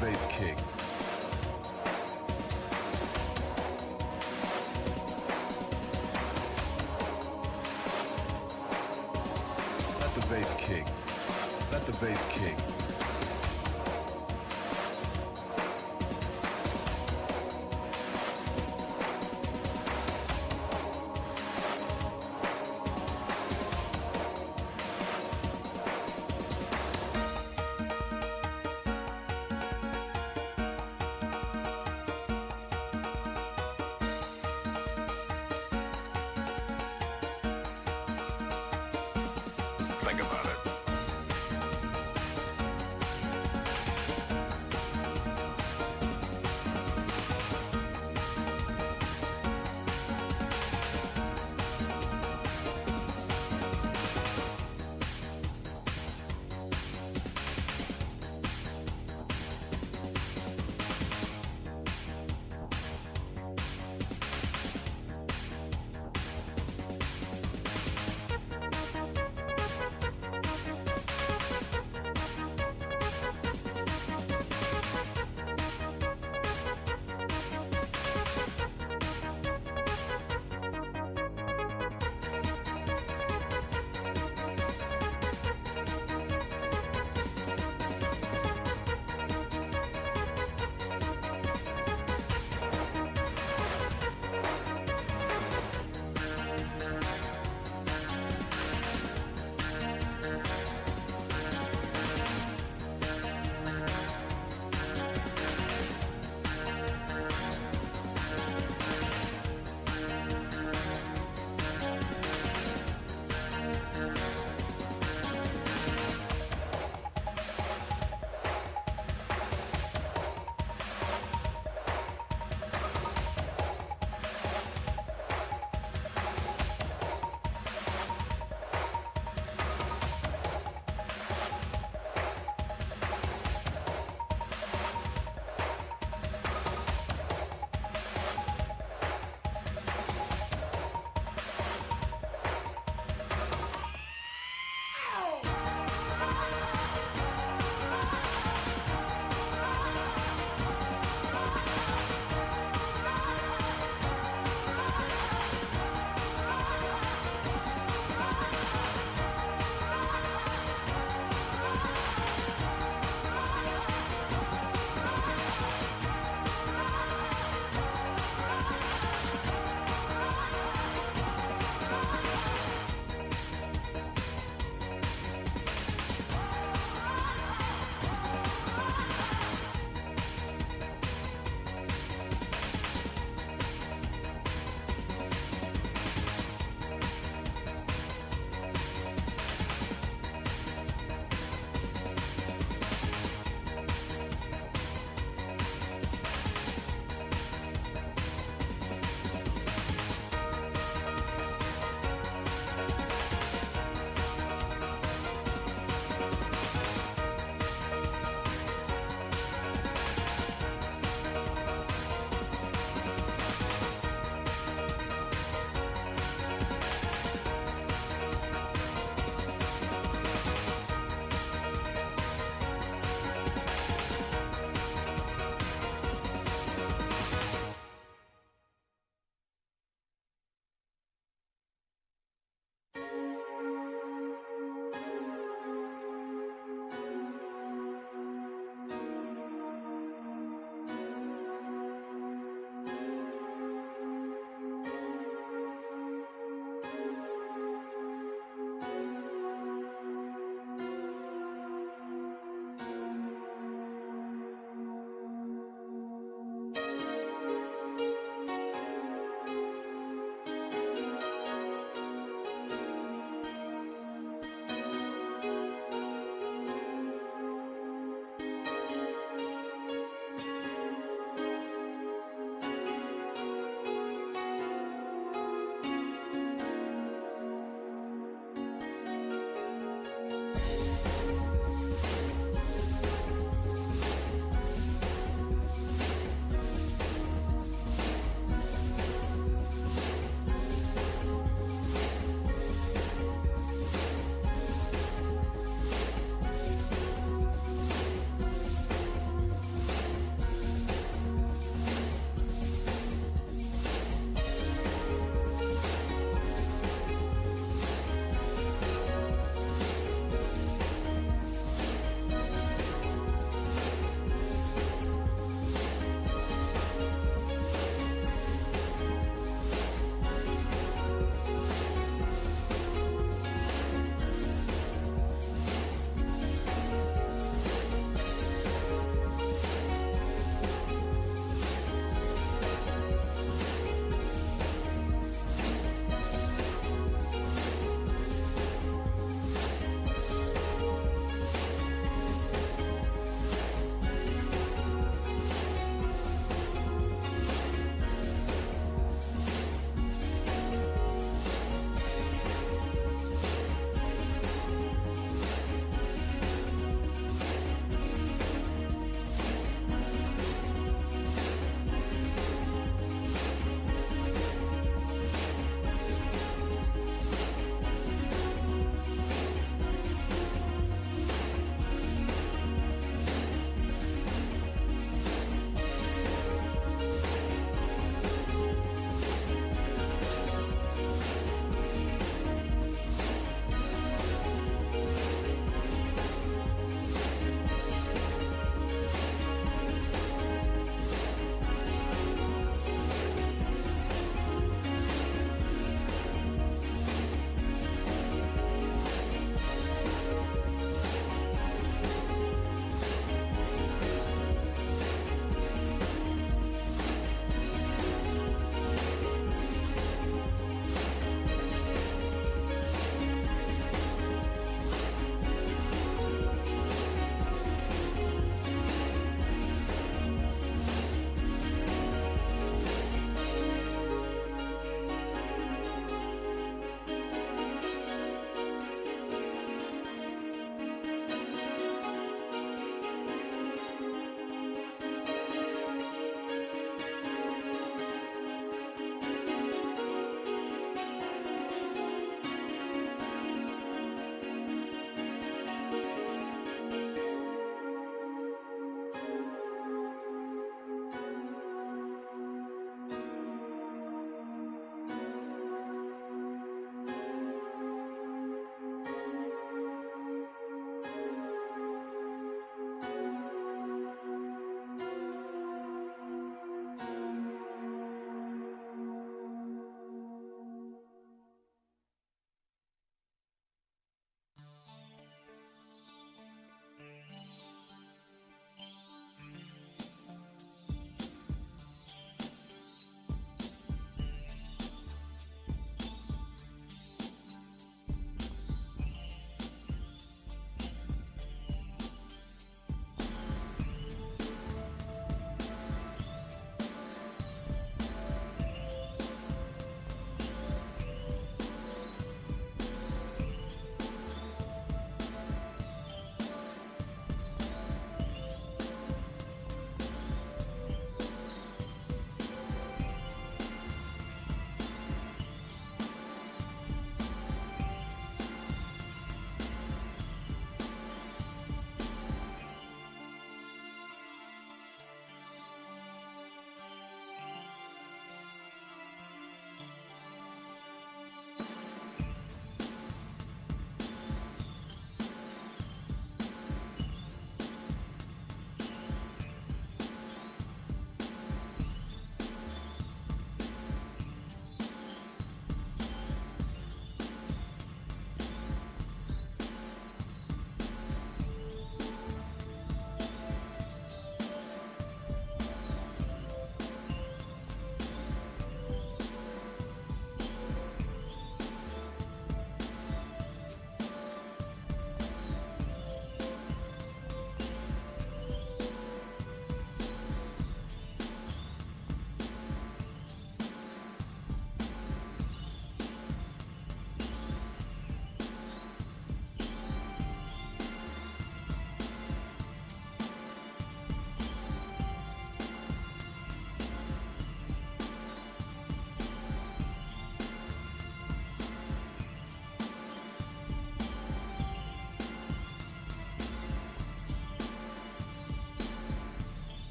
bass kick. Let the bass kick. Let the bass kick. Think about it.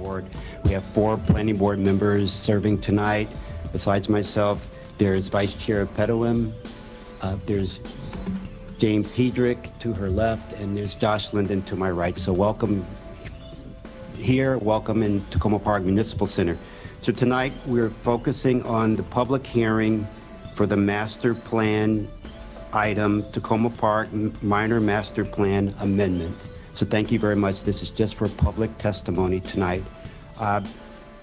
board. We have 4 planning board members serving tonight. Besides myself, there's Vice Chair Pedowim, there's James Hedrick to her left, and there's Josh Linden to my right. So welcome here, welcome in Takoma Park Municipal Center. So tonight we're focusing on the public hearing for the master plan item, Takoma Park Minor Master Plan Amendment. So thank you very much. This is just for public testimony tonight.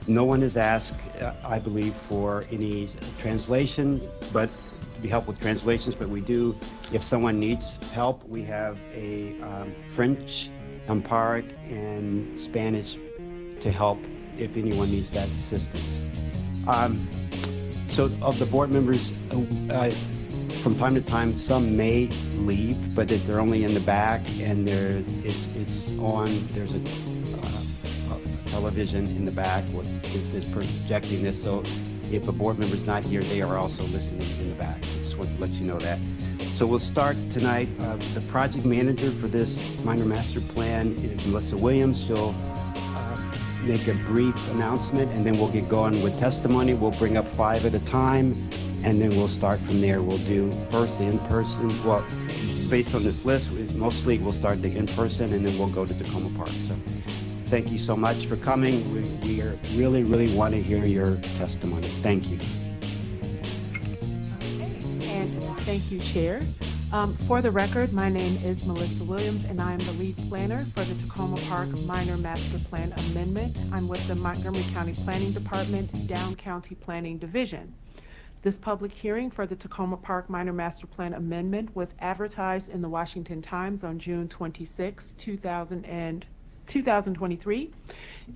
No one has asked, I believe, for any translation, but to be help with translations, but we do, if someone needs help, we have a French, Amharic, and Spanish to help if anyone needs that assistance. So of the board members, from time to time, some may leave, but if they're only in the back and it's on, there's a television in the back that's projecting this. So if a board member's not here, they are also listening in the back. So just want to let you know that. So we'll start tonight. The project manager for this minor master plan is Melissa Williams. She'll make a brief announcement and then we'll get going with testimony. We'll bring up 5 at a time and then we'll start from there. We'll do first the in-person. Well, based on this list, is mostly we'll start the in-person and then we'll go to Takoma Park. So thank you so much for coming. We really, really want to hear your testimony. Thank you. Okay, and thank you, Chair. For the record, my name is Melissa Williams, and I am the lead planner for the Takoma Park Minor Master Plan Amendment. I'm with the Montgomery County Planning Department, Down County Planning Division. This public hearing for the Takoma Park Minor Master Plan Amendment was advertised in the Washington Times on June 26, 2023,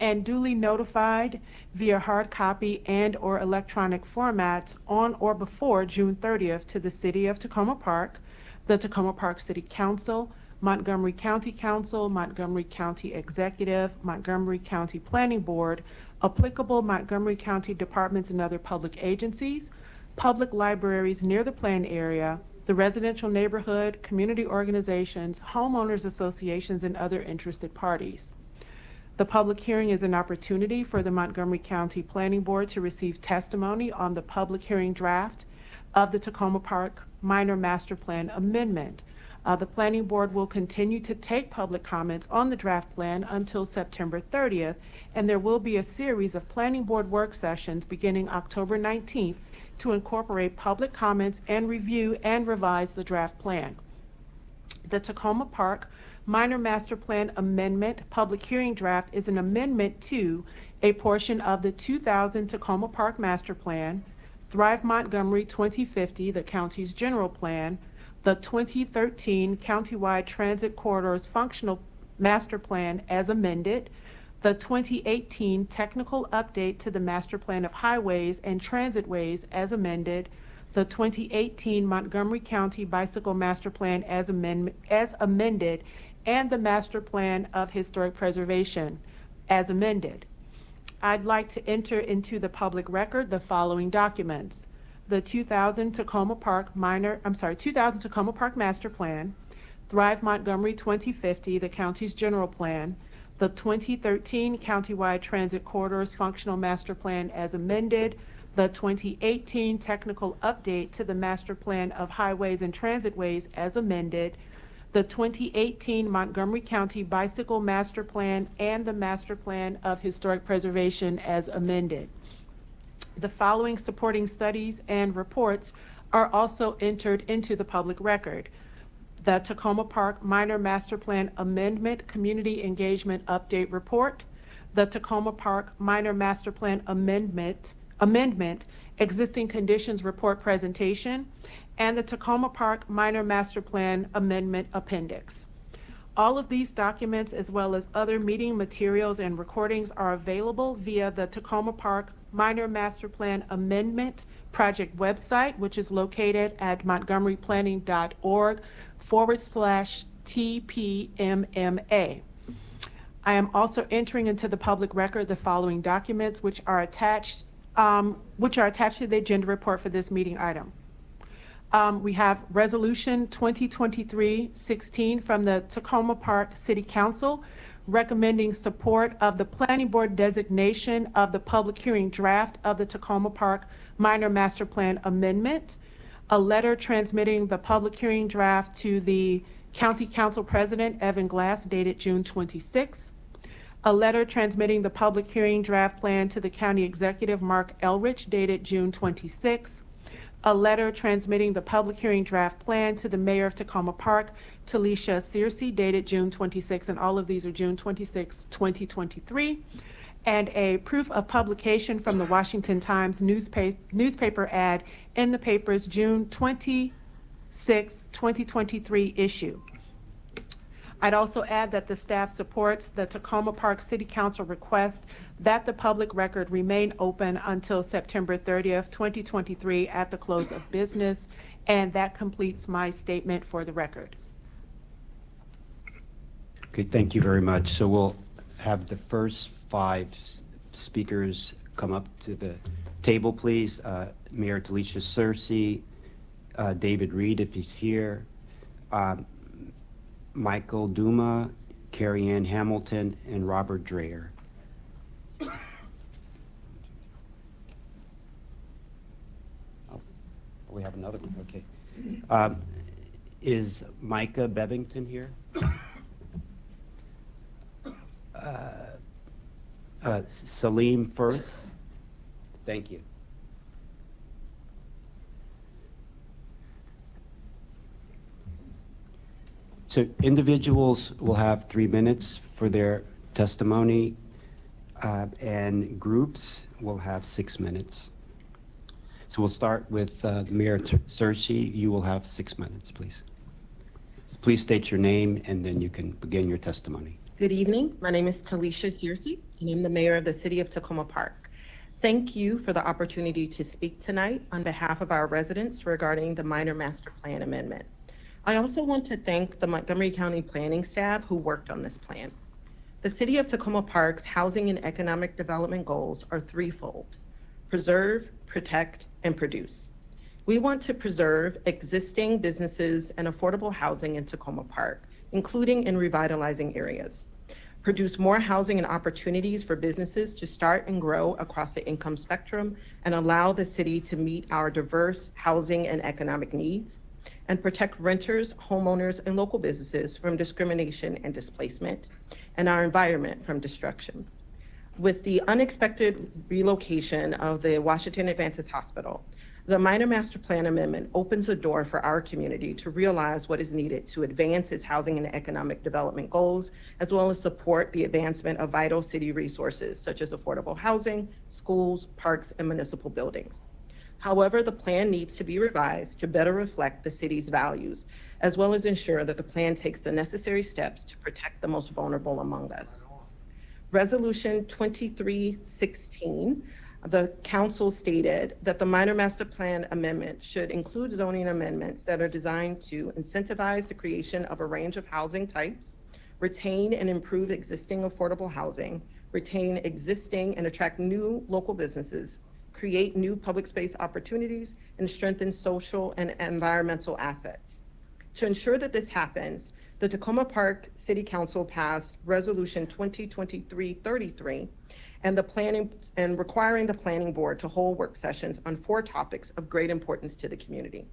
and duly notified via hard copy and or electronic formats on or before June 30th to the City of Takoma Park, the Takoma Park City Council, Montgomery County Council, Montgomery County Executive, Montgomery County Planning Board, applicable Montgomery County departments and other public agencies, public libraries near the planned area, the residential neighborhood, community organizations, homeowners associations, and other interested parties. The public hearing is an opportunity for the Montgomery County Planning Board to receive testimony on the public hearing draft of the Takoma Park Minor Master Plan Amendment. The Planning Board will continue to take public comments on the draft plan until September 30th, and there will be a series of Planning Board work sessions beginning October 19th to incorporate public comments and review and revise the draft plan. The Takoma Park Minor Master Plan Amendment public hearing draft is an amendment to a portion of the 2000 Takoma Park Master Plan, Thrive Montgomery 2050, the county's general plan, the 2013 Countywide Transit Corridors Functional Master Plan as amended, the 2018 Technical Update to the Master Plan of Highways and Transitways as amended, the 2018 Montgomery County Bicycle Master Plan as amended, and the Master Plan of Historic Preservation as amended. I'd like to enter into the public record the following documents: the 2000 Takoma Park 2000 Takoma Park Master Plan, Thrive Montgomery 2050, the county's general plan, the 2013 Countywide Transit Corridors Functional Master Plan as amended, the 2018 Technical Update to the Master Plan of Highways and Transitways as amended, the 2018 Montgomery County Bicycle Master Plan, and the Master Plan of Historic Preservation as amended. The following supporting studies and reports are also entered into the public record: the Takoma Park Minor Master Plan Amendment Community Engagement Update Report, the Takoma Park Minor Master Plan Amendment Existing Conditions Report Presentation, and the Takoma Park Minor Master Plan Amendment Appendix. All of these documents, as well as other meeting materials and recordings, are available via the Takoma Park Minor Master Plan Amendment Project website, which is located at montgomeryplanning.org/TPMMA. I am also entering into the public record the following documents, which are attached to the agenda report for this meeting item. We have Resolution 2023-16 from the Takoma Park City Council, recommending support of the Planning Board designation of the public hearing draft of the Takoma Park Minor Master Plan Amendment, a letter transmitting the public hearing draft to the County Council President, Evan Glass, dated June 26, a letter transmitting the public hearing draft plan to the County Executive, Mark Elrich, dated June 26, a letter transmitting the public hearing draft plan to the Mayor of Takoma Park, Talisha Searcy, dated June 26, and all of these are June 26, 2023, and a proof of publication from the Washington Times newspaper ad in the paper's June 26, 2023 issue. I'd also add that the staff supports the Takoma Park City Council request that the public record remain open until September 30th, 2023 at the close of business, and that completes my statement for the record. Okay, thank you very much. So we'll have the first 5 speakers come up to the table, please. Mayor Talisha Searcy, David Reed, if he's here, Michael Duma, Carrie Ann Hamilton, and Robert Dreyer. Oh, we have another one, okay. Is Micah Bevington here? Salim Firth? Thank you. So individuals will have 3 minutes for their testimony, and groups will have 6 minutes. So we'll start with Mayor Searcy. You will have 6 minutes, please. Please state your name, and then you can begin your testimony. Good evening. My name is Talisha Searcy, and I'm the mayor of the city of Takoma Park. Thank you for the opportunity to speak tonight on behalf of our residents regarding the minor master plan amendment. I also want to thank the Montgomery County planning staff who worked on this plan. The city of Takoma Park's housing and economic development goals are threefold: preserve, protect, and produce. We want to preserve existing businesses and affordable housing in Takoma Park, including in revitalizing areas. Produce more housing and opportunities for businesses to start and grow across the income spectrum and allow the city to meet our diverse housing and economic needs. And protect renters, homeowners, and local businesses from discrimination and displacement, and our environment from destruction. With the unexpected relocation of the Washington Adventist Hospital, the Minor Master Plan Amendment opens a door for our community to realize what is needed to advance its housing and economic development goals, as well as support the advancement of vital city resources such as affordable housing, schools, parks, and municipal buildings. However, the plan needs to be revised to better reflect the city's values, as well as ensure that the plan takes the necessary steps to protect the most vulnerable among us. Resolution 2316, the council stated that the minor master plan amendment should include zoning amendments that are designed to incentivize the creation of a range of housing types, retain and improve existing affordable housing, retain existing and attract new local businesses, create new public space opportunities, and strengthen social and environmental assets. To ensure that this happens, the Takoma Park City Council passed Resolution 2023-33 and requiring the Planning Board to hold work sessions on 4 topics of great importance to the community.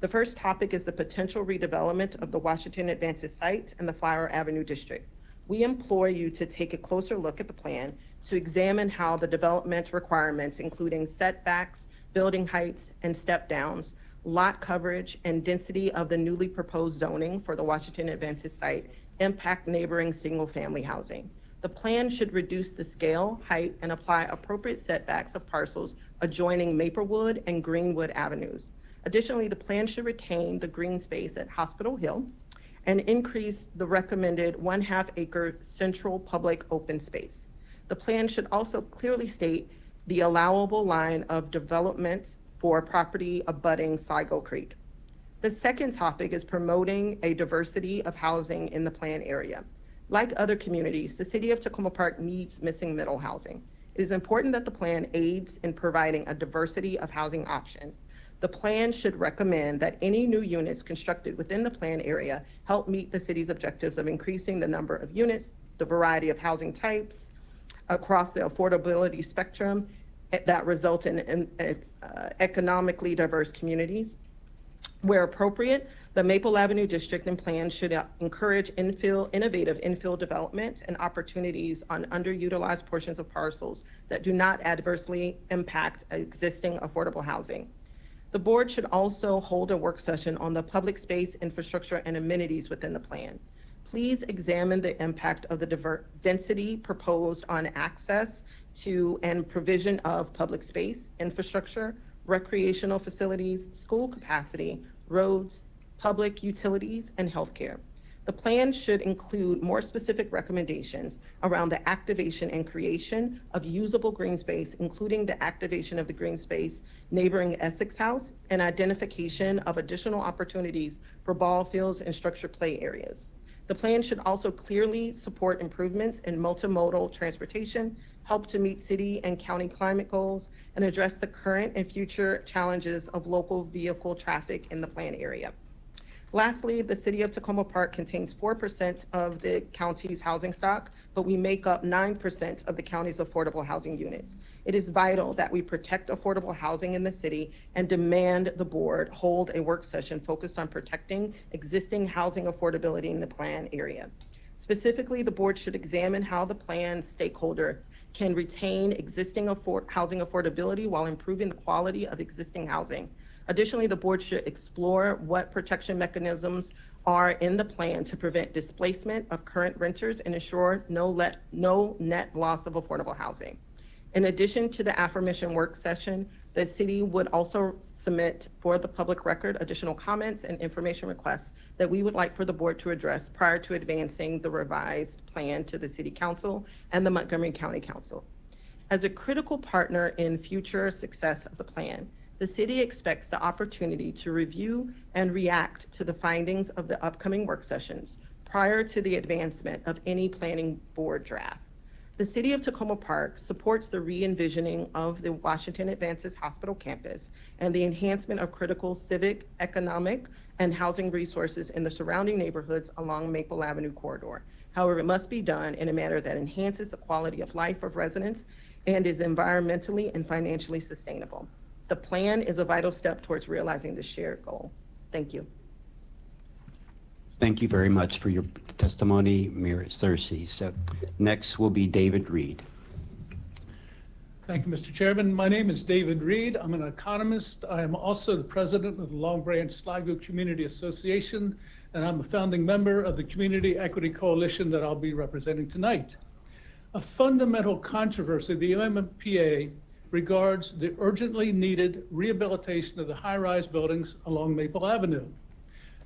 The first topic is the potential redevelopment of the Washington Adventist site and the Flower Avenue District. We implore you to take a closer look at the plan to examine how the development requirements, including setbacks, building heights, and step downs, lot coverage, and density of the newly proposed zoning for the Washington Adventist site impact neighboring single-family housing. The plan should reduce the scale, height, and apply appropriate setbacks of parcels adjoining Maplewood and Greenwood Avenues. Additionally, the plan should retain the green space at Hospital Hill and increase the recommended 1/2 acre central public open space. The plan should also clearly state the allowable line of development for property abutting Sligo Creek. The second topic is promoting a diversity of housing in the plan area. Like other communities, the city of Takoma Park needs missing middle housing. It is important that the plan aids in providing a diversity of housing option. The plan should recommend that any new units constructed within the plan area help meet the city's objectives of increasing the number of units the variety of housing types across the affordability spectrum that result in economically diverse communities. Where appropriate, the Maple Avenue District and Plan should encourage innovative infill development and opportunities on underutilized portions of parcels that do not adversely impact existing affordable housing. The board should also hold a work session on the public space, infrastructure, and amenities within the plan. Please examine the impact of the density proposed on access to and provision of public space, infrastructure, recreational facilities, school capacity, roads, public utilities, and healthcare. The plan should include more specific recommendations around the activation and creation of usable green space, including the activation of the green space neighboring Essex House and identification of additional opportunities for ball fields and structured play areas. The plan should also clearly support improvements in multimodal transportation, help to meet city and county climate goals, and address the current and future challenges of local vehicle traffic in the plan area. Lastly, the city of Takoma Park contains 4% of the county's housing stock, but we make up 9% of the county's affordable housing units. It is vital that we protect affordable housing in the city and demand the board hold a work session focused on protecting existing housing affordability in the plan area. Specifically, the board should examine how the plan stakeholder can retain existing housing affordability while improving the quality of existing housing. Additionally, the board should explore what protection mechanisms are in the plan to prevent displacement of current renters and ensure no net loss of affordable housing. In addition to the aforementioned work session, the city would also submit for the public record additional comments and information requests that we would like for the board to address prior to advancing the revised plan to the City Council and the Montgomery County Council. As a critical partner in future success of the plan, the city expects the opportunity to review and react to the findings of the upcoming work sessions prior to the advancement of any planning board draft. The city of Takoma Park supports the re-envisioning of the Washington Advances Hospital campus and the enhancement of critical civic, economic, and housing resources in the surrounding neighborhoods along Maple Avenue corridor. However, it must be done in a manner that enhances the quality of life of residents and is environmentally and financially sustainable. The plan is a vital step towards realizing this shared goal. Thank you. Thank you very much for your testimony, Mayor Searcy. So next will be David Reed. Thank you, Mr. Chairman. My name is David Reed. I'm an economist. I am also the president of the Long Branch Sligo Community Association, and I'm a founding member of the Community Equity Coalition that I'll be representing tonight. A fundamental controversy of the MMPA regards the urgently needed rehabilitation of the high-rise buildings along Maple Avenue.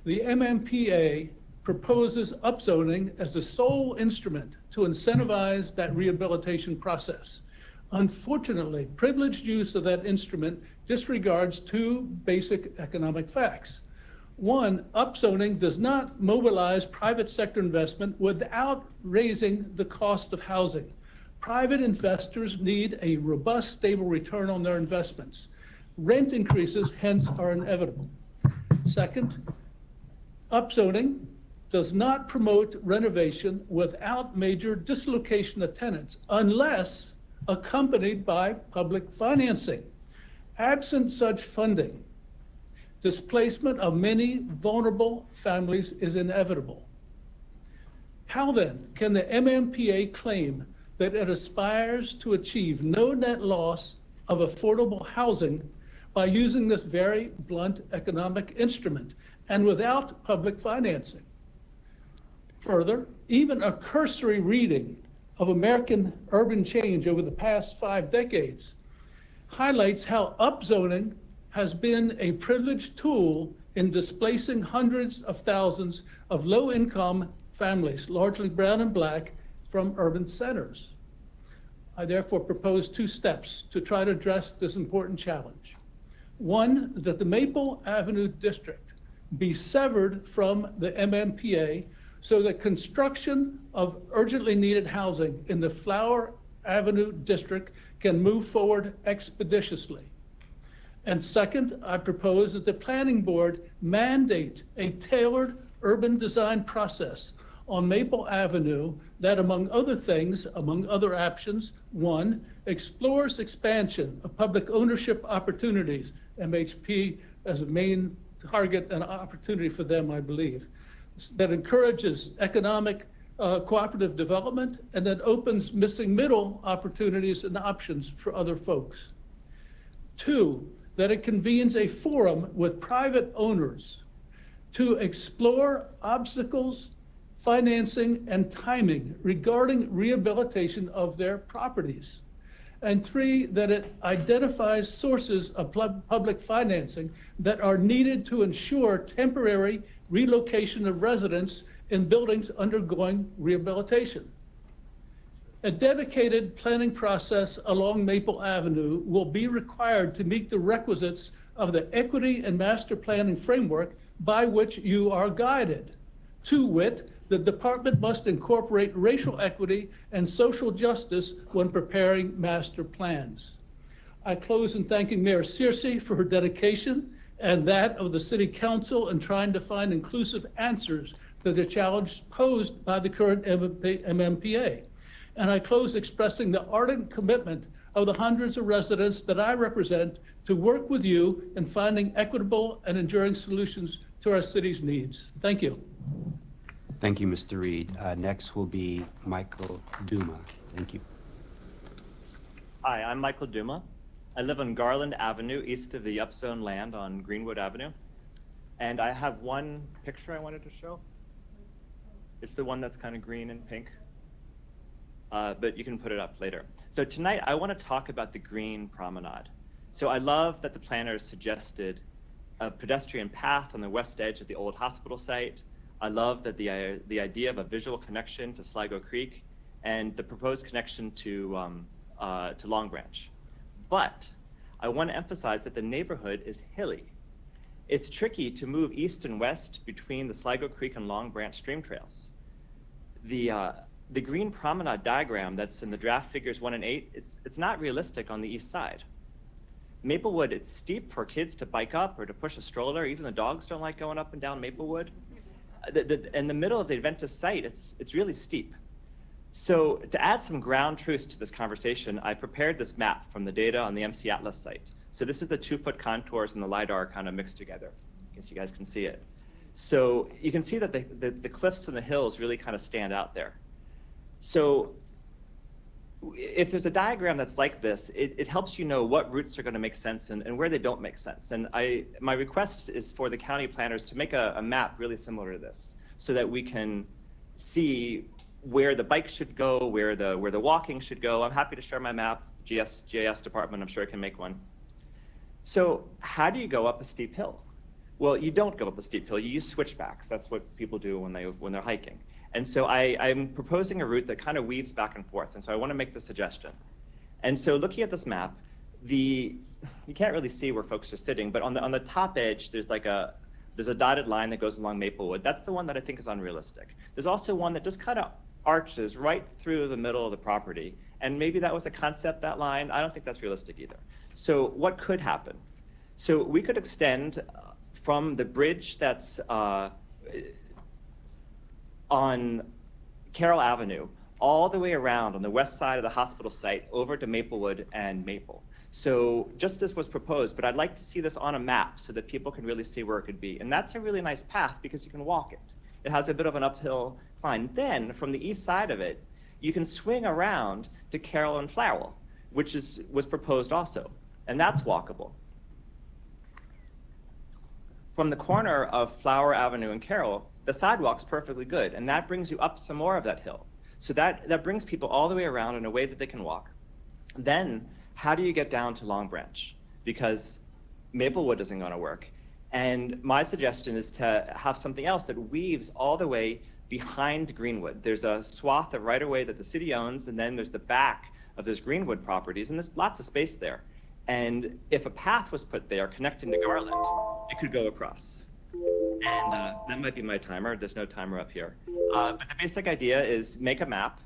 The MMPA proposes upzoning as the sole instrument to incentivize that rehabilitation process. Unfortunately, privileged use of that instrument disregards two basic economic facts. One, upzoning does not mobilize private sector investment without raising the cost of housing. Private investors need a robust, stable return on their investments. Rent increases, hence, are inevitable. Second, upzoning does not promote renovation without major dislocation of tenants unless accompanied by public financing. Absent such funding, displacement of many vulnerable families is inevitable. How then can the MMPA claim that it aspires to achieve no net loss of affordable housing by using this very blunt economic instrument and without public financing? Further, even a cursory reading of American urban change over the past 5 decades highlights how upzoning has been a privileged tool in displacing hundreds of thousands of low-income families, largely brown and black, from urban centers. I therefore propose 2 steps to try to address this important challenge. One, that the Maple Avenue District be severed from the MMPA so that construction of urgently needed housing in the Flower Avenue District can move forward expeditiously. And second, I propose that the Planning Board mandate a tailored urban design process on Maple Avenue that, among other things, among other options, one, explores expansion of public ownership opportunities, MHP as a main target and opportunity for them, I believe, that encourages economic cooperative development and that opens missing middle opportunities and options for other folks. Two, that it convenes a forum with private owners to explore obstacles, financing, and timing regarding rehabilitation of their properties. And three, that it identifies sources of public financing that are needed to ensure temporary relocation of residents in buildings undergoing rehabilitation. A dedicated planning process along Maple Avenue will be required to meet the requisites of the equity and master planning framework by which you are guided. To wit, the department must incorporate racial equity and social justice when preparing master plans. I close in thanking Mayor Searcy for her dedication and that of the City Council in trying to find inclusive answers to the challenge posed by the current MMPA. And I close expressing the ardent commitment of the hundreds of residents that I represent to work with you in finding equitable and enduring solutions to our city's needs. Thank you. Thank you, Mr. Reed. Next will be Michael Duma. Thank you. Hi, I'm Michael Duma. I live on Garland Avenue, east of the Upzone land on Greenwood Avenue. And I have one picture I wanted to show. It's the one that's kind of green and pink. But you can put it up later. So tonight I want to talk about the green promenade. So I love that the planners suggested a pedestrian path on the west edge of the old hospital site. I love that the idea of a visual connection to Sligo Creek and the proposed connection to Long Branch. But I want to emphasize that the neighborhood is hilly. It's tricky to move east and west between the Sligo Creek and Long Branch stream trails. The green promenade diagram that's in the draft figures 1 and 8, it's not realistic on the east side. Maplewood, it's steep for kids to bike up or to push a stroller. Even the dogs don't like going up and down Maplewood. In the middle of the Adventist site, it's really steep. So to add some ground truth to this conversation, I prepared this map from the data on the MC Atlas site. So this is the 2-foot contours and the LiDAR kind of mixed together. I guess you guys can see it. So you can see that the cliffs and the hills really kind of stand out there. So if there's a diagram that's like this, it helps you know what routes are going to make sense and where they don't make sense. And my request is for the county planners to make a map really similar to this so that we can see where the bike should go, where the walking should go. I'm happy to share my map. GIS department, I'm sure I can make one. So how do you go up a steep hill? Well, you don't go up a steep hill. You use switchbacks. That's what people do when they're hiking. And so I'm proposing a route that kind of weaves back and forth. And so I want to make this suggestion. And so looking at this map, you can't really see where folks are sitting, but on the top edge, there's a dotted line that goes along Maplewood. That's the one that I think is unrealistic. There's also one that just kind of arches right through the middle of the property. And maybe that was a concept, that line. I don't think that's realistic either. So what could happen? So we could extend from the bridge that's on Carroll Avenue all the way around on the west side of the hospital site over to Maplewood and Maple. So just as was proposed, but I'd like to see this on a map so that people can really see where it could be. And that's a really nice path because you can walk it. It has a bit of an uphill climb. Then from the east side of it, you can swing around to Carroll and Flowell, which was proposed also. And that's walkable. From the corner of Flower Avenue and Carroll, the sidewalk's perfectly good, and that brings you up some more of that hill. So that brings people all the way around in a way that they can walk. Then, how do you get down to Long Branch? Because Maplewood isn't going to work. And my suggestion is to have something else that weaves all the way behind Greenwood. There's a swath of right-of-way that the city owns, and then there's the back of those Greenwood properties, and there's lots of space there. And if a path was put there connecting to Garland, it could go across. And that might be my timer. There's no timer up here. But the basic idea is make a map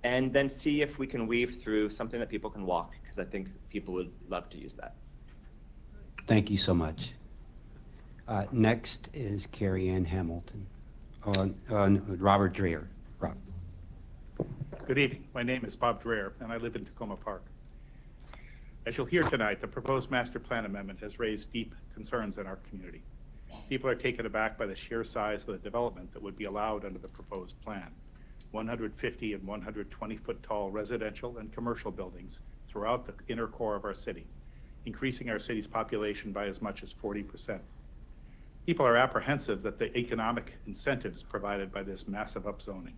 and then see if we can weave through something that people can walk, because I think people would love to use that. Thank you so much. Next is Carrie Ann Hamilton. Robert Dreher. Good evening. My name is Bob Dreher, and I live in Takoma Park. As you'll hear tonight, the proposed master plan amendment has raised deep concerns in our community. People are taken aback by the sheer size of the development that would be allowed under the proposed plan. 150 and 120-foot tall residential and commercial buildings throughout the inner core of our city, increasing our city's population by as much as 40%. People are apprehensive that the economic incentives provided by this massive upzoning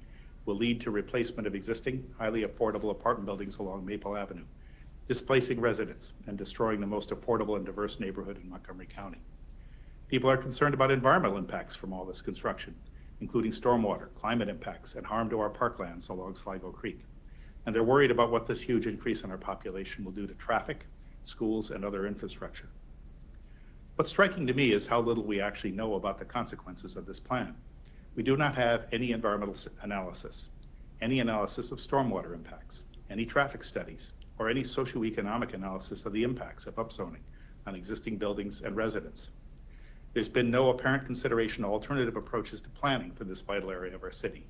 will lead to replacement of existing, highly affordable apartment buildings along Maple Avenue, displacing residents and destroying the most affordable and diverse neighborhood in Montgomery County. People are concerned about environmental impacts from all this construction, including stormwater, climate impacts, and harm to our parklands along Sligo Creek. And they're worried about what this huge increase in our population will do to traffic, schools, and other infrastructure. What's striking to me is how little we actually know about the consequences of this plan. We do not have any environmental analysis, any analysis of stormwater impacts, any traffic studies, or any socioeconomic analysis of the impacts of upzoning on existing buildings and residents. There's been no apparent consideration of alternative approaches to planning for this vital area of our city.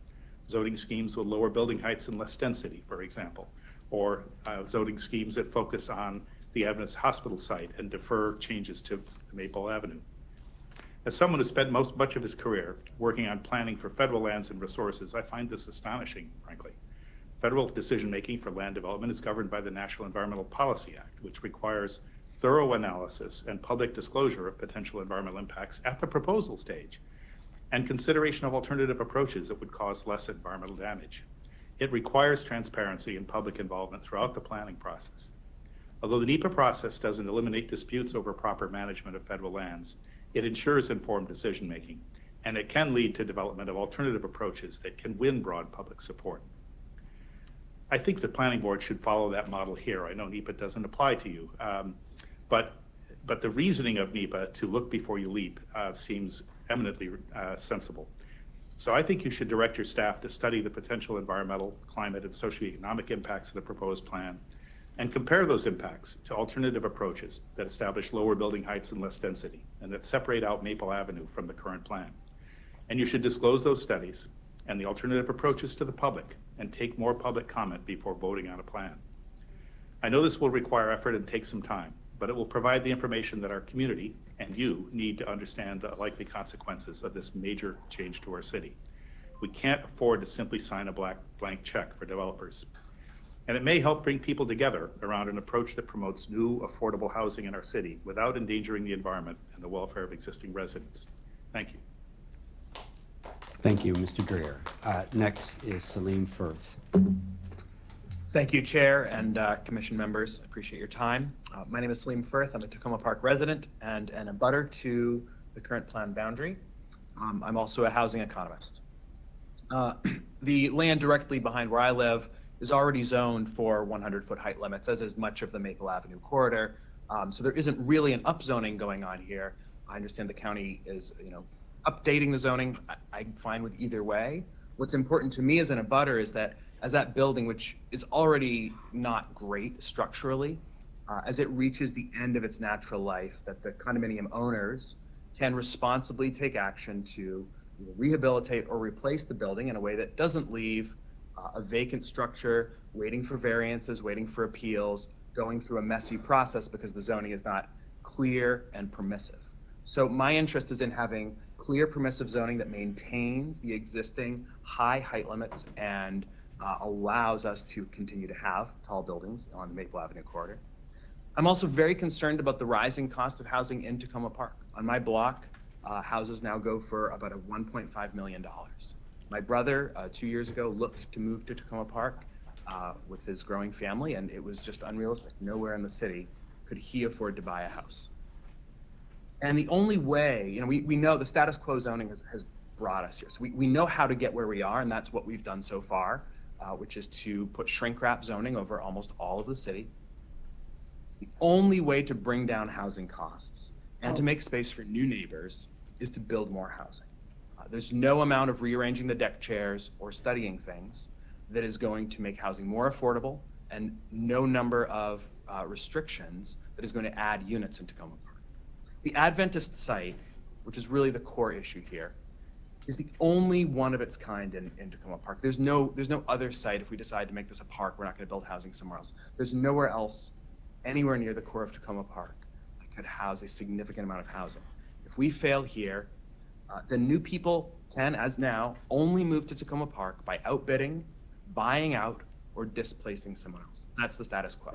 Zoning schemes with lower building heights and less density, for example, or zoning schemes that focus on the Adventist Hospital site and defer changes to Maple Avenue. As someone who spent much of his career working on planning for federal lands and resources, I find this astonishing, frankly. Federal decision-making for land development is governed by the National Environmental Policy Act, which requires thorough analysis and public disclosure of potential environmental impacts at the proposal stage, and consideration of alternative approaches that would cause less environmental damage. It requires transparency and public involvement throughout the planning process. Although the NEPA process doesn't eliminate disputes over proper management of federal lands, it ensures informed decision-making, and it can lead to development of alternative approaches that can win broad public support. I think the planning board should follow that model here. I know NEPA doesn't apply to you, but the reasoning of NEPA to look before you leap seems eminently sensible. So I think you should direct your staff to study the potential environmental, climate, and socioeconomic impacts of the proposed plan, and compare those impacts to alternative approaches that establish lower building heights and less density, and that separate out Maple Avenue from the current plan. And you should disclose those studies and the alternative approaches to the public, and take more public comment before voting on a plan. I know this will require effort and take some time, but it will provide the information that our community and you need to understand the likely consequences of this major change to our city. We can't afford to simply sign a blank check for developers. And it may help bring people together around an approach that promotes new, affordable housing in our city without endangering the environment and the welfare of existing residents. Thank you. Thank you, Mr. Dreher. Next is Salim Firth. Thank you, Chair and Commission members. I appreciate your time. My name is Salim Firth. I'm a Takoma Park resident and an abutter to the current plan boundary. I'm also a housing economist. The land directly behind where I live is already zoned for 100-foot height limits, as is much of the Maple Avenue corridor. So there isn't really an upzoning going on here. I understand the county is, updating the zoning. I'm fine with either way. What's important to me as an abutter is that as that building, which is already not great structurally, as it reaches the end of its natural life, that the condominium owners can responsibly take action to rehabilitate or replace the building in a way that doesn't leave a vacant structure, waiting for variances, waiting for appeals, going through a messy process because the zoning is not clear and permissive. So my interest is in having clear permissive zoning that maintains the existing high height limits and allows us to continue to have tall buildings on the Maple Avenue corridor. I'm also very concerned about the rising cost of housing in Takoma Park. On my block, houses now go for about $1.5 million. My brother, 2 years ago, looked to move to Takoma Park with his growing family, and it was just unrealistic. Nowhere in the city could he afford to buy a house. And the only way, we know the status quo zoning has brought us here. So we know how to get where we are, and that's what we've done so far, which is to put shrink wrap zoning over almost all of the city. The only way to bring down housing costs and to make space for new neighbors is to build more housing. There's no amount of rearranging the deck chairs or studying things that is going to make housing more affordable, and no number of restrictions that is going to add units in Takoma Park. The Adventist site, which is really the core issue here, is the only one of its kind in Takoma Park. There's no other site. If we decide to make this a park, we're not going to build housing somewhere else. There's nowhere else, anywhere near the core of Takoma Park, that could house a significant amount of housing. If we fail here, then new people can, as now, only move to Takoma Park by outbidding, buying out, or displacing someone else. That's the status quo.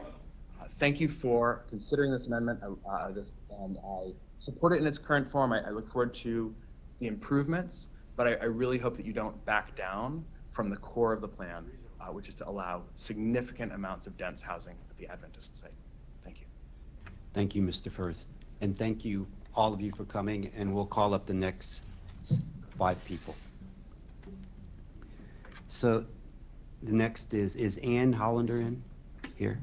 Thank you for considering this amendment, and I support it in its current form. I look forward to the improvements, but I really hope that you don't back down from the core of the plan, which is to allow significant amounts of dense housing at the Adventist site. Thank you. Thank you, Mr. Firth. And thank you, all of you, for coming, and we'll call up the next 5 people. So the next is Ann Hollander in here?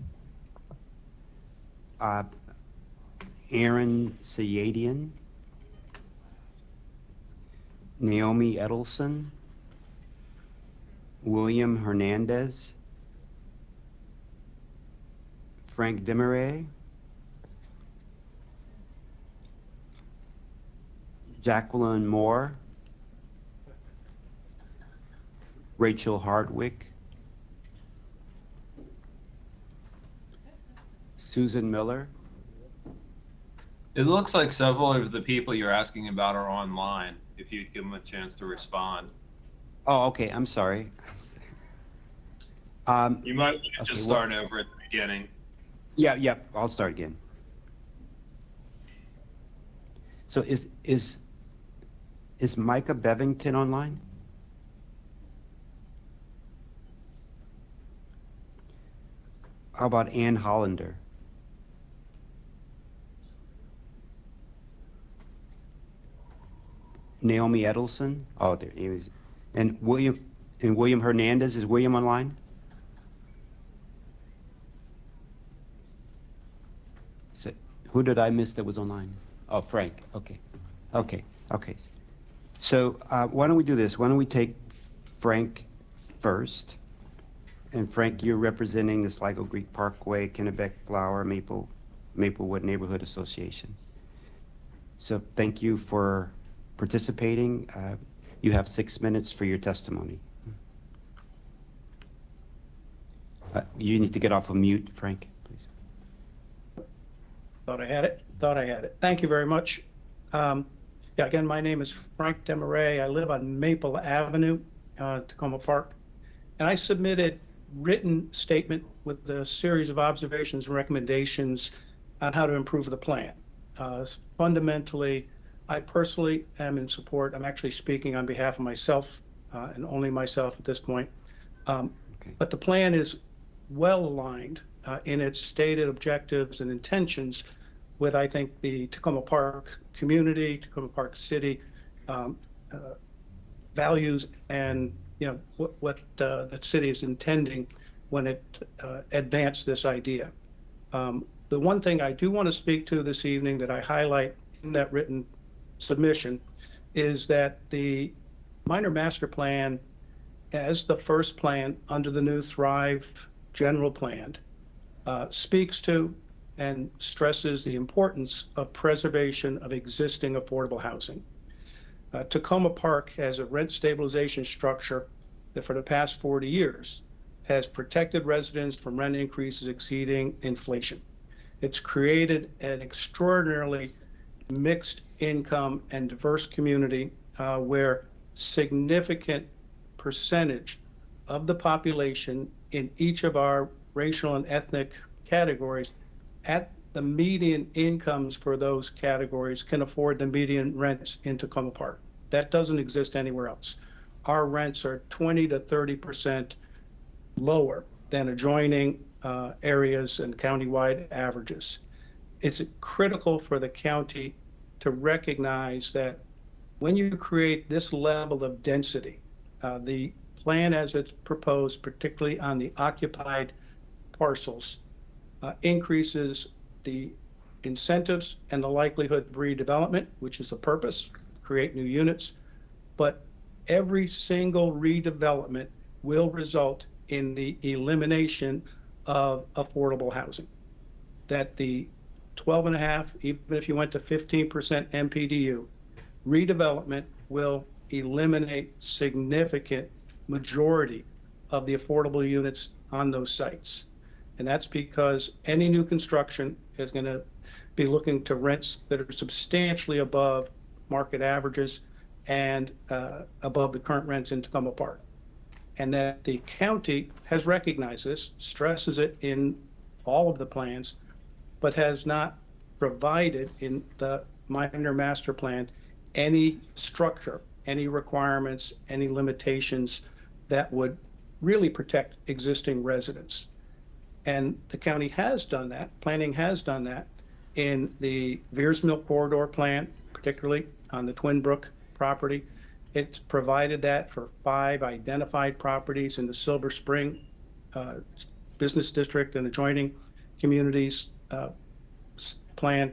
Aaron Sayadian, Naomi Edelson, William Hernandez, Frank Demaray, Jacqueline Moore, Rachel Hardwick, Susan Miller. It looks like several of the people you're asking about are online, if you'd give them a chance to respond. Oh, okay, I'm sorry. You might want to just start over at the beginning. Yeah, I'll start again. So is Micah Bevington online? How about Ann Hollander? Naomi Edelson? Oh, there he is. And William Hernandez, is William online? So who did I miss that was online? Oh, Frank. Okay. So why don't we do this? Why don't we take Frank first? And Frank, you're representing the Sligo Creek Parkway, Kennebec Flower, Maplewood Neighborhood Association. So thank you for participating. You have 6 minutes for your testimony. You need to get off of mute, Frank, please. Thought I had it. Thank you very much. Again, my name is Frank Demaray. I live on Maple Avenue, Takoma Park. And I submitted written statement with a series of observations and recommendations on how to improve the plan. Fundamentally, I personally am in support. I'm actually speaking on behalf of myself and only myself at this point. Okay. But the plan is well aligned in its stated objectives and intentions with, I think, the Takoma Park community, Takoma Park City values, and what that city is intending when it advanced this idea. The one thing I do want to speak to this evening that I highlight in that written submission is that the minor master plan, as the first plan under the new Thrive general plan, speaks to and stresses the importance of preservation of existing affordable housing. Takoma Park has a rent stabilization structure that for the past 40 years has protected residents from rent increases exceeding inflation. It's created an extraordinarily mixed income and diverse community where significant percentage of the population in each of our racial and ethnic categories at the median incomes for those categories can afford the median rents in Takoma Park. That doesn't exist anywhere else. Our rents are 20 to 30% lower than adjoining areas and countywide averages. It's critical for the county to recognize that when you create this level of density, the plan as it's proposed, particularly on the occupied parcels, increases the incentives and the likelihood of redevelopment, which is the purpose, create new units. But every single redevelopment will result in the elimination of affordable housing. That the 12.5, even if you went to 15% MPDU, redevelopment will eliminate significant majority of the affordable units on those sites. And that's because any new construction is going to be looking to rents that are substantially above market averages and above the current rents in Takoma Park. And that the county has recognized this, stresses it in all of the plans, but has not provided in the minor master plan any structure, any requirements, any limitations that would really protect existing residents. And the county has done that, planning has done that in the Veers Mill Corridor plan, particularly on the Twin Brook property. It's provided that for 5 identified properties in the Silver Spring Business District and adjoining communities plan.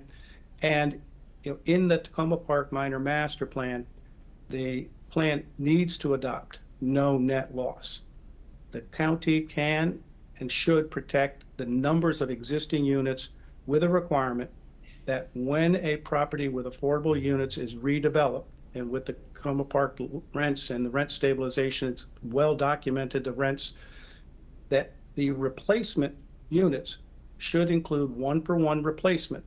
And in the Takoma Park Minor Master Plan, the plan needs to adopt no net loss. The county can and should protect the numbers of existing units with a requirement that when a property with affordable units is redeveloped, and with the Takoma Park rents and the rent stabilization, it's well documented, the rents, that the replacement units should include 1-for-1 replacement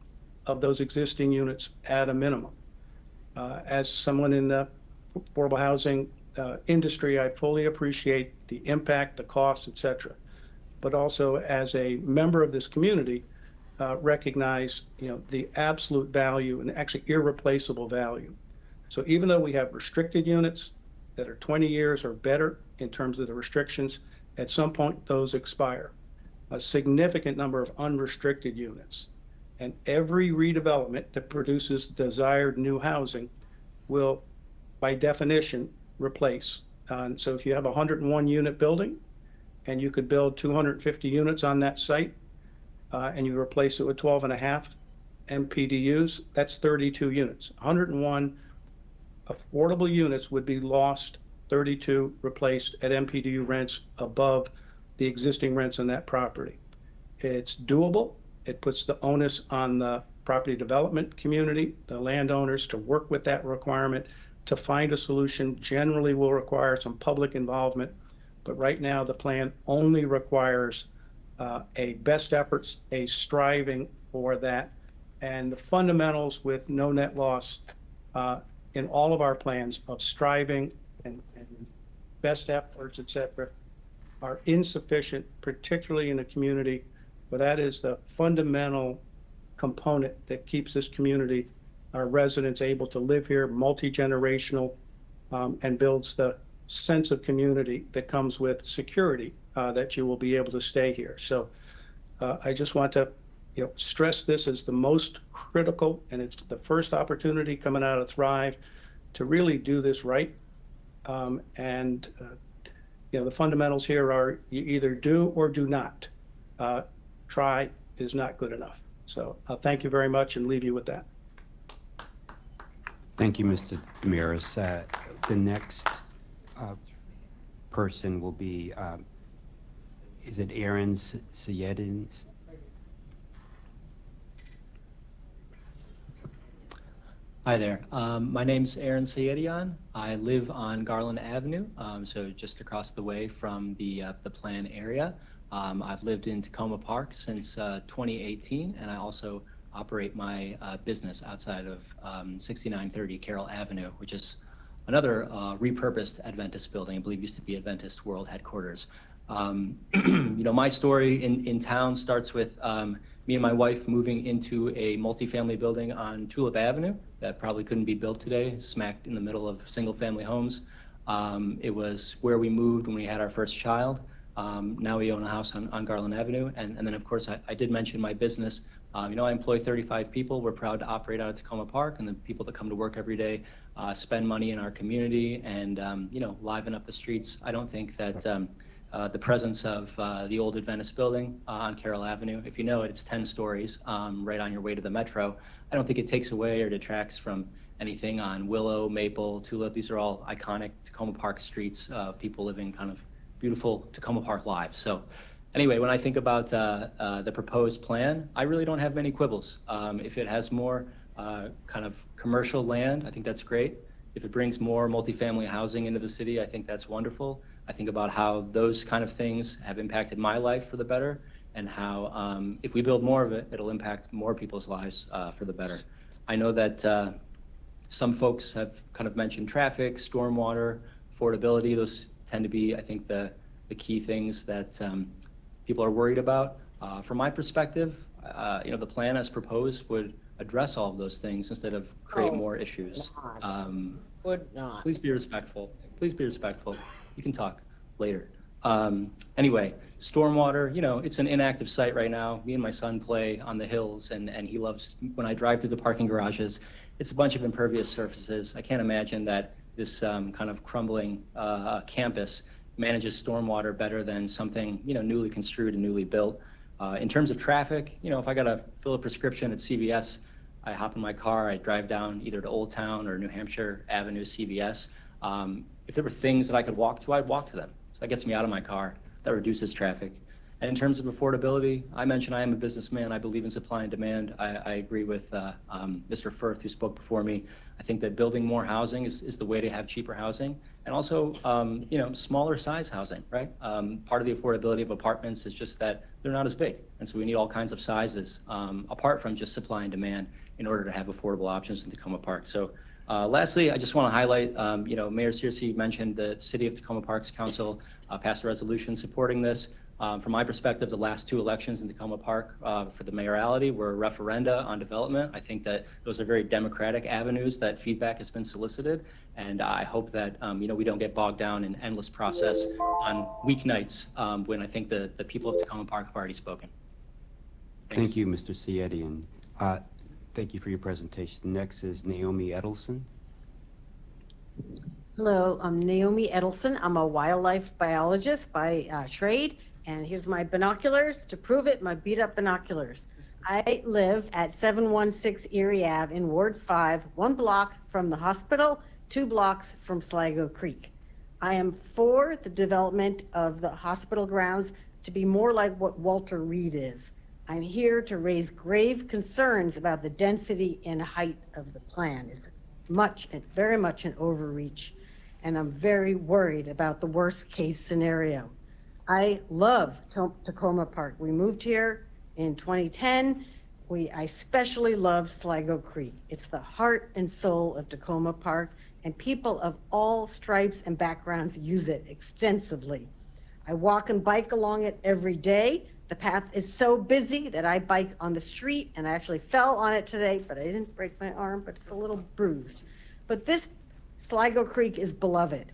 of those existing units at a minimum. As someone in the affordable housing industry, I fully appreciate the impact, the costs, et cetera. But also as a member of this community, recognize the absolute value and actually irreplaceable value. So even though we have restricted units that are 20 years or better in terms of the restrictions, at some point those expire. A significant number of unrestricted units. And every redevelopment that produces desired new housing will, by definition, replace. So if you have a 101 unit building and you could build 250 units on that site and you replace it with 12.5 MPDUs, that's 32 units. 101 affordable units would be lost, 32 replaced at MPDU rents above the existing rents on that property. It's doable. It puts the onus on the property development community, the landowners, to work with that requirement to find a solution. Generally will require some public involvement, but right now the plan only requires a best efforts, a striving for that, and the fundamentals with no net loss in all of our plans of striving and best efforts, et cetera, are insufficient, particularly in a community, but that is the fundamental component that keeps this community, our residents, able to live here, multi-generational, and builds the sense of community that comes with security, that you will be able to stay here. So I just want to stress this as the most critical, and it's the first opportunity coming out of Thrive to really do this right. The fundamentals here are you either do or do not. Try is not good enough. So thank you very much and leave you with that. Thank you, Mr. Damiris. The next person will be, is it Aaron Sayedin? Hi there. My name's Aaron Sayedian. I live on Garland Avenue, so just across the way from the plan area. I've lived in Takoma Park since 2018, and I also operate my business outside of 6930 Carroll Avenue, which is another repurposed Adventist building. I believe used to be Adventist World Headquarters. My story in town starts with me and my wife moving into a multifamily building on Tulip Avenue that probably couldn't be built today, smack in the middle of single-family homes. It was where we moved when we had our first child. Now we own a house on Garland Avenue. And then, of course, I did mention my business. I employ 35 people. We're proud to operate out of Takoma Park, and the people that come to work every day spend money in our community and, liven up the streets. I don't think that the presence of the old Adventist building on Carroll Avenue, if you know it, it's 10 stories right on your way to the metro. I don't think it takes away or detracts from anything on Willow, Maple, Tulip. These are all iconic Takoma Park streets, people living kind of beautiful Takoma Park lives. So anyway, when I think about the proposed plan, I really don't have many quibbles. If it has more kind of commercial land, I think that's great. If it brings more multifamily housing into the city, I think that's wonderful. I think about how those kind of things have impacted my life for the better, and how if we build more of it, it'll impact more people's lives for the better. I know that some folks have kind of mentioned traffic, stormwater, affordability. Those tend to be, I think, the key things that people are worried about. From my perspective, the plan as proposed would address all of those things instead of create more issues. Would not. Please be respectful. Please be respectful. You can talk later. Anyway, stormwater, it's an inactive site right now. Me and my son play on the hills, and he loves, when I drive through the parking garages, it's a bunch of impervious surfaces. I can't imagine that this kind of crumbling campus manages stormwater better than something, newly construed and newly built. In terms of traffic, if I got to fill a prescription at CVS, I hop in my car, I drive down either to Old Town or New Hampshire Avenue CVS. If there were things that I could walk to, I'd walk to them. So that gets me out of my car. That reduces traffic. And in terms of affordability, I mentioned I am a businessman. I believe in supply and demand. I agree with Mr. Firth, who spoke before me. I think that building more housing is the way to have cheaper housing, and also, smaller size housing, right? Part of the affordability of apartments is just that they're not as big. And so we need all kinds of sizes, apart from just supply and demand, in order to have affordable options in Takoma Park. So lastly, I just want to highlight, Mayor Searcy mentioned the City of Takoma Parks Council passed a resolution supporting this. From my perspective, the last two elections in Takoma Park for the mayoralty were referenda on development. I think that those are very democratic avenues that feedback has been solicited, and I hope that we don't get bogged down in endless process on weeknights when I think the people of Takoma Park have already spoken. Thanks. Thank you, Mr. Siedian. Thank you for your presentation. Next is Naomi Edelson. Hello, I'm Naomi Edelson. I'm a wildlife biologist by trade, and here's my binoculars to prove it, my beat up binoculars. I live at 716 Erie Ave in Ward 5, 1 block from the hospital, 2 blocks from Sligo Creek. I am for the development of the hospital grounds to be more like what Walter Reed is. I'm here to raise grave concerns about the density and height of the plan. It's very much an overreach, and I'm very worried about the worst case scenario. I love Takoma Park. We moved here in 2010. I especially love Sligo Creek. It's the heart and soul of Takoma Park, and people of all stripes and backgrounds use it extensively. I walk and bike along it every day. The path is so busy that I bike on the street, and I actually fell on it today, but I didn't break my arm, but it's a little bruised. But this Sligo Creek is beloved.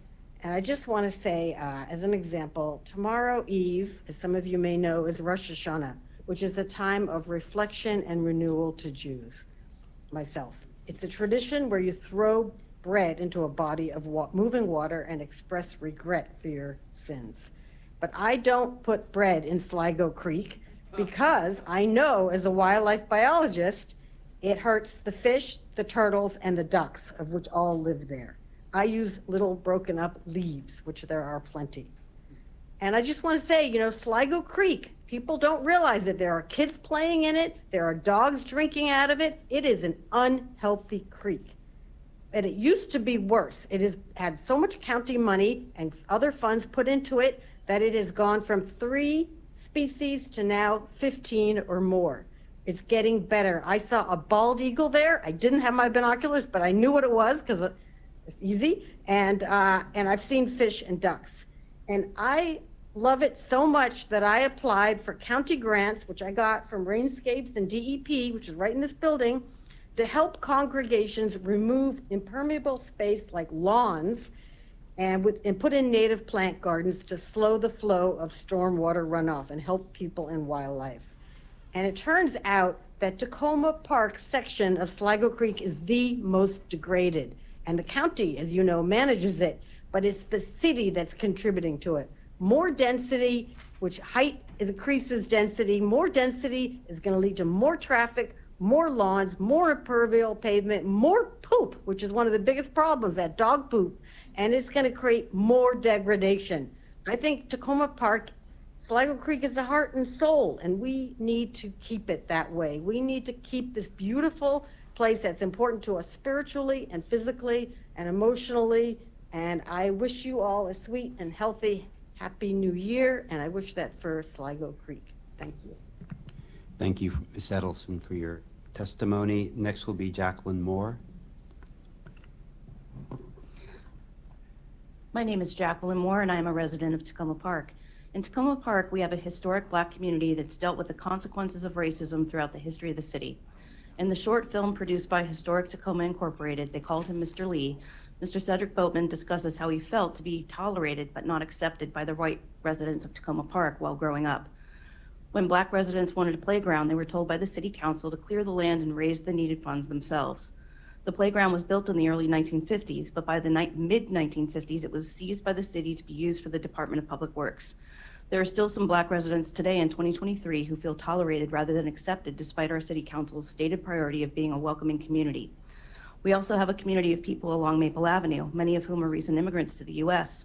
And I just want to say, as an example, tomorrow Eve, as some of you may know, is Rosh Hashanah, which is a time of reflection and renewal to Jews, myself. It's a tradition where you throw bread into a body of moving water and express regret for your sins. But I don't put bread in Sligo Creek because I know, as a wildlife biologist, it hurts the fish, the turtles, and the ducks, of which all live there. I use little broken up leaves, which there are plenty. And I just want to say, Sligo Creek, people don't realize it. There are kids playing in it. There are dogs drinking out of it. It is an unhealthy creek. And it used to be worse. It has had so much county money and other funds put into it that it has gone from 3 species to now 15 or more. It's getting better. I saw a bald eagle there. I didn't have my binoculars, but I knew what it was because it's easy. And I've seen fish and ducks. And I love it so much that I applied for county grants, which I got from Rainscapes and DEP, which is right in this building, to help congregations remove impermeable space like lawns and put in native plant gardens to slow the flow of stormwater runoff and help people and wildlife. And it turns out that Takoma Park section of Sligo Creek is the most degraded. And the county, as you know, manages it, but it's the city that's contributing to it. More density, which height increases density, more density is going to lead to more traffic, more lawns, more impermeable pavement, more poop, which is one of the biggest problems, that dog poop, and it's going to create more degradation. I think Takoma Park, Sligo Creek is the heart and soul, and we need to keep it that way. We need to keep this beautiful place that's important to us spiritually and physically and emotionally. And I wish you all a sweet and healthy, happy new year. And I wish that for Sligo Creek. Thank you. Thank you, Ms. Edelson, for your testimony. Next will be Jacqueline Moore. My name is Jacqueline Moore, and I am a resident of Takoma Park. In Takoma Park, we have a historic Black community that's dealt with the consequences of racism throughout the history of the city. In the short film produced by Historic Takoma Incorporated, They Called Him Mr. Lee, Mr. Cedric Boatman discusses how he felt to be tolerated but not accepted by the white residents of Takoma Park while growing up. When Black residents wanted a playground, they were told by the city council to clear the land and raise the needed funds themselves. The playground was built in the early 1950s, but by the mid-1950s, it was seized by the city to be used for the Department of Public Works. There are still some Black residents today in 2023 who feel tolerated rather than accepted despite our city council's stated priority of being a welcoming community. We also have a community of people along Maple Avenue, many of whom are recent immigrants to the U.S.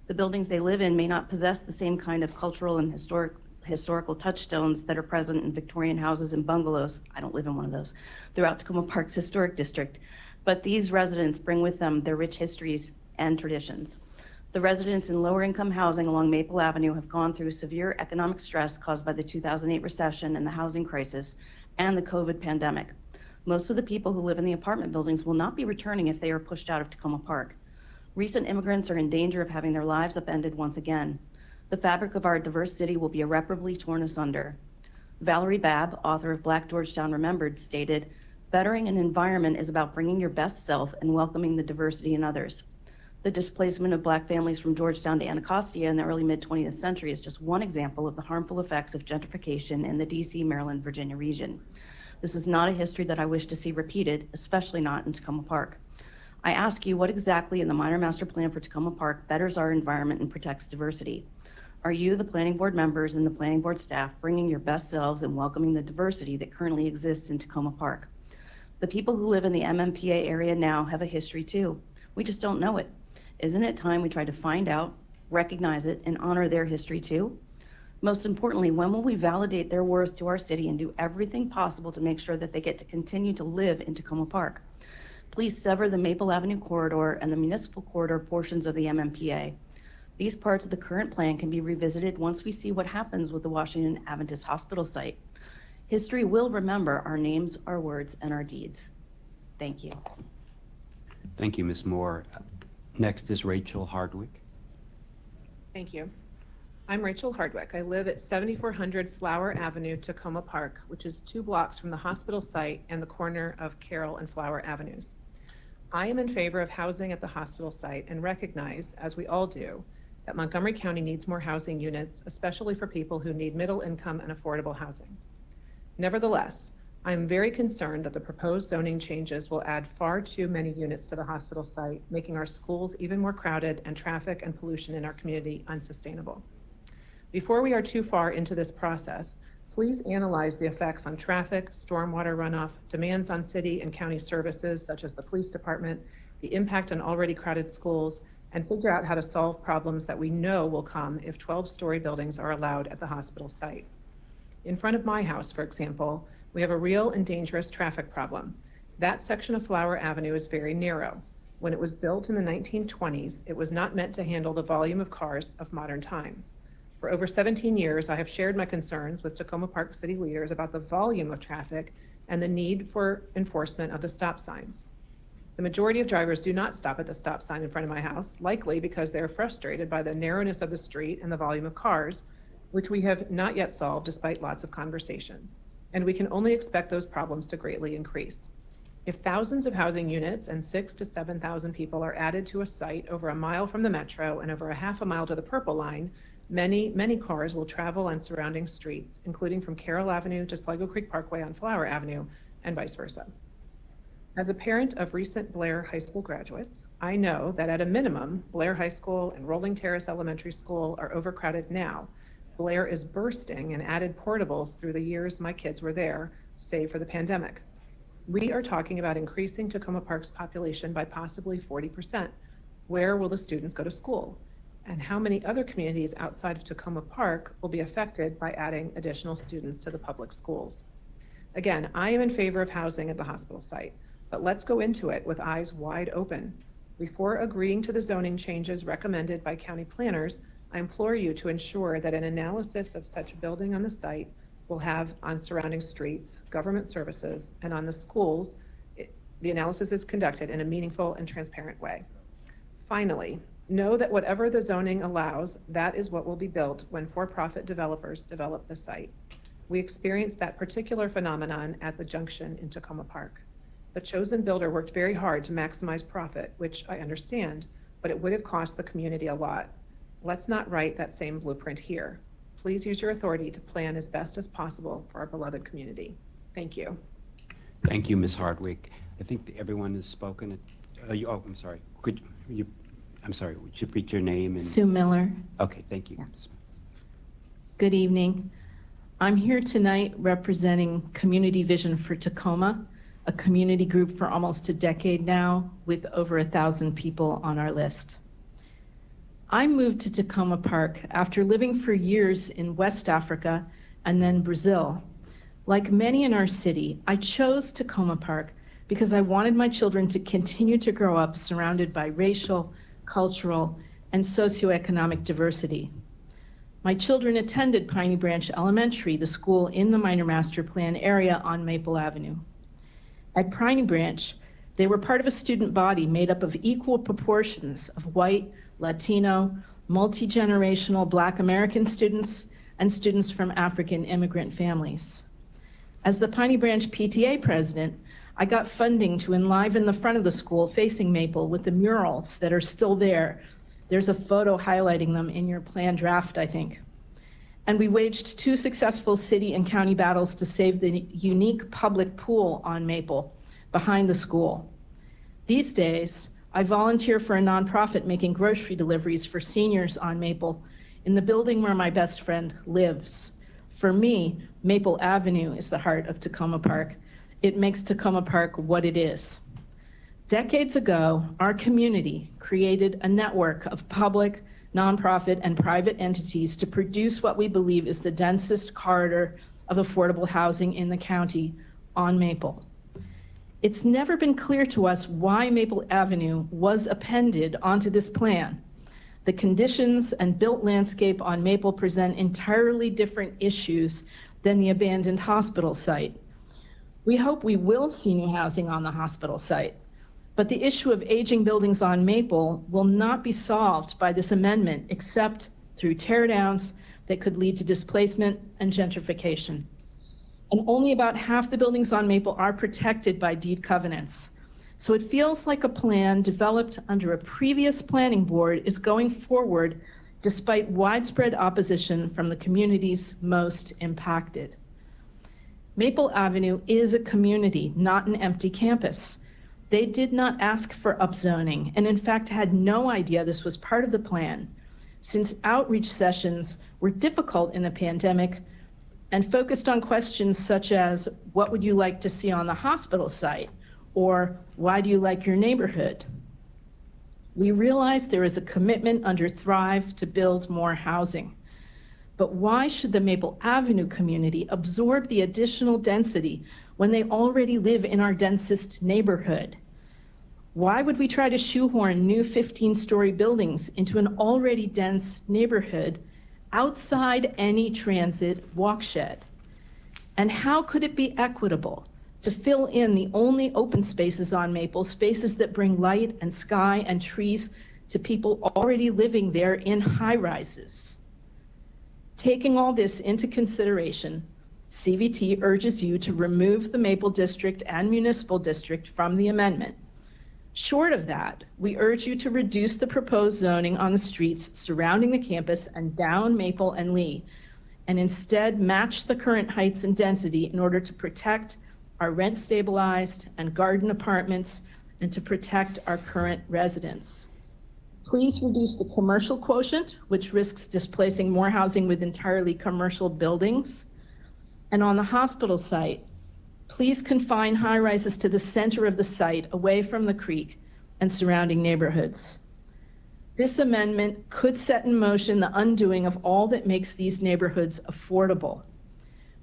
The buildings they live in may not possess the same kind of cultural and historical touchstones that are present in Victorian houses and bungalows. I don't live in one of those, throughout Takoma Park's historic district. But these residents bring with them their rich histories and traditions. The residents in lower income housing along Maple Avenue have gone through severe economic stress caused by the 2008 recession and the housing crisis and the COVID pandemic. Most of the people who live in the apartment buildings will not be returning if they are pushed out of Takoma Park. Recent immigrants are in danger of having their lives upended once again. The fabric of our diverse city will be irreparably torn asunder. Valerie Babb, author of Black Georgetown Remembered, stated, "Bettering an environment is about bringing your best self and welcoming the diversity in others." The displacement of Black families from Georgetown to Anacostia in the early mid-20th century is just one example of the harmful effects of gentrification in the DC, Maryland, Virginia region. This is not a history that I wish to see repeated, especially not in Takoma Park. I ask you, what exactly in the minor master plan for Takoma Park betters our environment and protects diversity? Are you, the planning board members and the planning board staff, bringing your best selves and welcoming the diversity that currently exists in Takoma Park? The people who live in the MMPA area now have a history too. We just don't know it. Isn't it time we try to find out, recognize it, and honor their history too? Most importantly, when will we validate their worth to our city and do everything possible to make sure that they get to continue to live in Takoma Park? Please sever the Maple Avenue corridor and the municipal corridor portions of the MMPA. These parts of the current plan can be revisited once we see what happens with the Washington Adventist Hospital site. History will remember our names, our words, and our deeds. Thank you. Thank you, Ms. Moore. Next is Rachel Hardwick. Thank you. I'm Rachel Hardwick. I live at 7400 Flower Avenue, Takoma Park, which is 2 blocks from the hospital site and the corner of Carroll and Flower Avenues. I am in favor of housing at the hospital site and recognize, as we all do, that Montgomery County needs more housing units, especially for people who need middle income and affordable housing. Nevertheless, I am very concerned that the proposed zoning changes will add far too many units to the hospital site, making our schools even more crowded and traffic and pollution in our community unsustainable. Before we are too far into this process, please analyze the effects on traffic, stormwater runoff, demands on city and county services such as the police department, the impact on already crowded schools, and figure out how to solve problems that we know will come if 12-story buildings are allowed at the hospital site. In front of my house, for example, we have a real and dangerous traffic problem. That section of Flower Avenue is very narrow. When it was built in the 1920s, it was not meant to handle the volume of cars of modern times. For over 17 years, I have shared my concerns with Takoma Park city leaders about the volume of traffic and the need for enforcement of the stop signs. The majority of drivers do not stop at the stop sign in front of my house, likely because they're frustrated by the narrowness of the street and the volume of cars, which we have not yet solved despite lots of conversations. And we can only expect those problems to greatly increase. If thousands of housing units and 6,000 to 7,000 people are added to a site over a mile from the metro and over a half a mile to the Purple Line, many cars will travel on surrounding streets, including from Carroll Avenue to Sligo Creek Parkway on Flower Avenue and vice versa. As a parent of recent Blair High School graduates, I know that at a minimum, Blair High School and Rolling Terrace Elementary School are overcrowded now. Blair is bursting and added portables through the years my kids were there, save for the pandemic. We are talking about increasing Takoma Park's population by possibly 40%. Where will the students go to school? And how many other communities outside of Takoma Park will be affected by adding additional students to the public schools? Again, I am in favor of housing at the hospital site, but let's go into it with eyes wide open. Before agreeing to the zoning changes recommended by county planners, I implore you to ensure that an analysis of such building on the site will have on surrounding streets, government services, and on the schools. The analysis is conducted in a meaningful and transparent way. Finally, know that whatever the zoning allows, that is what will be built when for-profit developers develop the site. We experienced that particular phenomenon at the junction in Takoma Park. The chosen builder worked very hard to maximize profit, which I understand, but it would have cost the community a lot. Let's not write that same blueprint here. Please use your authority to plan as best as possible for our beloved community. Thank you. Thank you, Ms. Hardwick. I think that everyone has spoken. Oh, I'm sorry. Could you, I'm sorry, would you repeat your name? And Sue Miller. Okay, thank you. Yeah. Good evening. I'm here tonight representing Community Vision for Takoma, a community group for almost a decade now with over 1,000 people on our list. I moved to Takoma Park after living for years in West Africa and then Brazil. Like many in our city, I chose Takoma Park because I wanted my children to continue to grow up surrounded by racial, cultural, and socioeconomic diversity. My children attended Piney Branch Elementary, the school in the minor master plan area on Maple Avenue. At Piney Branch, they were part of a student body made up of equal proportions of white, Latino, multi-generational Black American students, and students from African immigrant families. As the Piney Branch PTA president, I got funding to enliven the front of the school facing Maple with the murals that are still there. There's a photo highlighting them in your plan draft, I think. And we waged 2 successful city and county battles to save the unique public pool on Maple behind the school. These days, I volunteer for a nonprofit making grocery deliveries for seniors on Maple in the building where my best friend lives. For me, Maple Avenue is the heart of Takoma Park. It makes Takoma Park what it is. Decades ago, our community created a network of public, nonprofit, and private entities to produce what we believe is the densest corridor of affordable housing in the county on Maple. It's never been clear to us why Maple Avenue was appended onto this plan. The conditions and built landscape on Maple present entirely different issues than the abandoned hospital site. We hope we will see new housing on the hospital site, but the issue of aging buildings on Maple will not be solved by this amendment except through teardowns that could lead to displacement and gentrification. And only about half the buildings on Maple are protected by deed covenants. So it feels like a plan developed under a previous planning board is going forward despite widespread opposition from the communities most impacted. Maple Avenue is a community, not an empty campus. They did not ask for upzoning and in fact had no idea this was part of the plan, since outreach sessions were difficult in the pandemic and focused on questions such as, what would you like to see on the hospital site? Or why do you like your neighborhood? We realize there is a commitment under Thrive to build more housing. But why should the Maple Avenue community absorb the additional density when they already live in our densest neighborhood? Why would we try to shoehorn new 15-story buildings into an already dense neighborhood outside any transit walkshed? And how could it be equitable to fill in the only open spaces on Maple, spaces that bring light and sky and trees to people already living there in high-rises? Taking all this into consideration, CVT urges you to remove the Maple District and Municipal District from the amendment. Short of that, we urge you to reduce the proposed zoning on the streets surrounding the campus and down Maple and Lee, and instead match the current heights and density in order to protect our rent-stabilized and garden apartments and to protect our current residents. Please reduce the commercial quotient, which risks displacing more housing with entirely commercial buildings. And on the hospital site, please confine high-rises to the center of the site, away from the creek and surrounding neighborhoods. This amendment could set in motion the undoing of all that makes these neighborhoods affordable.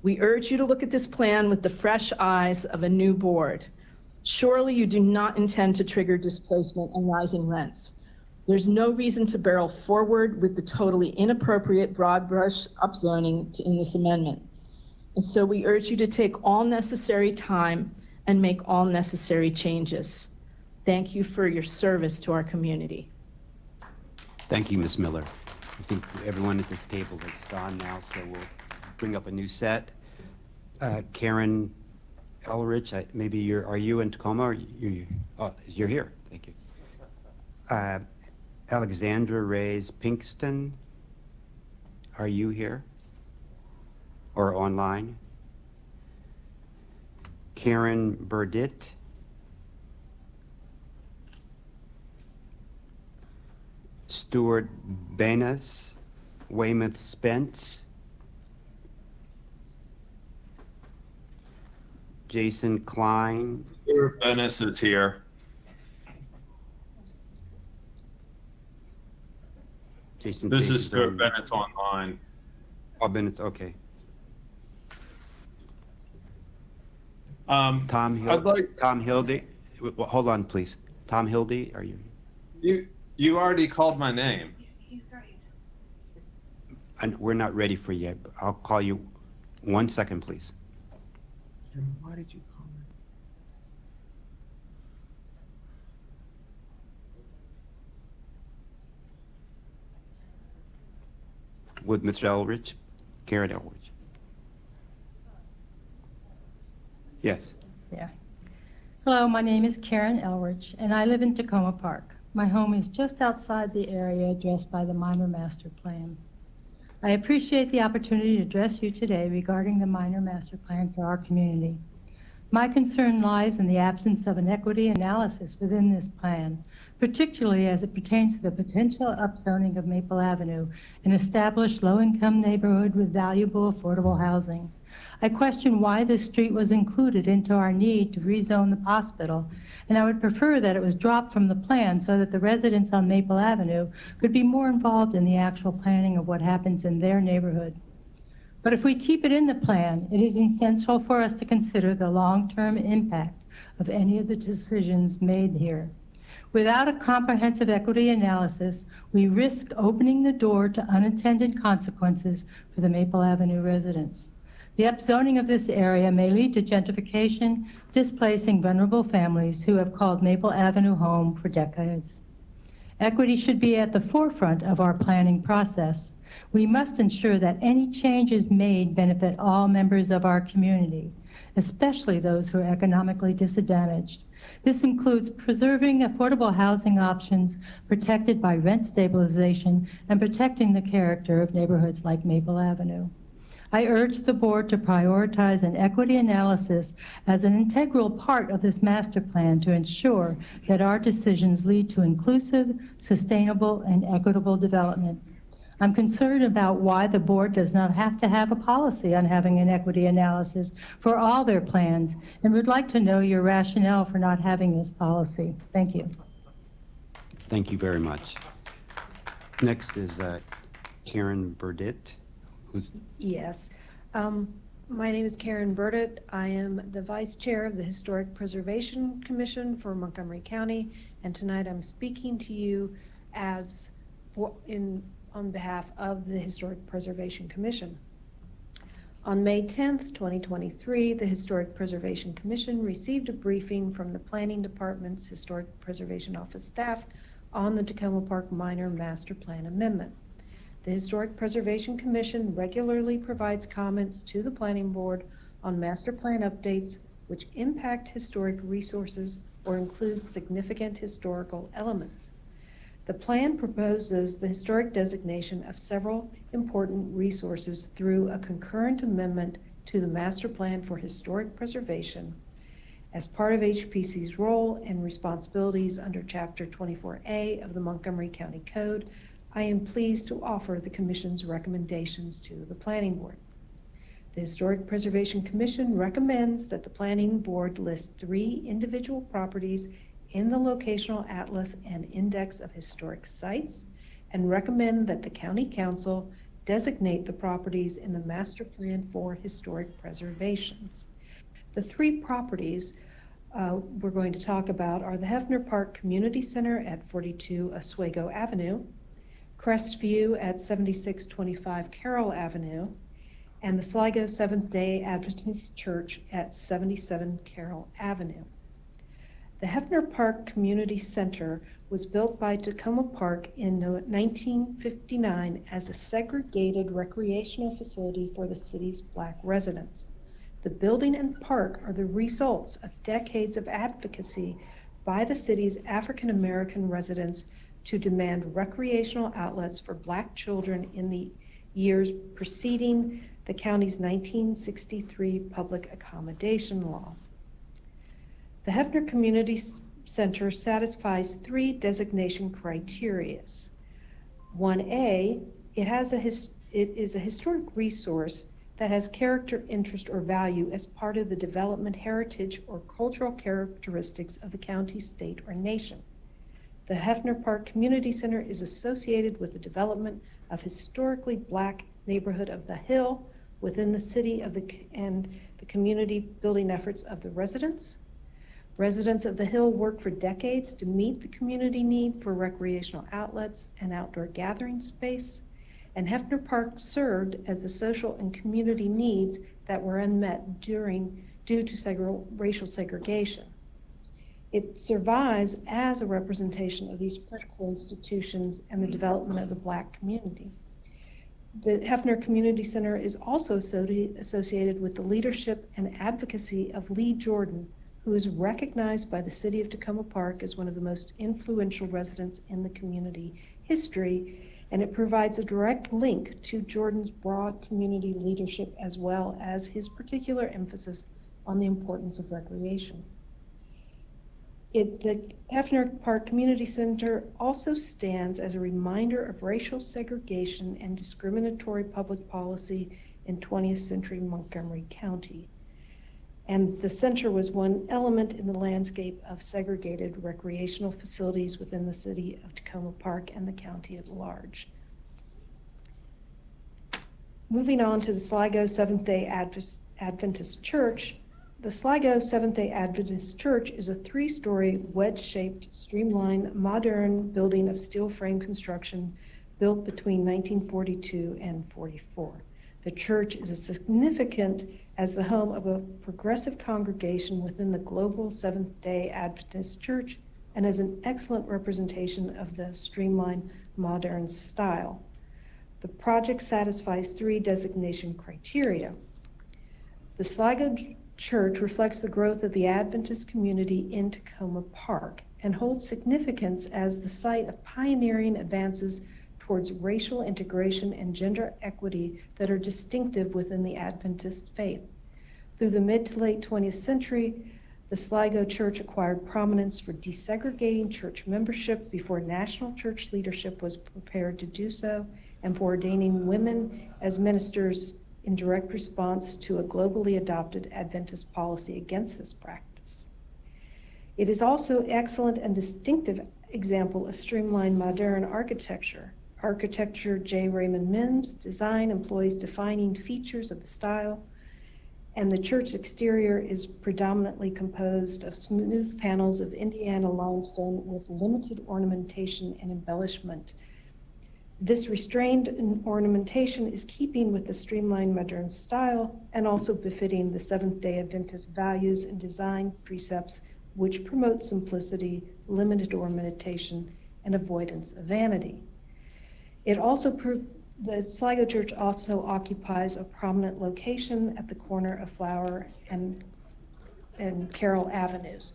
We urge you to look at this plan with the fresh eyes of a new board. Surely you do not intend to trigger displacement and rising rents. There's no reason to barrel forward with the totally inappropriate broad brush upzoning in this amendment. And so we urge you to take all necessary time and make all necessary changes. Thank you for your service to our community. Thank you, Ms. Miller. I think everyone at this table is gone now, so we'll bring up a new set. Karen Elrich, maybe are you in Tacoma? Or you're here. Thank you. Alexandra Reyes Pinkston, are you here or online? Karen Burdett. Stuart Banas, Weymouth Spence, Jason Klein. Stuart Banas is here. This is Stuart Banas online. Oh, Banas, okay. Tom Hildy. Well, hold on, please. Tom Hildy, are you? You already called my name. And we're not ready for you yet. I'll call you. 1 second, please. Why did you call me? With Mr. Elrich? Karen Elrich. Yes. Yeah. Hello, my name is Karen Elrich, and I live in Takoma Park. My home is just outside the area addressed by the minor master plan. I appreciate the opportunity to address you today regarding the minor master plan for our community. My concern lies in the absence of an equity analysis within this plan, particularly as it pertains to the potential upzoning of Maple Avenue, an established low-income neighborhood with valuable affordable housing. I question why this street was included into our need to rezone the hospital, and I would prefer that it was dropped from the plan so that the residents on Maple Avenue could be more involved in the actual planning of what happens in their neighborhood. But if we keep it in the plan, it is essential for us to consider the long-term impact of any of the decisions made here. Without a comprehensive equity analysis, we risk opening the door to unintended consequences for the Maple Avenue residents. The upzoning of this area may lead to gentrification, displacing vulnerable families who have called Maple Avenue home for decades. Equity should be at the forefront of our planning process. We must ensure that any changes made benefit all members of our community, especially those who are economically disadvantaged. This includes preserving affordable housing options protected by rent stabilization and protecting the character of neighborhoods like Maple Avenue. I urge the board to prioritize an equity analysis as an integral part of this master plan to ensure that our decisions lead to inclusive, sustainable, and equitable development. I'm concerned about why the board does not have to have a policy on having an equity analysis for all their plans, and would like to know your rationale for not having this policy. Thank you. Thank you very much. Next is Karen Burdett. Yes. My name is Karen Burdett. I am the Vice Chair of the Historic Preservation Commission for Montgomery County, and tonight I'm speaking to you on behalf of the Historic Preservation Commission. On May 10th, 2023, the Historic Preservation Commission received a briefing from the Planning Department's Historic Preservation Office staff on the Takoma Park Minor Master Plan Amendment. The Historic Preservation Commission regularly provides comments to the Planning Board on master plan updates which impact historic resources or include significant historical elements. The plan proposes the historic designation of several important resources through a concurrent amendment to the Master Plan for Historic Preservation. As part of HPC's role and responsibilities under Chapter 24A of the Montgomery County Code, I am pleased to offer the Commission's recommendations to the Planning Board. The Historic Preservation Commission recommends that the Planning Board list 3 individual properties in the Locational Atlas and Index of Historic Sites, and recommend that the County Council designate the properties in the Master Plan for Historic Preservations. The 3 properties we're going to talk about are the Hefner Park Community Center at 42 Oswego Avenue, Crestview at 7625 Carroll Avenue, and the Sligo Seventh-day Adventist Church at 77 Carroll Avenue. The Hefner Park Community Center was built by Takoma Park in 1959 as a segregated recreational facility for the city's Black residents. The building and park are the results of decades of advocacy by the city's African American residents to demand recreational outlets for Black children in the years preceding the county's 1963 Public Accommodation Law. The Hefner Community Center satisfies 3 designation criteria. 1A, it is a historic resource that has character, interest, or value as part of the development, heritage, or cultural characteristics of the county, state, or nation. The Hefner Park Community Center is associated with the development of historically Black neighborhood of the Hill within the city and the community building efforts of the residents. Residents of the Hill worked for decades to meet the community need for recreational outlets and outdoor gathering space, and Hefner Park served as the social and community needs that were unmet due to racial segregation. It survives as a representation of these critical institutions and the development of the Black community. The Hefner Community Center is also associated with the leadership and advocacy of Lee Jordan, who is recognized by the city of Takoma Park as one of the most influential residents in the community history, and it provides a direct link to Jordan's broad community leadership as well as his particular emphasis on the importance of recreation. The Hefner Park Community Center also stands as a reminder of racial segregation and discriminatory public policy in 20th century Montgomery County. And the center was one element in the landscape of segregated recreational facilities within the city of Takoma Park and the county at large. Moving on to the Sligo Seventh-day Adventist Church. The Sligo Seventh-day Adventist Church is a 3-story, wedge-shaped, streamlined, modern building of steel frame construction built between 1942 and 44. The church is significant as the home of a progressive congregation within the global Seventh-day Adventist Church and as an excellent representation of the streamlined modern style. The project satisfies 3 designation criteria. The Sligo Church reflects the growth of the Adventist community in Takoma Park and holds significance as the site of pioneering advances towards racial integration and gender equity that are distinctive within the Adventist faith. Through the mid to late 20th century, the Sligo Church acquired prominence for desegregating church membership before national church leadership was prepared to do so, and for ordaining women as ministers in direct response to a globally adopted Adventist policy against this practice. It is also an excellent and distinctive example of streamlined modern architecture. Architecture J. Raymond Mims' design employs defining features of the style, and the church exterior is predominantly composed of smooth panels of Indiana limestone with limited ornamentation and embellishment. This restrained ornamentation is keeping with the streamlined modern style and also befitting the Seventh-day Adventist values and design precepts, which promote simplicity, limited ornamentation, and avoidance of vanity. The Sligo Church also occupies a prominent location at the corner of Flower and Carroll Avenues.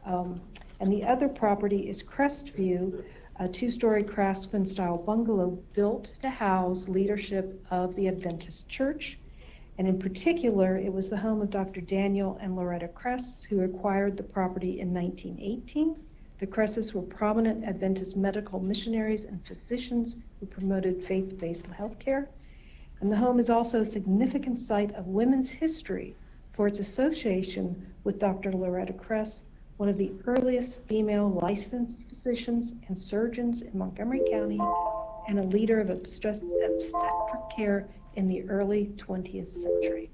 And the other property is Crestview, a 2-story craftsman-style bungalow built to house leadership of the Adventist Church. And in particular, it was the home of Dr. Daniel and Loretta Kress, who acquired the property in 1918. The Cresses were prominent Adventist medical missionaries and physicians who promoted faith-based healthcare. And the home is also a significant site of women's history for its association with Dr. Loretta Kress, one of the earliest female licensed physicians and surgeons in Montgomery County, and a leader of obstetric care in the early 20th century.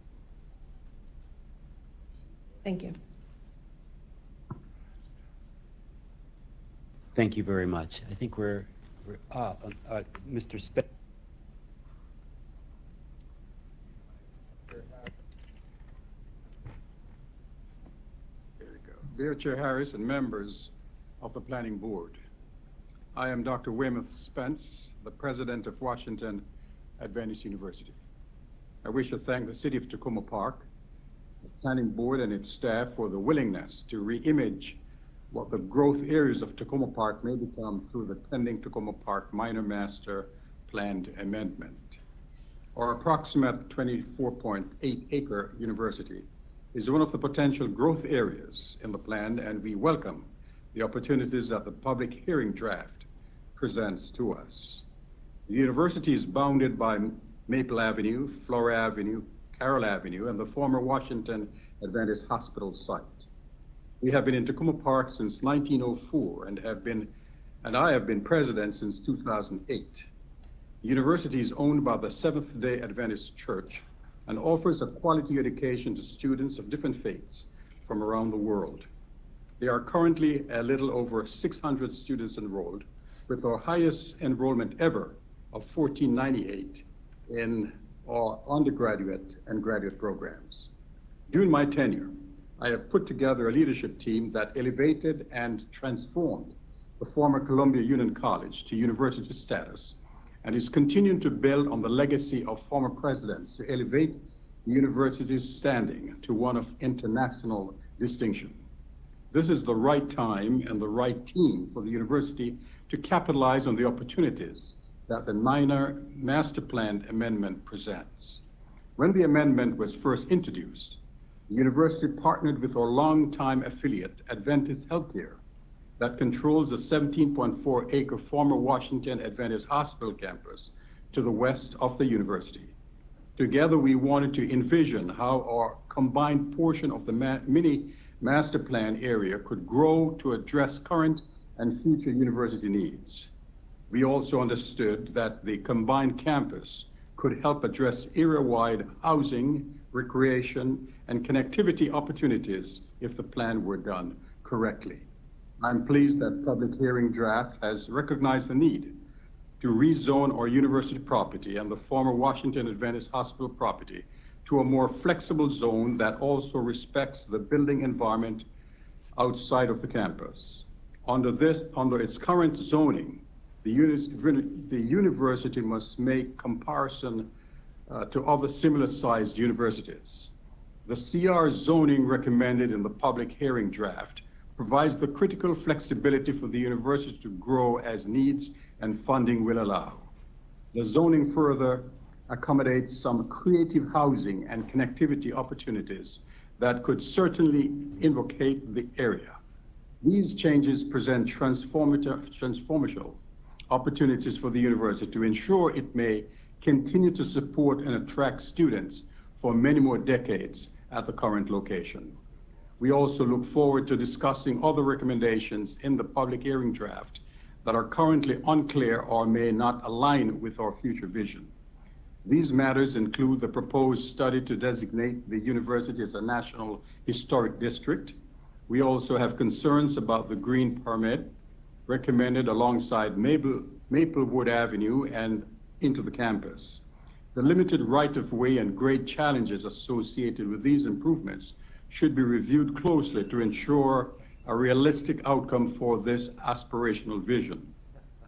Thank you. Thank you very much. I think Mr. Spence. Dear Chair Harris and members of the Planning Board, I am Dr. Weymouth Spence, the president of Washington Adventist University. I wish to thank the City of Takoma Park, the Planning Board and its staff for the willingness to re-image what the growth areas of Takoma Park may become through the pending Takoma Park Minor Master Plan Amendment. Our approximate 24.8 acre university is one of the potential growth areas in the plan, and we welcome the opportunities that the public hearing draft presents to us. The university is bounded by Maple Avenue, Flora Avenue, Carroll Avenue, and the former Washington Adventist Hospital site. We have been in Takoma Park since 1904 and I have been president since 2008. The university is owned by the Seventh-day Adventist Church and offers a quality education to students of different faiths from around the world. There are currently a little over 600 students enrolled, with our highest enrollment ever of 1498 in our undergraduate and graduate programs. During my tenure, I have put together a leadership team that elevated and transformed the former Columbia Union College to university status, and is continuing to build on the legacy of former presidents to elevate the university's standing to one of international distinction. This is the right time and the right team for the university to capitalize on the opportunities that the Minor Master Plan Amendment presents. When the amendment was first introduced, the university partnered with our longtime affiliate, Adventist Healthcare, that controls the 17.4 acre former Washington Adventist Hospital campus to the west of the university. Together, we wanted to envision how our combined portion of the mini master plan area could grow to address current and future university needs. We also understood that the combined campus could help address area-wide housing, recreation, and connectivity opportunities if the plan were done correctly. I'm pleased that public hearing draft has recognized the need to rezone our university property and the former Washington Adventist Hospital property to a more flexible zone that also respects the building environment outside of the campus. Under its current zoning, the university must make comparison to other similar sized universities. The CR zoning recommended in the public hearing draft provides the critical flexibility for the university to grow as needs and funding will allow. The zoning further accommodates some creative housing and connectivity opportunities that could certainly invocate the area. These changes present transformational opportunities for the university to ensure it may continue to support and attract students for many more decades at the current location. We also look forward to discussing other recommendations in the public hearing draft that are currently unclear or may not align with our future vision. These matters include the proposed study to designate the university as a National Historic District. We also have concerns about the green permit recommended alongside Maplewood Avenue and into the campus. The limited right-of-way and grade challenges associated with these improvements should be reviewed closely to ensure a realistic outcome for this aspirational vision.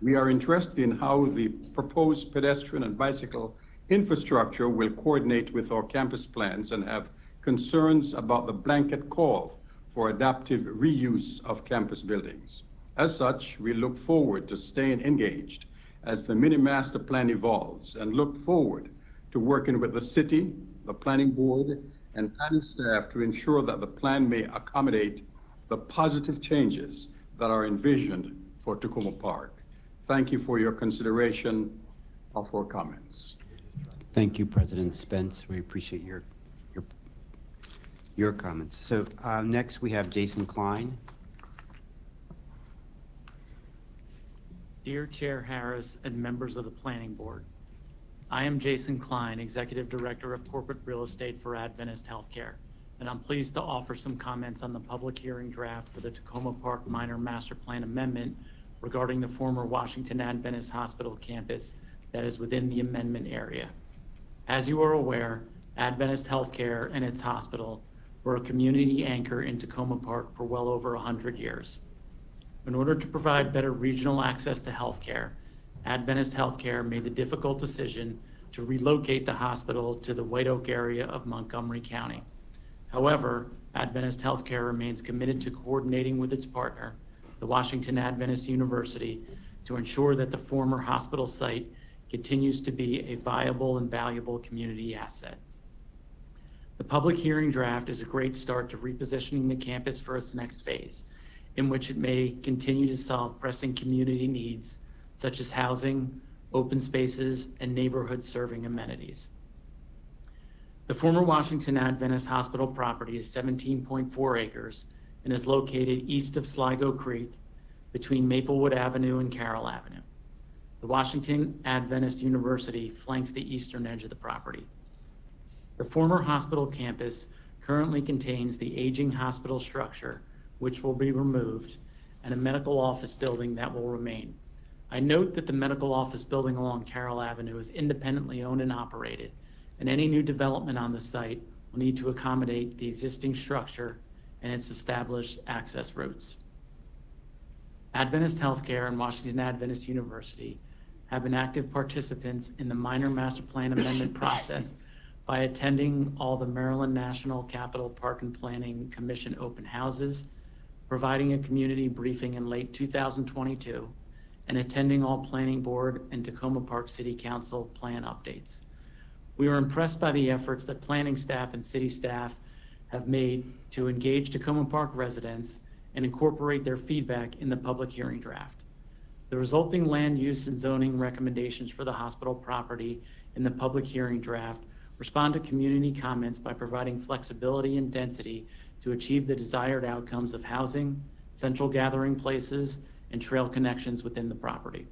We are interested in how the proposed pedestrian and bicycle infrastructure will coordinate with our campus plans and have concerns about the blanket call for adaptive reuse of campus buildings. As such, we look forward to staying engaged as the mini master plan evolves and look forward to working with the city, the planning board, and planning staff to ensure that the plan may accommodate the positive changes that are envisioned for Takoma Park. Thank you for your consideration of our comments. Thank you, President Spence. We appreciate your comments. So next we have Jason Klein. Dear Chair Harris and members of the Planning Board, I am Jason Klein, Executive Director of Corporate Real Estate for Adventist Healthcare, and I'm pleased to offer some comments on the public hearing draft for the Takoma Park Minor Master Plan Amendment regarding the former Washington Adventist Hospital campus that is within the amendment area. As you are aware, Adventist Healthcare and its hospital were a community anchor in Takoma Park for well over 100 years. In order to provide better regional access to healthcare, Adventist Healthcare made the difficult decision to relocate the hospital to the White Oak area of Montgomery County. However, Adventist Healthcare remains committed to coordinating with its partner, the Washington Adventist University, to ensure that the former hospital site continues to be a viable and valuable community asset. The public hearing draft is a great start to repositioning the campus for its next phase, in which it may continue to solve pressing community needs such as housing, open spaces, and neighborhood-serving amenities. The former Washington Adventist Hospital property is 17.4 acres and is located east of Sligo Creek between Maplewood Avenue and Carroll Avenue. The Washington Adventist University flanks the eastern edge of the property. The former hospital campus currently contains the aging hospital structure, which will be removed, and a medical office building that will remain. I note that the medical office building along Carroll Avenue is independently owned and operated, and any new development on the site will need to accommodate the existing structure and its established access routes. Adventist Healthcare and Washington Adventist University have been active participants in the minor master plan amendment process by attending all the Maryland National Capital Park and Planning Commission open houses, providing a community briefing in late 2022, and attending all Planning Board and Takoma Park City Council plan updates. We were impressed by the efforts that planning staff and city staff have made to engage Takoma Park residents and incorporate their feedback in the public hearing draft. The resulting land use and zoning recommendations for the hospital property in the public hearing draft respond to community comments by providing flexibility and density to achieve the desired outcomes of housing, central gathering places, and trail connections within the property.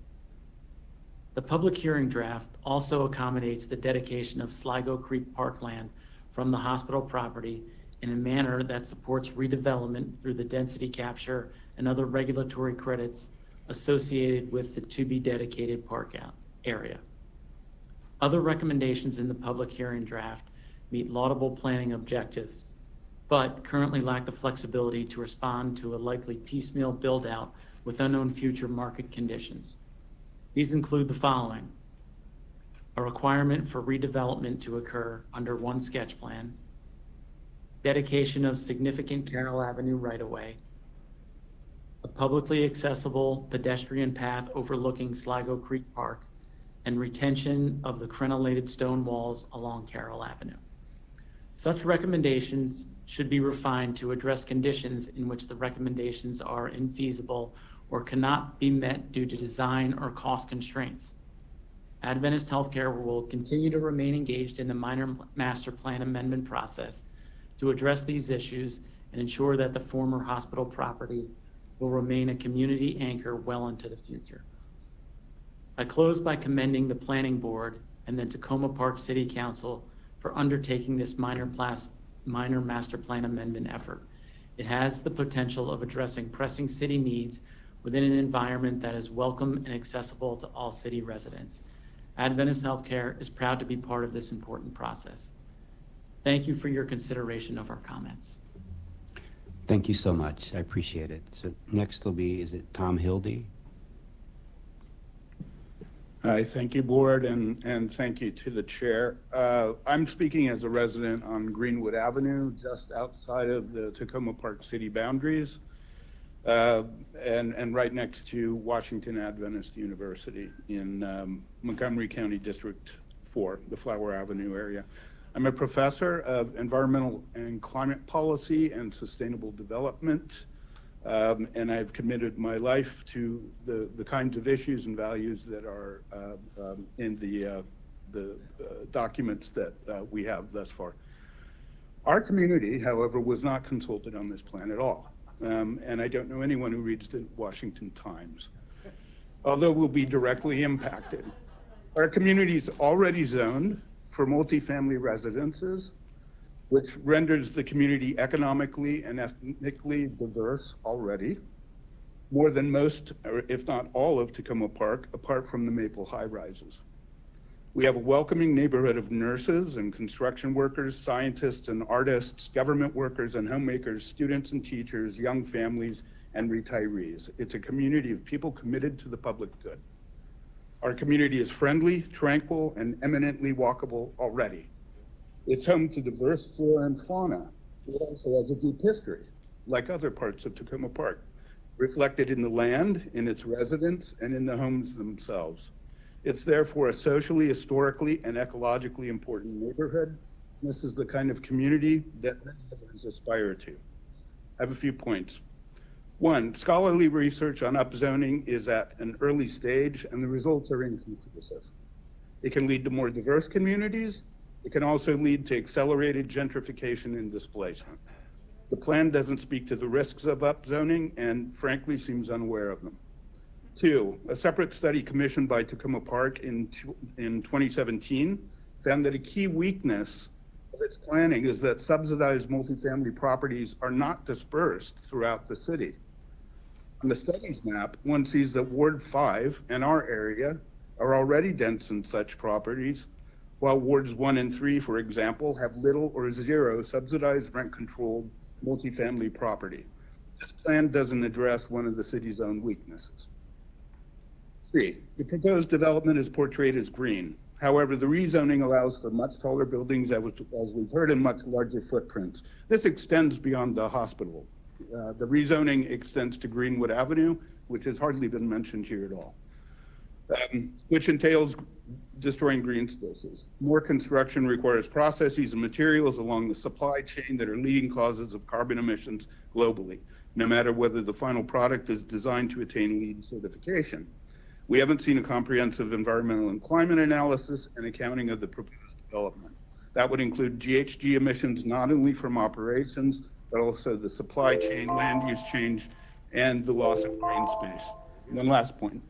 The public hearing draft also accommodates the dedication of Sligo Creek parkland from the hospital property in a manner that supports redevelopment through the density capture and other regulatory credits associated with the to-be-dedicated park area. Other recommendations in the public hearing draft meet laudable planning objectives, but currently lack the flexibility to respond to a likely piecemeal build-out with unknown future market conditions. These include the following: a requirement for redevelopment to occur under one sketch plan, dedication of significant Carroll Avenue right-of-way, a publicly accessible pedestrian path overlooking Sligo Creek Park, and retention of the crenellated stone walls along Carroll Avenue. Such recommendations should be refined to address conditions in which the recommendations are infeasible or cannot be met due to design or cost constraints. Adventist Healthcare will continue to remain engaged in the minor master plan amendment process to address these issues and ensure that the former hospital property will remain a community anchor well into the future. I close by commending the Planning Board and the Takoma Park City Council for undertaking this minor master plan amendment effort. It has the potential of addressing pressing city needs within an environment that is welcome and accessible to all city residents. Adventist Healthcare is proud to be part of this important process. Thank you for your consideration of our comments. Thank you so much. I appreciate it. So next will be, is it Tom Hildy? Hi, thank you, Board, and thank you to the Chair. I'm speaking as a resident on Greenwood Avenue, just outside of the Takoma Park city boundaries, and right next to Washington Adventist University in Montgomery County District 4, the Flower Avenue area. I'm a professor of environmental and climate policy and sustainable development. And I've committed my life to the kinds of issues and values that are in the documents that we have thus far. Our community, however, was not consulted on this plan at all. And I don't know anyone who reads the Washington Times, although we'll be directly impacted. Our community is already zoned for multifamily residences, which renders the community economically and ethnically diverse already. more than most, or if not all of Takoma Park, apart from the Maple high rises. We have a welcoming neighborhood of nurses and construction workers, scientists and artists, government workers and homemakers, students and teachers, young families, and retirees. It's a community of people committed to the public good. Our community is friendly, tranquil, and eminently walkable already. It's home to diverse flora and fauna. It also has a deep history, like other parts of Takoma Park, reflected in the land, in its residents, and in the homes themselves. It's therefore a socially, historically, and ecologically important neighborhood. This is the kind of community that many others aspire to. I have a few points. One, scholarly research on upzoning is at an early stage and the results are inconclusive. It can lead to more diverse communities. It can also lead to accelerated gentrification and displacement. The plan doesn't speak to the risks of upzoning and frankly seems unaware of them. Two, a separate study commissioned by Takoma Park in 2017 found that a key weakness of its planning is that subsidized multifamily properties are not dispersed throughout the city. On the studies map, one sees that Ward 5 and our area are already dense in such properties, while Wards 1 and 3, for example, have little or zero subsidized rent-controlled multifamily property. This plan doesn't address one of the city's own weaknesses. Three, the proposed development is portrayed as green. However, the rezoning allows for much taller buildings, as we've heard, and much larger footprints. This extends beyond the hospital. The rezoning extends to Greenwood Avenue, which has hardly been mentioned here at all, which entails destroying green spaces. More construction requires processes and materials along the supply chain that are leading causes of carbon emissions globally, no matter whether the final product is designed to attain LEED certification. We haven't seen a comprehensive environmental and climate analysis and accounting of the proposed development. That would include GHG emissions not only from operations, but also the supply chain, land use change, and the loss of green space. One last point.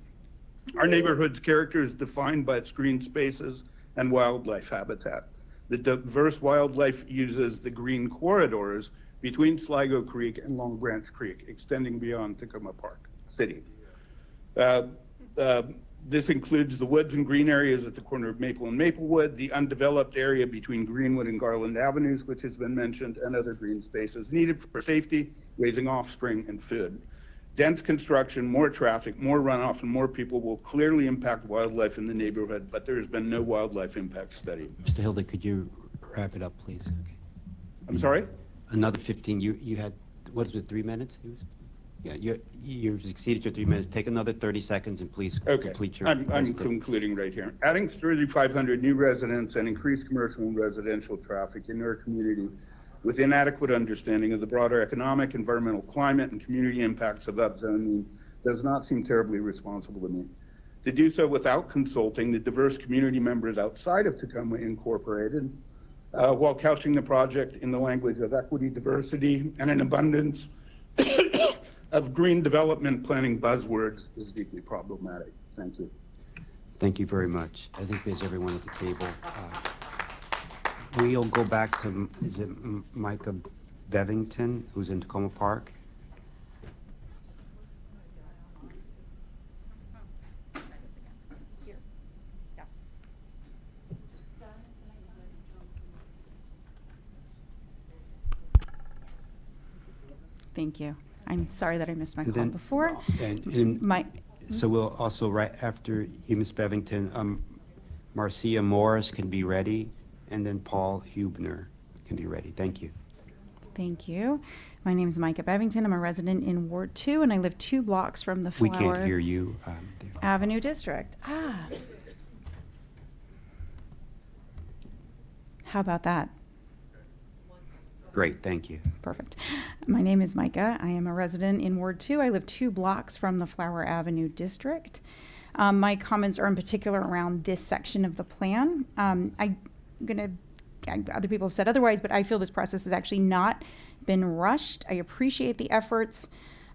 Our neighborhood's character is defined by its green spaces and wildlife habitat. The diverse wildlife uses the green corridors between Sligo Creek and Long Branch Creek, extending beyond Takoma Park City. This includes the woods and green areas at the corner of Maple and Maplewood, the undeveloped area between Greenwood and Garland Avenues, which has been mentioned, and other green spaces needed for safety, raising offspring, and food. Dense construction, more traffic, more runoff, and more people will clearly impact wildlife in the neighborhood, but there has been no wildlife impact study. Mr. Hilda, could you wrap it up, please? Okay. I'm sorry? Another 15, you had, what is it, 3 minutes? Yeah, you've exceeded your 3 minutes. Take another 30 seconds and please complete your. I'm concluding right here. Adding 3,500 new residents and increased commercial and residential traffic in our community with inadequate understanding of the broader economic, environmental climate, and community impacts of upzoning does not seem terribly responsible to me. To do so without consulting the diverse community members outside of Takoma Incorporated, while couching the project in the language of equity, diversity, and an abundance of green development planning buzzwords is deeply problematic. Thank you. Thank you very much. I think there's everyone at the table. We'll go back to, is it Micah Bevington, who's in Takoma Park? Thank you. I'm sorry that I missed my call before. So we'll also, right after you, Ms. Bevington, Marcia Morris can be ready, and then Paul Hubner can be ready. Thank you. Thank you. My name is Micah Bevington. I'm a resident in Ward 2, and I live 2 blocks from the Flower We can't hear you. Avenue District. How about that? Great, thank you. Perfect. My name is Micah. I am a resident in Ward 2. I live 2 blocks from the Flower Avenue District. My comments are in particular around this section of the plan. Other people have said otherwise, but I feel this process has actually not been rushed. I appreciate the efforts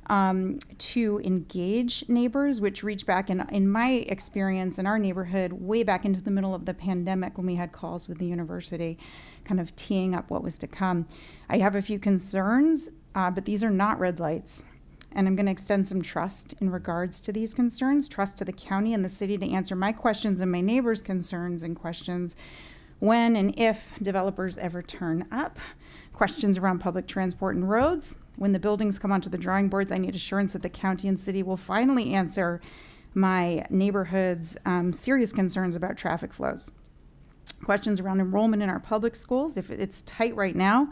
to engage neighbors, which reach back in my experience in our neighborhood way back into the middle of the pandemic when we had calls with the university kind of teeing up what was to come. I have a few concerns, but these are not red lights. and I'm going to extend some trust in regards to these concerns, trust to the county and the city to answer my questions and my neighbors' concerns and questions when and if developers ever turn up. Questions around public transport and roads. When the buildings come onto the drawing boards, I need assurance that the county and city will finally answer my neighborhood's serious concerns about traffic flows. Questions around enrollment in our public schools. If it's tight right now,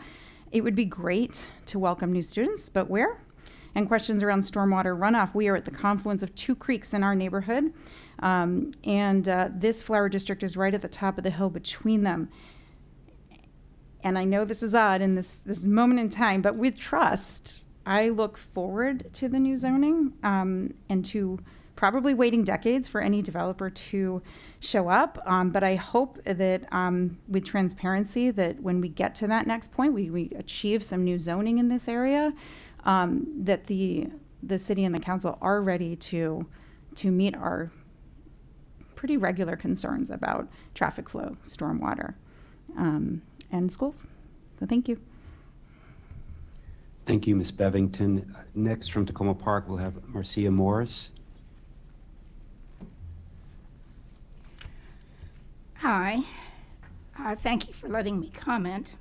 it would be great to welcome new students, but where? And questions around stormwater runoff. We are at the confluence of two creeks in our neighborhood, and this flower district is right at the top of the hill between them. And I know this is odd in this moment in time, but with trust, I look forward to the new zoning and to probably waiting decades for any developer to show up. But I hope that with transparency, that when we get to that next point, we achieve some new zoning in this area, that the city and the council are ready to meet our pretty regular concerns about traffic flow, stormwater, and schools. So thank you. Thank you, Ms. Bevington. Next from Takoma Park, we'll have Marcia Morris. Hi. Thank you for letting me comment.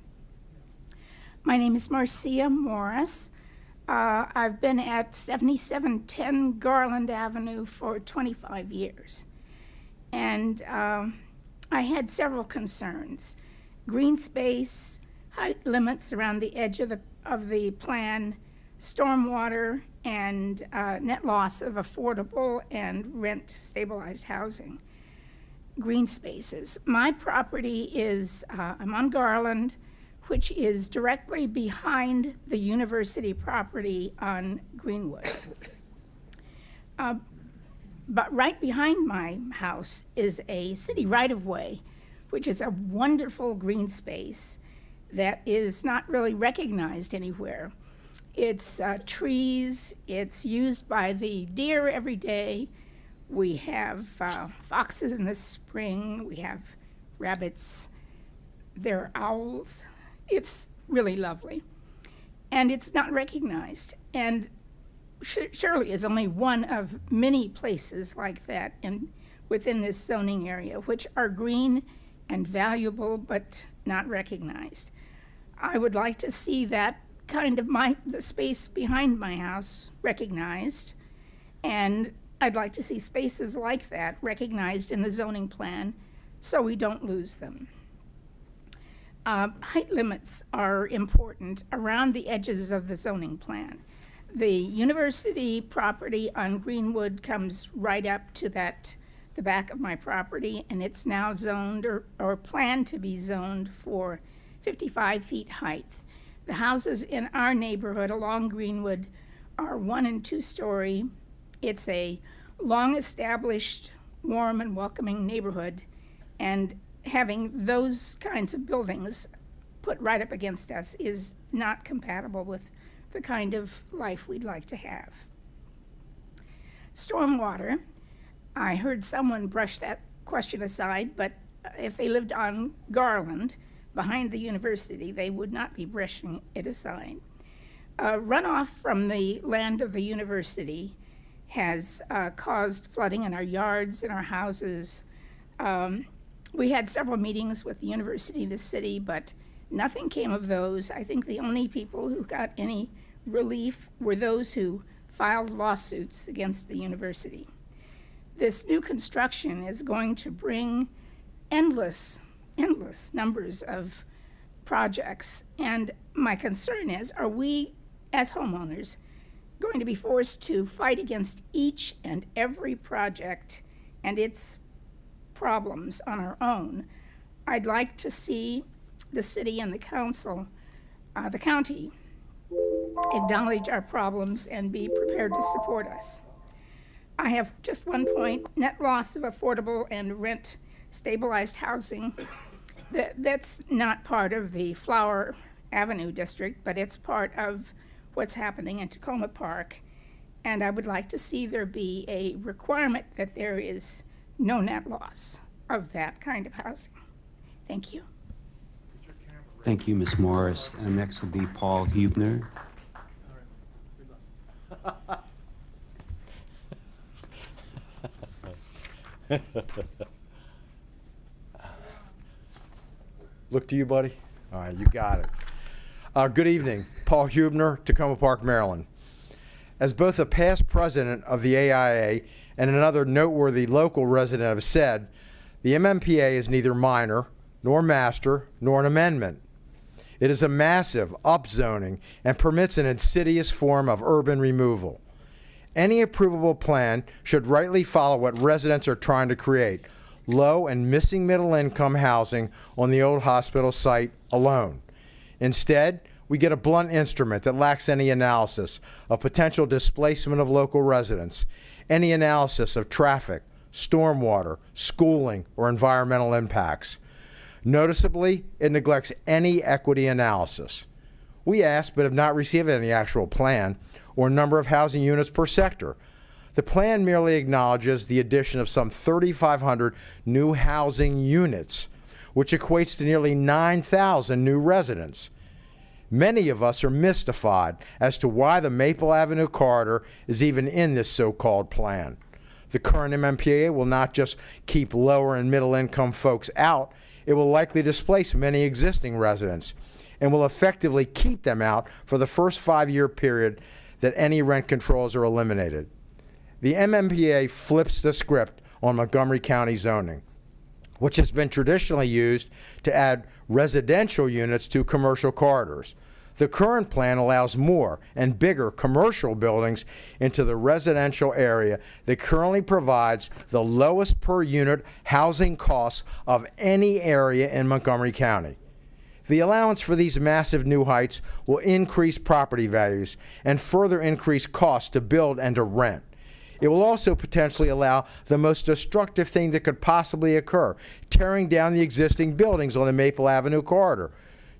My name is Marcia Morris. I've been at 7710 Garland Avenue for 25 years. And I had several concerns. Green space, height limits around the edge of the plan, stormwater, and net loss of affordable and rent stabilized housing. Green spaces. My property is, I'm on Garland, which is directly behind the university property on Greenwood. But right behind my house is a city right-of-way, which is a wonderful green space that is not really recognized anywhere. It's trees, it's used by the deer every day. We have foxes in the spring, we have rabbits, there are owls. It's really lovely. And it's not recognized. And Shirley is only one of many places like that within this zoning area, which are green and valuable but not recognized. I would like to see that kind of the space behind my house recognized, and I'd like to see spaces like that recognized in the zoning plan so we don't lose them. Height limits are important around the edges of the zoning plan. The university property on Greenwood comes right up to the back of my property, and it's now zoned or planned to be zoned for 55 feet height. The houses in our neighborhood along Greenwood are 1 and 2 story. It's a long-established, warm and welcoming neighborhood, and having those kinds of buildings put right up against us is not compatible with the kind of life we'd like to have. Stormwater, I heard someone brush that question aside, but if they lived on Garland, behind the university, they would not be brushing it aside. Runoff from the land of the university has caused flooding in our yards, in our houses. We had several meetings with the university and the city, but nothing came of those. I think the only people who got any relief were those who filed lawsuits against the university. This new construction is going to bring endless numbers of projects, and my concern is, are we as homeowners going to be forced to fight against each and every project and its problems on our own? I'd like to see the city and the council, the county, acknowledge our problems and be prepared to support us. I have just one point: net loss of affordable and rent stabilized housing. That's not part of the Flower Avenue district, but it's part of what's happening in Takoma Park. And I would like to see there be a requirement that there is no net loss of that kind of housing. Thank you. Thank you, Ms. Morris. And next will be Paul Hubner. Look to you, buddy. All right, you got it. Good evening. Paul Hubner, Takoma Park, Maryland. As both a past president of the AIA and another noteworthy local resident have said, the MMPA is neither minor, nor master, nor an amendment. It is a massive upzoning and permits an insidious form of urban removal. Any approvable plan should rightly follow what residents are trying to create: low and missing middle income housing on the old hospital site alone. Instead, we get a blunt instrument that lacks any analysis of potential displacement of local residents, any analysis of traffic, stormwater, schooling, or environmental impacts. Noticeably, it neglects any equity analysis. We asked but have not received any actual plan or number of housing units per sector. The plan merely acknowledges the addition of some 3,500 new housing units, which equates to nearly 9,000 new residents. Many of us are mystified as to why the Maple Avenue corridor is even in this so-called plan. The current MMPA will not just keep lower and middle income folks out, it will likely displace many existing residents and will effectively keep them out for the first 5-year period that any rent controls are eliminated. The MMPA flips the script on Montgomery County zoning, which has been traditionally used to add residential units to commercial corridors. The current plan allows more and bigger commercial buildings into the residential area that currently provides the lowest per unit housing costs of any area in Montgomery County. The allowance for these massive new heights will increase property values and further increase costs to build and to rent. It will also potentially allow the most destructive thing that could possibly occur: tearing down the existing buildings on the Maple Avenue corridor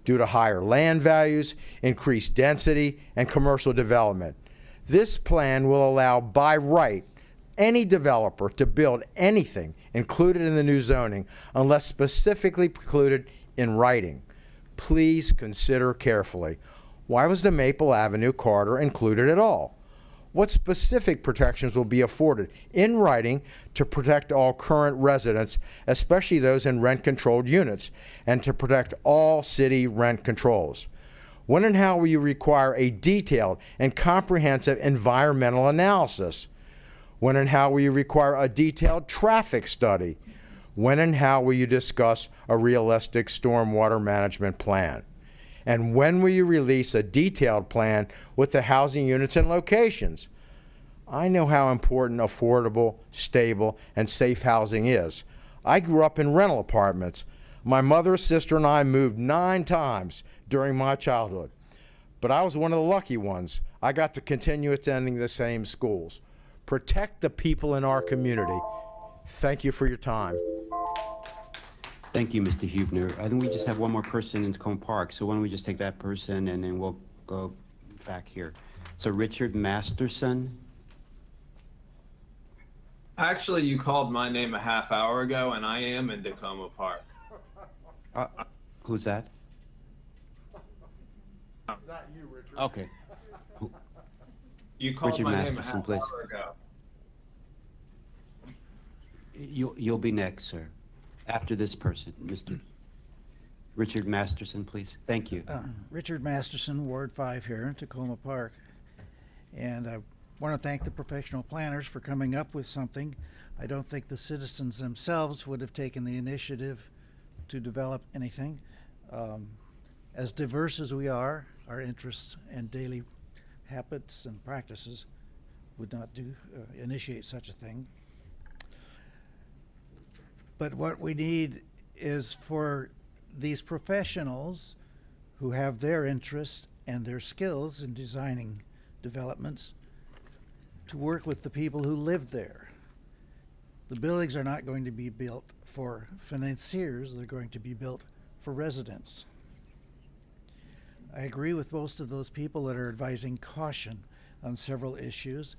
due to higher land values, increased density, and commercial development. This plan will allow by right any developer to build anything included in the new zoning unless specifically precluded in writing. Please consider carefully. Why was the Maple Avenue corridor included at all? What specific protections will be afforded in writing to protect all current residents, especially those in rent-controlled units, and to protect all city rent controls? When and how will you require a detailed and comprehensive environmental analysis? When and how will you require a detailed traffic study? When and how will you discuss a realistic stormwater management plan? And when will you release a detailed plan with the housing units and locations? I know how important affordable, stable, and safe housing is. I grew up in rental apartments. My mother, sister, and I moved 9 times during my childhood. But I was one of the lucky ones. I got to continue attending the same schools. Protect the people in our community. Thank you for your time. Thank you, Mr. Hubner. I think we just have one more person in Takoma Park, so why don't we just take that person and then we'll go back here. So Richard Masterson. Actually, you called my name a half hour ago, and I am in Takoma Park. Who's that? It's not you, Richard. Okay. You called Richard my name a Masterson, half please. hour ago. You'll be next, sir. After this person, Mr. Richard Masterson, please. Thank you. Richard Masterson, Ward 5 here in Takoma Park. And I want to thank the professional planners for coming up with something. I don't think the citizens themselves would have taken the initiative to develop anything. As diverse as we are, our interests and daily habits and practices would not initiate such a thing. But what we need is for these professionals who have their interests and their skills in designing developments to work with the people who live there. The buildings are not going to be built for financiers, they're going to be built for residents. I agree with most of those people that are advising caution on several issues.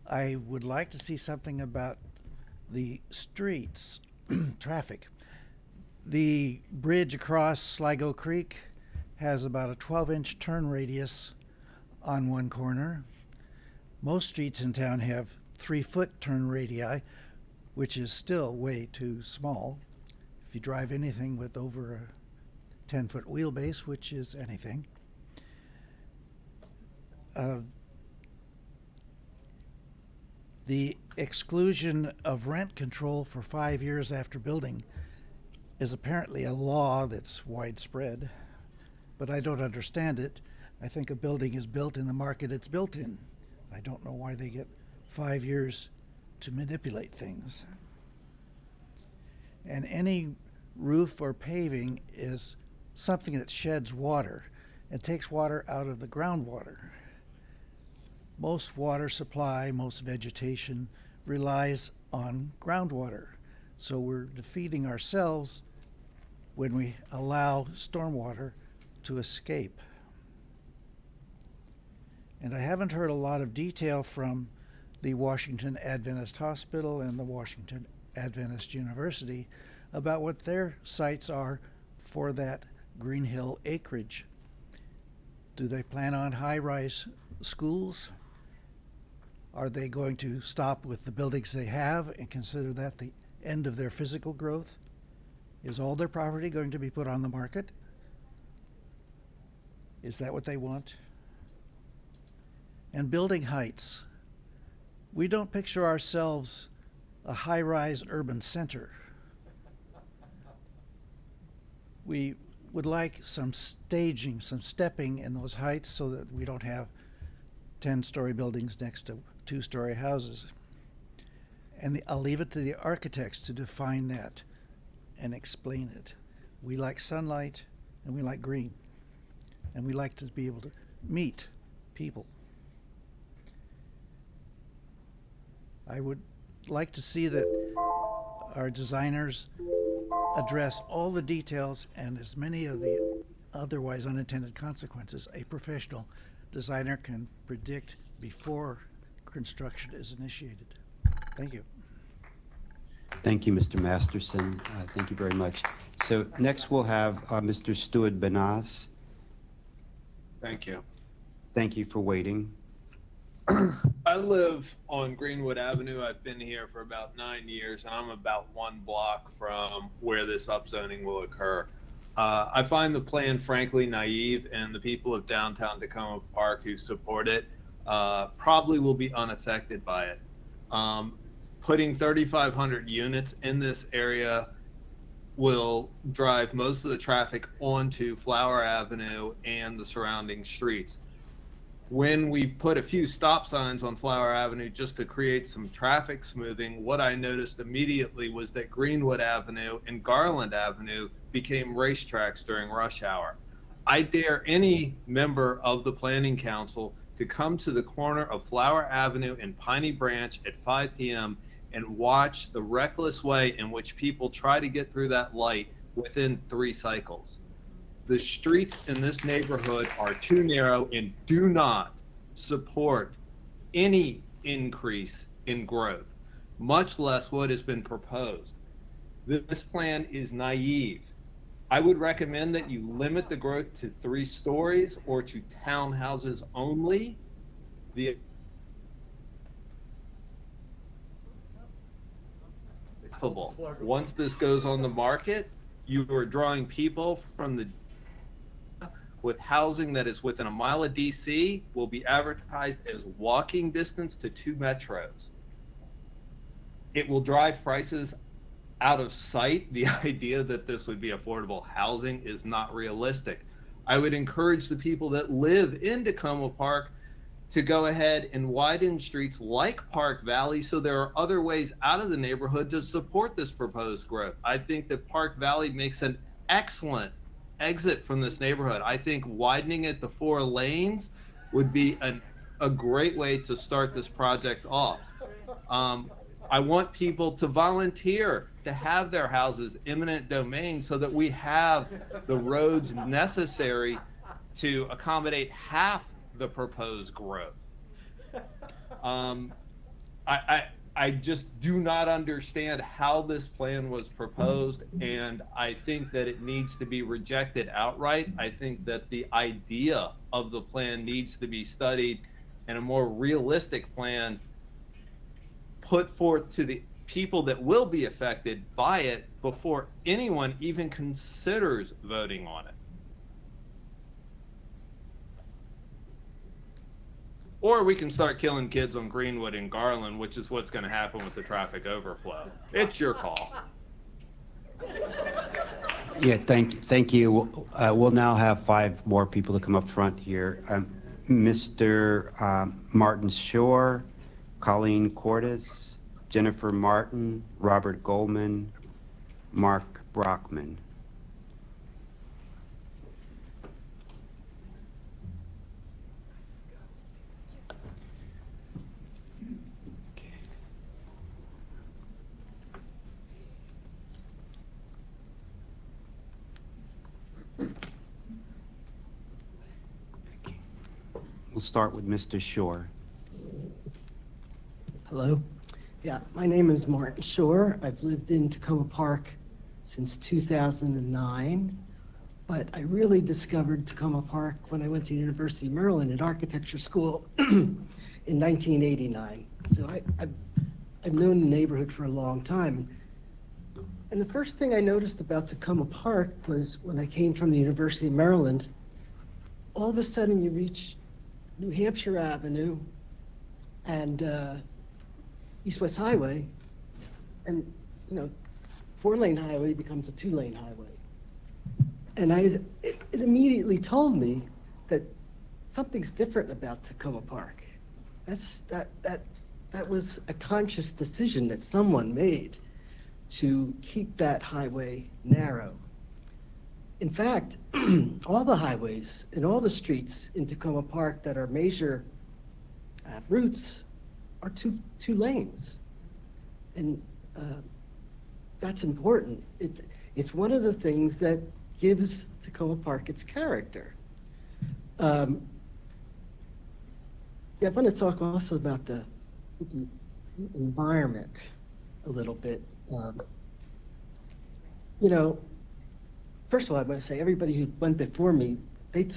I would like to see something about the streets, traffic. The bridge across Sligo Creek has about a 12-inch turn radius on one corner. Most streets in town have 3-foot turn radii, which is still way too small. If you drive anything with over a 10-foot wheelbase, which is anything, the exclusion of rent control for 5 years after building is apparently a law that's widespread, but I don't understand it. I think a building is built in the market it's built in. I don't know why they get 5 years to manipulate things. And any roof or paving is something that sheds water and takes water out of the groundwater. Most water supply, most vegetation relies on groundwater. So we're defeating ourselves when we allow stormwater to escape. And I haven't heard a lot of detail from the Washington Adventist Hospital and the Washington Adventist University about what their sites are for that Green Hill acreage. Do they plan on high-rise schools? Are they going to stop with the buildings they have and consider that the end of their physical growth? Is all their property going to be put on the market? Is that what they want? And building heights. We don't picture ourselves a high-rise urban center. We would like some staging, some stepping in those heights so that we don't have 10-story buildings next to 2-story houses. And I'll leave it to the architects to define that and explain it. We like sunlight and we like green. And we like to be able to meet people. I would like to see that our designers address all the details and as many of the otherwise unintended consequences a professional designer can predict before construction is initiated. Thank you. Thank you, Mr. Masterson. Thank you very much. So next we'll have Mr. Stuart Benas. Thank you. Thank you for waiting. I live on Greenwood Avenue. I've been here for about 9 years, and I'm about 1 block from where this upzoning will occur. I find the plan frankly naive, and the people of downtown Takoma Park who support it probably will be unaffected by it. Putting 3,500 units in this area will drive most of the traffic onto Flower Avenue and the surrounding streets. When we put a few stop signs on Flower Avenue just to create some traffic smoothing, what I noticed immediately was that Greenwood Avenue and Garland Avenue became racetracks during rush hour. I dare any member of the Planning Council to come to the corner of Flower Avenue and Piney Branch at 5 p.m. and watch the reckless way in which people try to get through that light within 3 cycles. The streets in this neighborhood are too narrow and do not support any increase in growth, much less what has been proposed. This plan is naive. I would recommend that you limit the growth to 3 stories or to townhouses only. Once this goes on the market, you are drawing people from the with housing that is within a mile of DC, will be advertised as walking distance to 2 metros. It will drive prices out of sight. The idea that this would be affordable housing is not realistic. I would encourage the people that live in Takoma Park to go ahead and widen streets like Park Valley so there are other ways out of the neighborhood to support this proposed growth. I think that Park Valley makes an excellent exit from this neighborhood. I think widening it to 4 lanes would be a great way to start this project off. I want people to volunteer to have their houses eminent domain so that we have the roads necessary to accommodate half the proposed growth. I just do not understand how this plan was proposed, and I think that it needs to be rejected outright. I think that the idea of the plan needs to be studied and a more realistic plan put forth to the people that will be affected by it before anyone even considers voting on it. Or we can start killing kids on Greenwood and Garland, which is what's going to happen with the traffic overflow. It's your call. Yeah, thank you. We'll now have 5 more people to come up front here. Mr. Martin Shore, Colleen Cordes, Jennifer Martin, Robert Goldman, Mark Brockman. We'll start with Mr. Shore. Hello. Yeah, my name is Martin Shore. I've lived in Takoma Park since 2009, but I really discovered Takoma Park when I went to University of Maryland at architecture school in 1989. So I've known the neighborhood for a long time. And the first thing I noticed about Takoma Park was when I came from the University of Maryland, all of a sudden you reach New Hampshire Avenue and East-West Highway, and 4-lane highway becomes a 2-lane highway. And it immediately told me that something's different about Takoma Park. That was a conscious decision that someone made to keep that highway narrow. In fact, all the highways and all the streets in Takoma Park that are major routes are two lanes. And that's important. It's one of the things that gives Takoma Park its character. Yeah, I want to talk also about the environment a little bit. First of all, I want to say everybody who went before me, they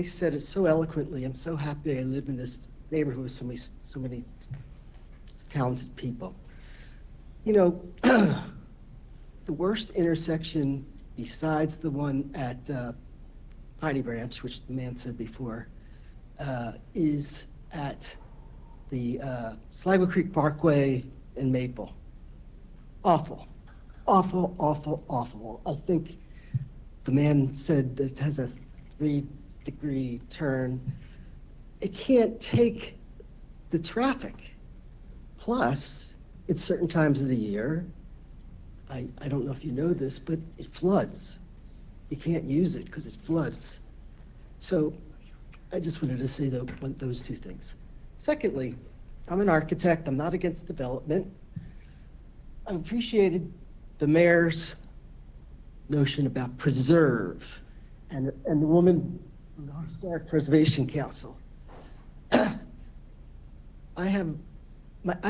said it so eloquently. I'm so happy I live in this neighborhood with so many talented people. The worst intersection besides the one at Piney Branch, which the man said before, is at the Sligo Creek Parkway in Maple. Awful, awful, awful, awful. I think the man said it has a 3-degree turn. It can't take the traffic. Plus, at certain times of the year, I don't know if you know this, but it floods. You can't use it because it floods. So I just wanted to say those 2 things. Secondly, I'm an architect. I'm not against development. I appreciated the mayor's notion about preserve and the woman from the Historic Preservation Council. I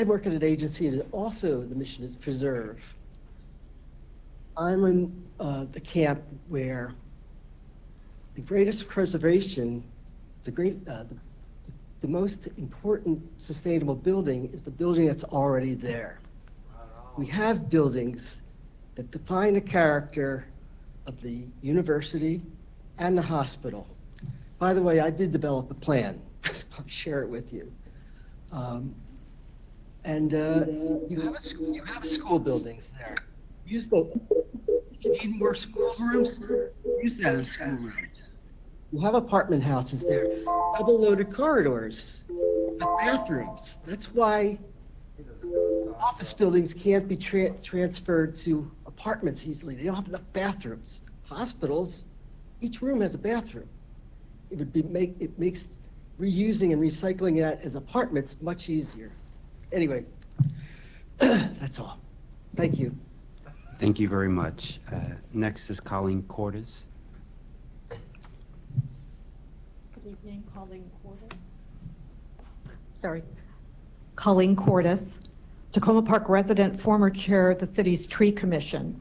work at an agency that also the mission is preserve. I'm in the camp where the greatest preservation, the most important sustainable building is the building that's already there. We have buildings that define the character of the university and the hospital. By the way, I did develop a plan. I'll share it with you. You have school buildings there. Use the, if you need more school rooms, use that as school rooms. You have apartment houses there, double loaded corridors with bathrooms. That's why office buildings can't be transferred to apartments easily. They don't have enough bathrooms. Hospitals, each room has a bathroom. It makes reusing and recycling that as apartments much easier. Anyway, that's all. Thank you. Thank you very much. Next is Colleen Cordes. Good evening, Colleen Cordes. Sorry. Colleen Cordes, Takoma Park resident, former chair of the city's tree commission.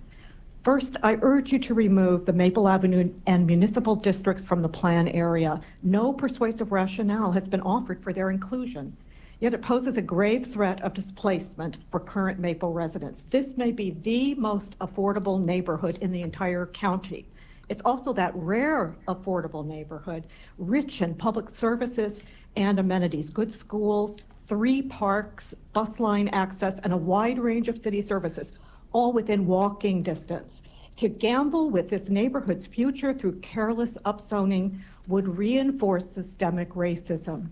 First, I urge you to remove the Maple Avenue and municipal districts from the plan area. No persuasive rationale has been offered for their inclusion, yet it poses a grave threat of displacement for current Maple residents. This may be the most affordable neighborhood in the entire county. It's also that rare affordable neighborhood, rich in public services and amenities, good schools, 3 parks, bus line access, and a wide range of city services, all within walking distance. To gamble with this neighborhood's future through careless upzoning would reinforce systemic racism.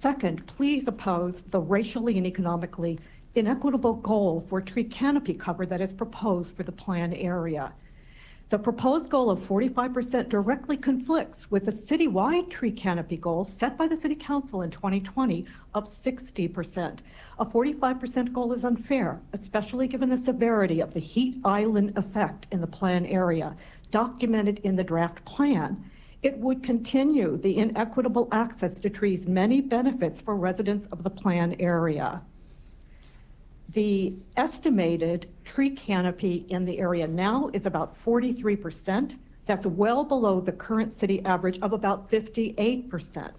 Second, please oppose the racially and economically inequitable goal for tree canopy cover that is proposed for the plan area. The proposed goal of 45% directly conflicts with the citywide tree canopy goal set by the City Council in 2020 of 60%. A 45% goal is unfair, especially given the severity of the heat island effect in the plan area, documented in the draft plan. It would continue the inequitable access to trees' many benefits for residents of the plan area. The estimated tree canopy in the area now is about 43%. That's well below the current city average of about 58%.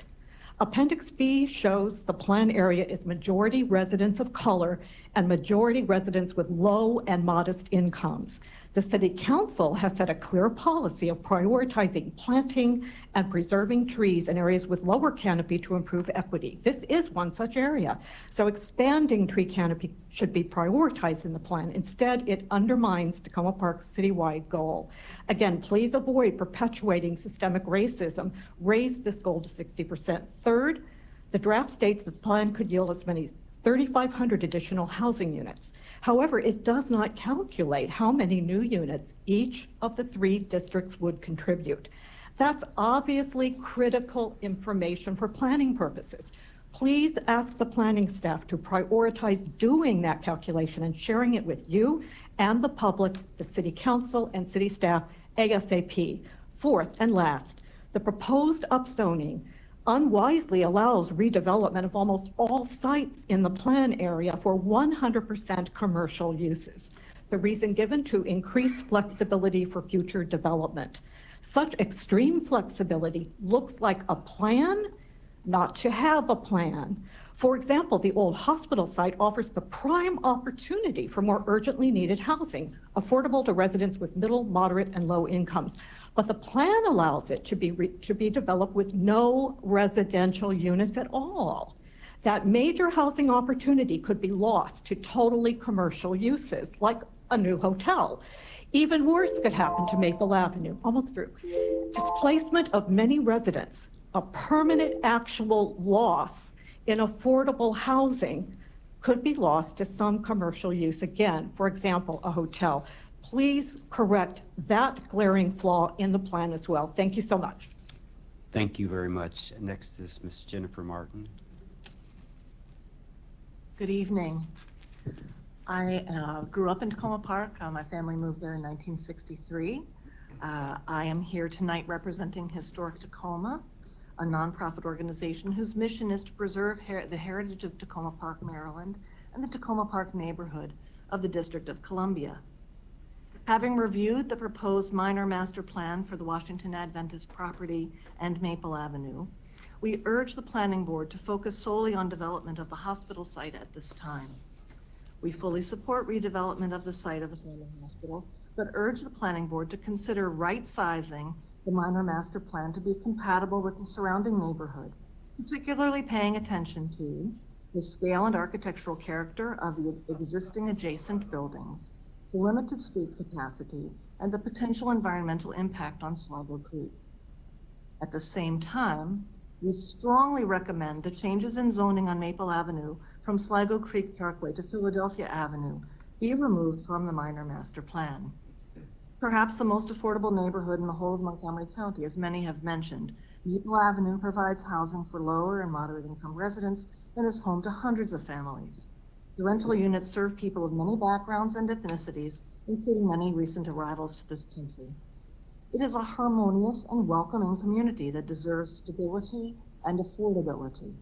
Appendix B shows the plan area is majority residents of color and majority residents with low and modest incomes. The City Council has set a clear policy of prioritizing planting and preserving trees in areas with lower canopy to improve equity. This is one such area. So expanding tree canopy should be prioritized in the plan. Instead, it undermines Takoma Park's citywide goal. Again, please avoid perpetuating systemic racism. Raise this goal to 60%. Third, the draft states the plan could yield as many 3,500 additional housing units. However, it does not calculate how many new units each of the 3 districts would contribute. That's obviously critical information for planning purposes. Please ask the planning staff to prioritize doing that calculation and sharing it with you and the public, the City Council, and city staff ASAP. Fourth and last, the proposed upzoning unwisely allows redevelopment of almost all sites in the plan area for 100% commercial uses. The reason given to increase flexibility for future development. Such extreme flexibility looks like a plan, not to have a plan. For example, the old hospital site offers the prime opportunity for more urgently needed housing, affordable to residents with middle, moderate, and low incomes. But the plan allows it to be developed with no residential units at all. That major housing opportunity could be lost to totally commercial uses, like a new hotel. Even worse could happen to Maple Avenue, almost through. Displacement of many residents, a permanent actual loss in affordable housing could be lost to some commercial use. Again, for example, a hotel. Please correct that glaring flaw in the plan as well. Thank you so much. Thank you very much. Next is Ms. Jennifer Martin. Good evening. I grew up in Takoma Park. My family moved there in 1963. I am here tonight representing Historic Takoma, a nonprofit organization whose mission is to preserve the heritage of Takoma Park, Maryland, and the Takoma Park neighborhood of the District of Columbia. Having reviewed the proposed minor master plan for the Washington Adventist property and Maple Avenue, we urge the planning board to focus solely on development of the hospital site at this time. We fully support redevelopment of the site of the former hospital, but urge the planning board to consider right-sizing the minor master plan to be compatible with the surrounding neighborhood, particularly paying attention to the scale and architectural character of the existing adjacent buildings, the limited street capacity, and the potential environmental impact on Sligo Creek. At the same time, we strongly recommend the changes in zoning on Maple Avenue from Sligo Creek Parkway to Philadelphia Avenue be removed from the minor master plan. Perhaps the most affordable neighborhood in the whole of Montgomery County, as many have mentioned, Maple Avenue provides housing for lower and moderate income residents and is home to hundreds of families. The rental units serve people of many backgrounds and ethnicities, including many recent arrivals to this country. It is a harmonious and welcoming community that deserves stability and affordability.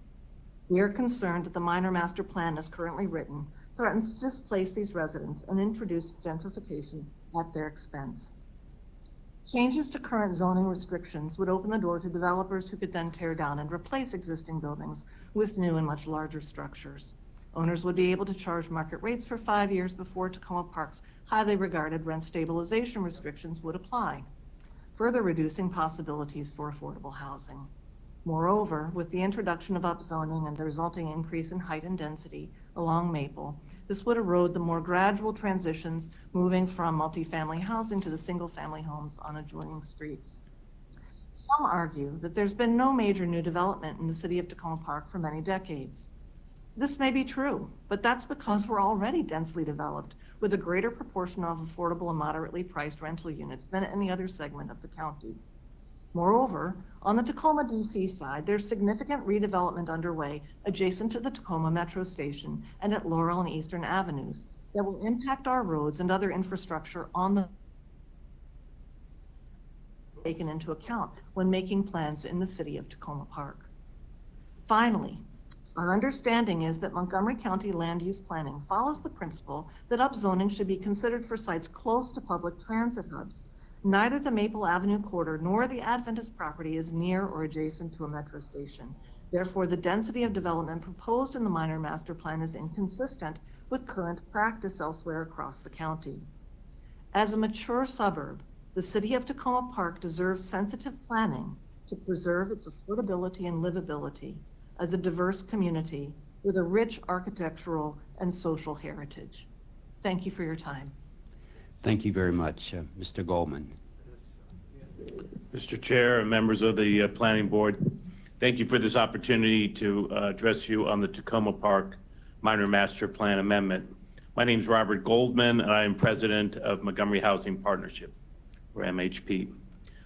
We are concerned that the minor master plan as currently written threatens to displace these residents and introduce gentrification at their expense. Changes to current zoning restrictions would open the door to developers who could then tear down and replace existing buildings with new and much larger structures. Owners would be able to charge market rates for 5 years before Takoma Park's highly regarded rent stabilization restrictions would apply, further reducing possibilities for affordable housing. Moreover, with the introduction of upzoning and the resulting increase in height and density along Maple, this would erode the more gradual transitions moving from multifamily housing to the single-family homes on adjoining streets. Some argue that there's been no major new development in the city of Takoma Park for many decades. This may be true, but that's because we're already densely developed with a greater proportion of affordable and moderately priced rental units than any other segment of the county. Moreover, on the Tacoma DC side, there's significant redevelopment underway adjacent to the Tacoma Metro Station and at Laurel and Eastern Avenues that will impact our roads and other infrastructure on the taken into account when making plans in the city of Takoma Park. Finally, our understanding is that Montgomery County land use planning follows the principle that upzoning should be considered for sites close to public transit hubs. Neither the Maple Avenue corridor nor the Adventist property is near or adjacent to a metro station. Therefore, the density of development proposed in the minor master plan is inconsistent with current practice elsewhere across the county. As a mature suburb, the city of Takoma Park deserves sensitive planning to preserve its affordability and livability as a diverse community with a rich architectural and social heritage. Thank you for your time. Thank you very much, Mr. Goldman. Mr. Chair and members of the Planning Board, thank you for this opportunity to address you on the Takoma Park Minor Master Plan Amendment. My name is Robert Goldman, and I am president of Montgomery Housing Partnership, or MHP.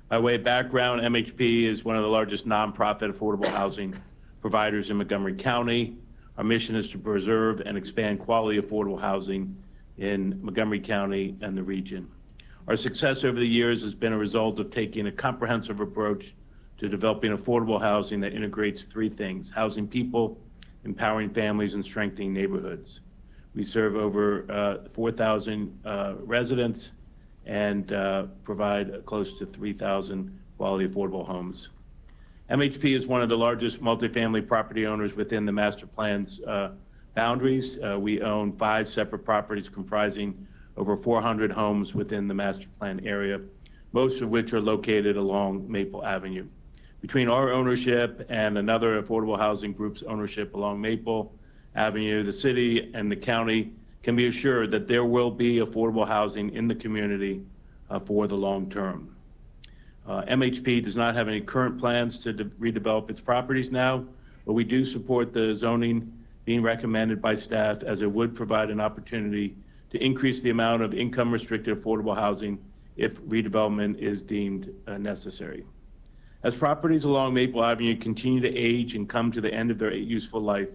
By way of background, MHP is one of the largest nonprofit affordable housing providers in Montgomery County. Our mission is to preserve and expand quality affordable housing in Montgomery County and the region. Our success over the years has been a result of taking a comprehensive approach to developing affordable housing that integrates three things: housing people, empowering families, and strengthening neighborhoods. We serve over 4,000 residents and provide close to 3,000 quality affordable homes. MHP is one of the largest multifamily property owners within the master plan's boundaries. We own 5 separate properties comprising over 400 homes within the master plan area, most of which are located along Maple Avenue. Between our ownership and another affordable housing group's ownership along Maple Avenue, the city and the county can be assured that there will be affordable housing in the community for the long term. MHP does not have any current plans to redevelop its properties now, but we do support the zoning being recommended by staff, as it would provide an opportunity to increase the amount of income-restricted affordable housing if redevelopment is deemed necessary. As properties along Maple Avenue continue to age and come to the end of their useful life,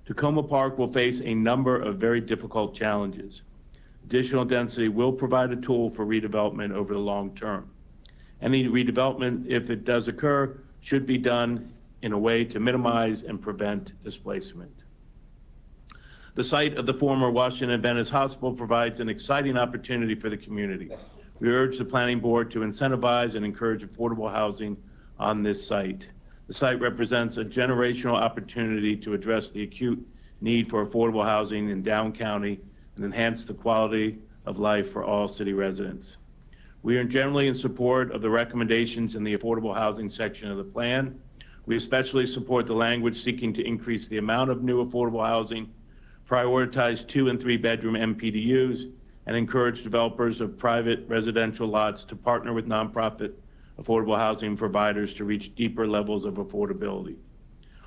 Takoma Park will face a number of very difficult challenges. Additional density will provide a tool for redevelopment over the long term. Any redevelopment, if it does occur, should be done in a way to minimize and prevent displacement. The site of the former Washington Adventist Hospital provides an exciting opportunity for the community. We urge the Planning Board to incentivize and encourage affordable housing on this site. The site represents a generational opportunity to address the acute need for affordable housing in Down County and enhance the quality of life for all city residents. We are generally in support of the recommendations in the affordable housing section of the plan. We especially support the language seeking to increase the amount of new affordable housing, prioritize 2- and 3-bedroom MPDUs, and encourage developers of private residential lots to partner with nonprofit affordable housing providers to reach deeper levels of affordability.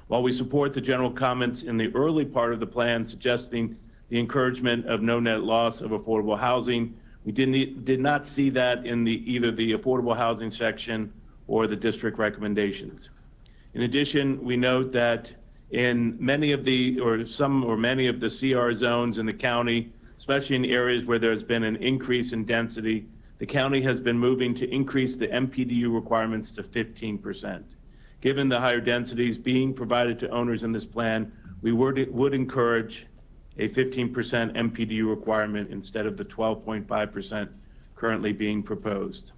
While we support the general comments in the early part of the plan suggesting the encouragement of no net loss of affordable housing, we did not see that in either the affordable housing section or the district recommendations. In addition, we note that in many of the CR zones in the county, especially in areas where there's been an increase in density, the county has been moving to increase the MPDU requirements to 15%. Given the higher densities being provided to owners in this plan, we would encourage a 15% MPDU requirement instead of the 12.5% currently being proposed.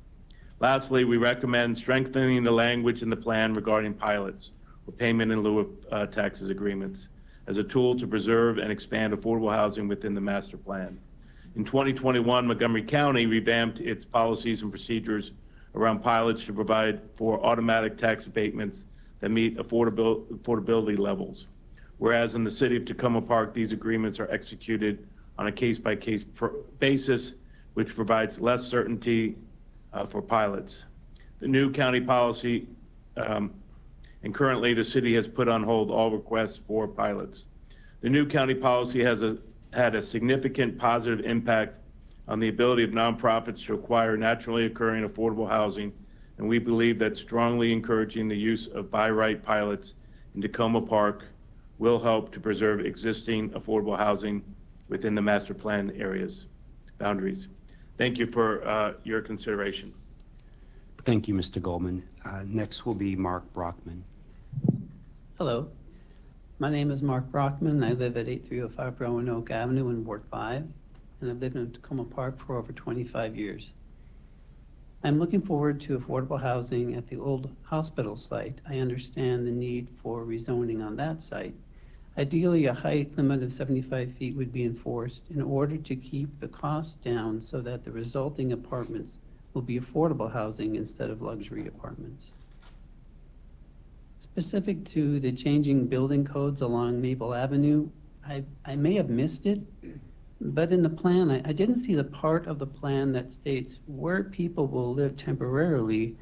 Lastly, we recommend strengthening the language in the plan regarding pilots or payment in lieu of taxes agreements as a tool to preserve and expand affordable housing within the master plan. In 2021, Montgomery County revamped its policies and procedures around pilots to provide for automatic tax abatements that meet affordability levels. Whereas in the city of Takoma Park, these agreements are executed on a case-by-case basis, which provides less certainty for pilots. The new county policy, and currently the city has put on hold all requests for pilots. The new county policy has had a significant positive impact on the ability of nonprofits to acquire naturally occurring affordable housing, and we believe that strongly encouraging the use of by-right pilots in Takoma Park will help to preserve existing affordable housing within the master plan areas boundaries. Thank you for your consideration. Thank you, Mr. Goldman. Next will be Mark Brockman. Hello, my name is Mark Brockman. I live at 8305 Roanoke Avenue in Ward 5, and I've lived in Takoma Park for over 25 years. I'm looking forward to affordable housing at the old hospital site. I understand the need for rezoning on that site. Ideally, a height limit of 75 feet would be enforced in order to keep the cost down so that the resulting apartments will be affordable housing instead of luxury apartments. Specific to the changing building codes along Maple Avenue, I may have missed it, but in the plan, I didn't see the part of the plan that states where people will live temporarily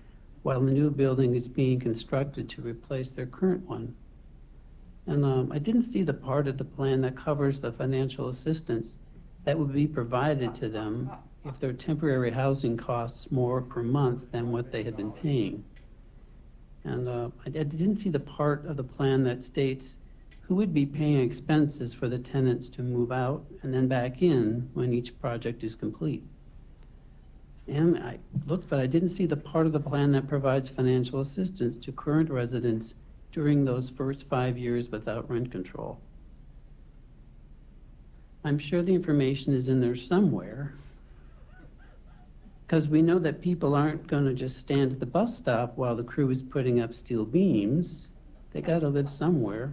while the new building is being constructed to replace their current one. And I didn't see the part of the plan that covers the financial assistance that would be provided to them if their temporary housing costs more per month than what they had been paying. And I didn't see the part of the plan that states who would be paying expenses for the tenants to move out and then back in when each project is complete. And I looked, but I didn't see the part of the plan that provides financial assistance to current residents during those first 5 years without rent control. I'm sure the information is in there somewhere, because we know that people aren't going to just stand at the bus stop while the crew is putting up steel beams. They got to live somewhere.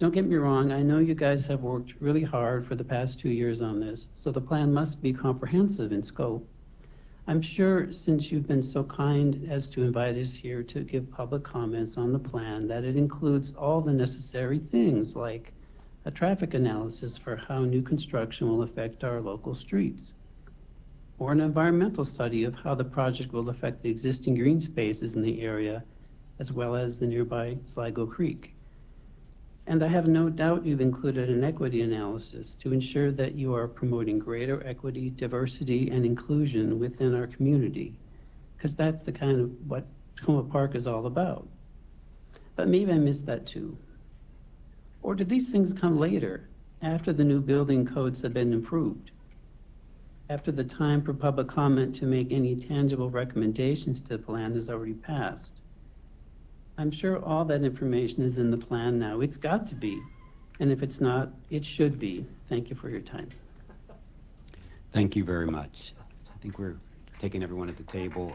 Don't get me wrong, I know you guys have worked really hard for the past 2 years on this, so the plan must be comprehensive in scope. I'm sure since you've been so kind as to invite us here to give public comments on the plan, that it includes all the necessary things like a traffic analysis for how new construction will affect our local streets, or an environmental study of how the project will affect the existing green spaces in the area, as well as the nearby Sligo Creek. And I have no doubt you've included an equity analysis to ensure that you are promoting greater equity, diversity, and inclusion within our community, because that's the kind of what Takoma Park is all about. But maybe I missed that too. Or did these things come later, after the new building codes have been improved? After the time for public comment to make any tangible recommendations to the plan has already passed? I'm sure all that information is in the plan now. It's got to be. And if it's not, it should be. Thank you for your time. Thank you very much. I think we're taking everyone at the table.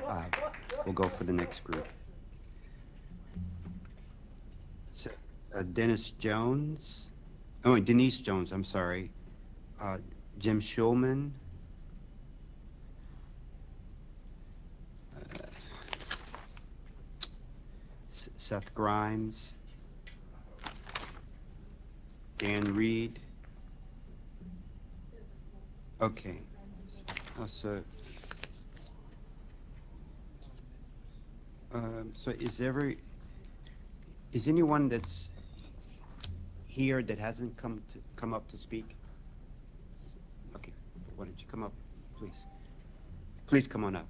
We'll go for the next group. So, Dennis Jones. Oh, Denise Jones, I'm sorry. Jim Schulman. Seth Grimes, Dan Reed. Okay, so is anyone that's here that hasn't come up to speak? Okay, why don't you come up, please? Please come on up.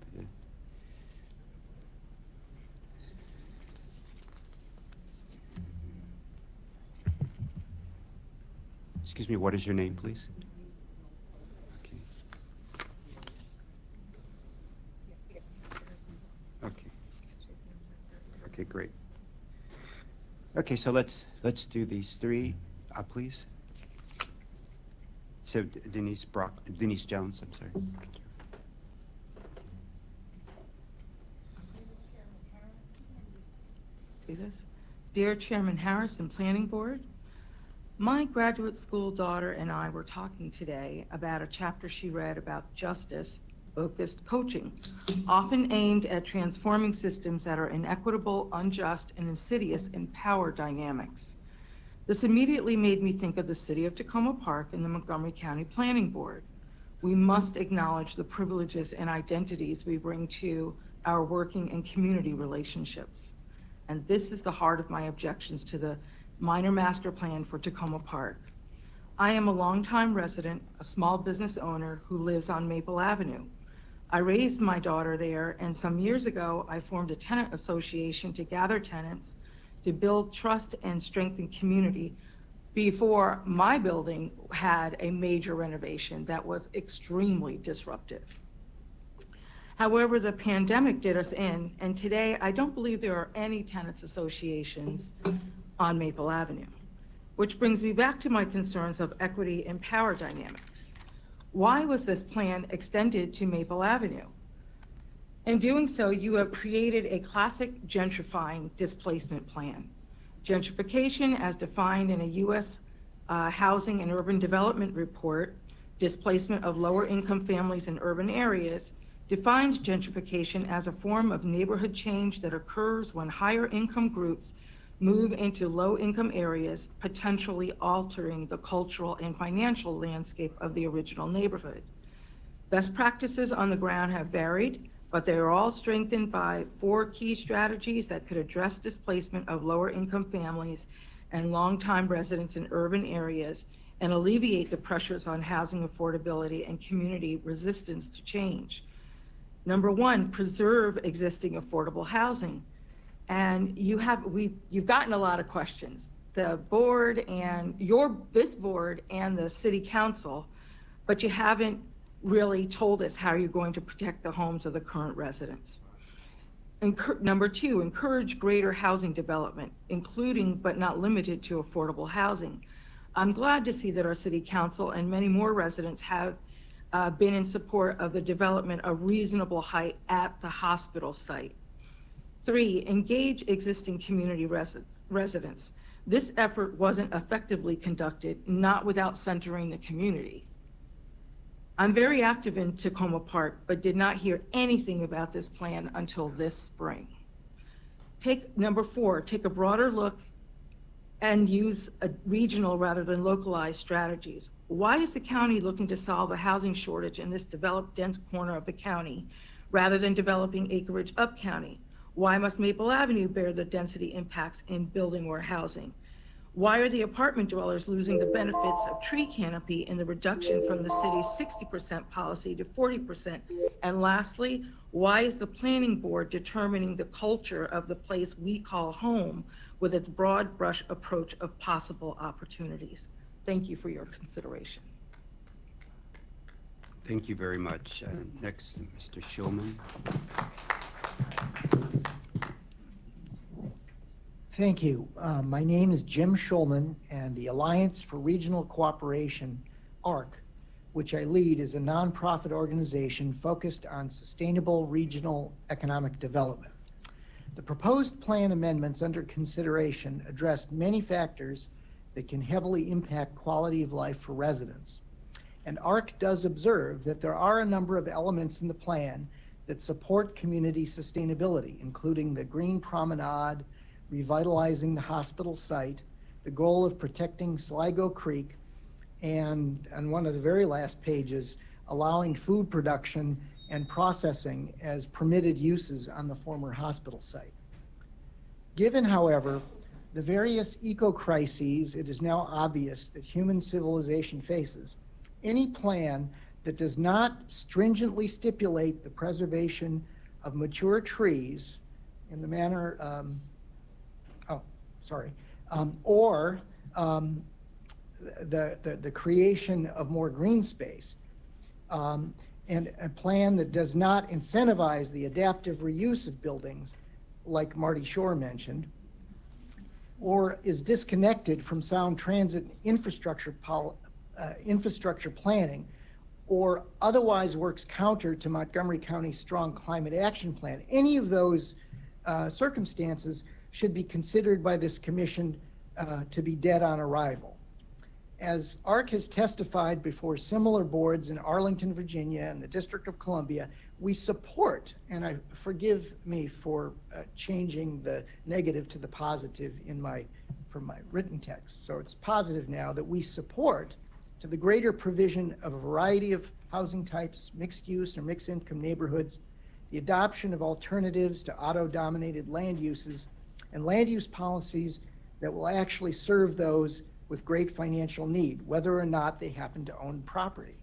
Excuse me, what is your name, please? Okay. Okay. Okay, great. Okay, so let's do these three, please. So Denise Jones, I'm sorry. See this? Dear Chairman Harris and Planning Board, my graduate school daughter and I were talking today about a chapter she read about justice-focused coaching, often aimed at transforming systems that are inequitable, unjust, and insidious in power dynamics. This immediately made me think of the city of Takoma Park and the Montgomery County Planning Board. We must acknowledge the privileges and identities we bring to our working and community relationships. And this is the heart of my objections to the minor master plan for Takoma Park. I am a longtime resident, a small business owner who lives on Maple Avenue. I raised my daughter there, and some years ago, I formed a tenant association to gather tenants, to build trust and strengthen community before my building had a major renovation that was extremely disruptive. However, the pandemic did us in, and today I don't believe there are any tenants associations on Maple Avenue, which brings me back to my concerns of equity and power dynamics. Why was this plan extended to Maple Avenue? In doing so, you have created a classic gentrifying displacement plan. Gentrification, as defined in a U.S. Housing and Urban Development Report, displacement of lower income families in urban areas, defines gentrification as a form of neighborhood change that occurs when higher income groups move into low-income areas, potentially altering the cultural and financial landscape of the original neighborhood. Best practices on the ground have varied, but they are all strengthened by 4 key strategies that could address displacement of lower-income families and longtime residents in urban areas and alleviate the pressures on housing affordability and community resistance to change. Number 1, preserve existing affordable housing. And you've gotten a lot of questions. The board and this board and the city council, but you haven't really told us how you're going to protect the homes of the current residents. Number 2, encourage greater housing development, including but not limited to affordable housing. I'm glad to see that our city council and many more residents have been in support of the development of reasonable height at the hospital site. 3, engage existing community residents. This effort wasn't effectively conducted, not without centering the community. I'm very active in Takoma Park, but did not hear anything about this plan until this spring. Number 4, take a broader look and use a regional rather than localized strategies. Why is the county looking to solve a housing shortage in this developed, dense corner of the county rather than developing acreage up county? Why must Maple Avenue bear the density impacts in building more housing? Why are the apartment dwellers losing the benefits of tree canopy in the reduction from the city's 60% policy to 40%? And lastly, why is the planning board determining the culture of the place we call home with its broad brush approach of possible opportunities? Thank you for your consideration. Thank you very much. Next, Mr. Shulman. Thank you. My name is Jim Schulman, and the Alliance for Regional Cooperation, ARC, which I lead, is a nonprofit organization focused on sustainable regional economic development. The proposed plan amendments under consideration address many factors that can heavily impact quality of life for residents. And ARC does observe that there are a number of elements in the plan that support community sustainability, including the green promenade, revitalizing the hospital site, the goal of protecting Sligo Creek, and on one of the very last pages, allowing food production and processing as permitted uses on the former hospital site. Given, however, the various eco-crises it is now obvious that human civilization faces, any plan that does not stringently stipulate the preservation of mature trees in the manner or the creation of more green space, and a plan that does not incentivize the adaptive reuse of buildings, like Marty Shore mentioned, or is disconnected from sound transit infrastructure planning, or otherwise works counter to Montgomery County's strong climate action plan. Any of those circumstances should be considered by this commission to be dead on arrival. As ARC has testified before similar boards in Arlington, Virginia, and the District of Columbia, we support, and forgive me for changing the negative to the positive from my written text. So it's positive now that we support to the greater provision of a variety of housing types, mixed use or mixed income neighborhoods, the adoption of alternatives to auto-dominated land uses, and land use policies that will actually serve those with great financial need, whether or not they happen to own property.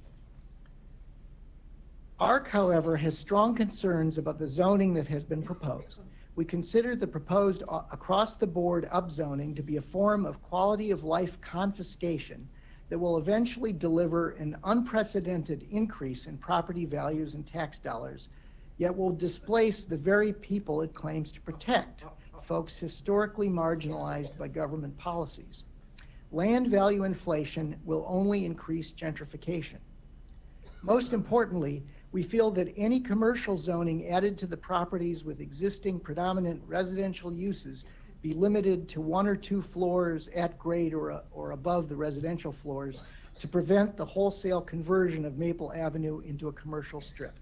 ARC, however, has strong concerns about the zoning that has been proposed. We consider the proposed across-the-board upzoning to be a form of quality of life confiscation that will eventually deliver an unprecedented increase in property values and tax dollars, yet will displace the very people it claims to protect, folks historically marginalized by government policies. Land value inflation will only increase gentrification. Most importantly, we feel that any commercial zoning added to the properties with existing predominant residential uses be limited to 1 or 2 floors at grade or above the residential floors to prevent the wholesale conversion of Maple Avenue into a commercial strip.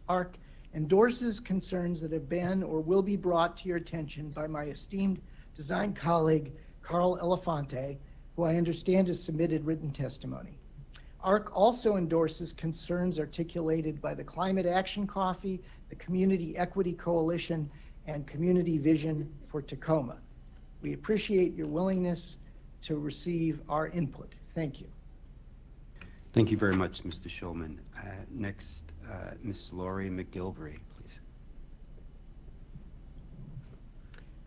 ARC endorses concerns that have been or will be brought to your attention by my esteemed design colleague, Carl Elefante, who I understand has submitted written testimony. ARC also endorses concerns articulated by the Climate Action Coffee, the Community Equity Coalition, and Community Vision for Takoma. We appreciate your willingness to receive our input. Thank you. Thank you very much, Mr. Schulman. Next, Ms. Lori McGilvery, please.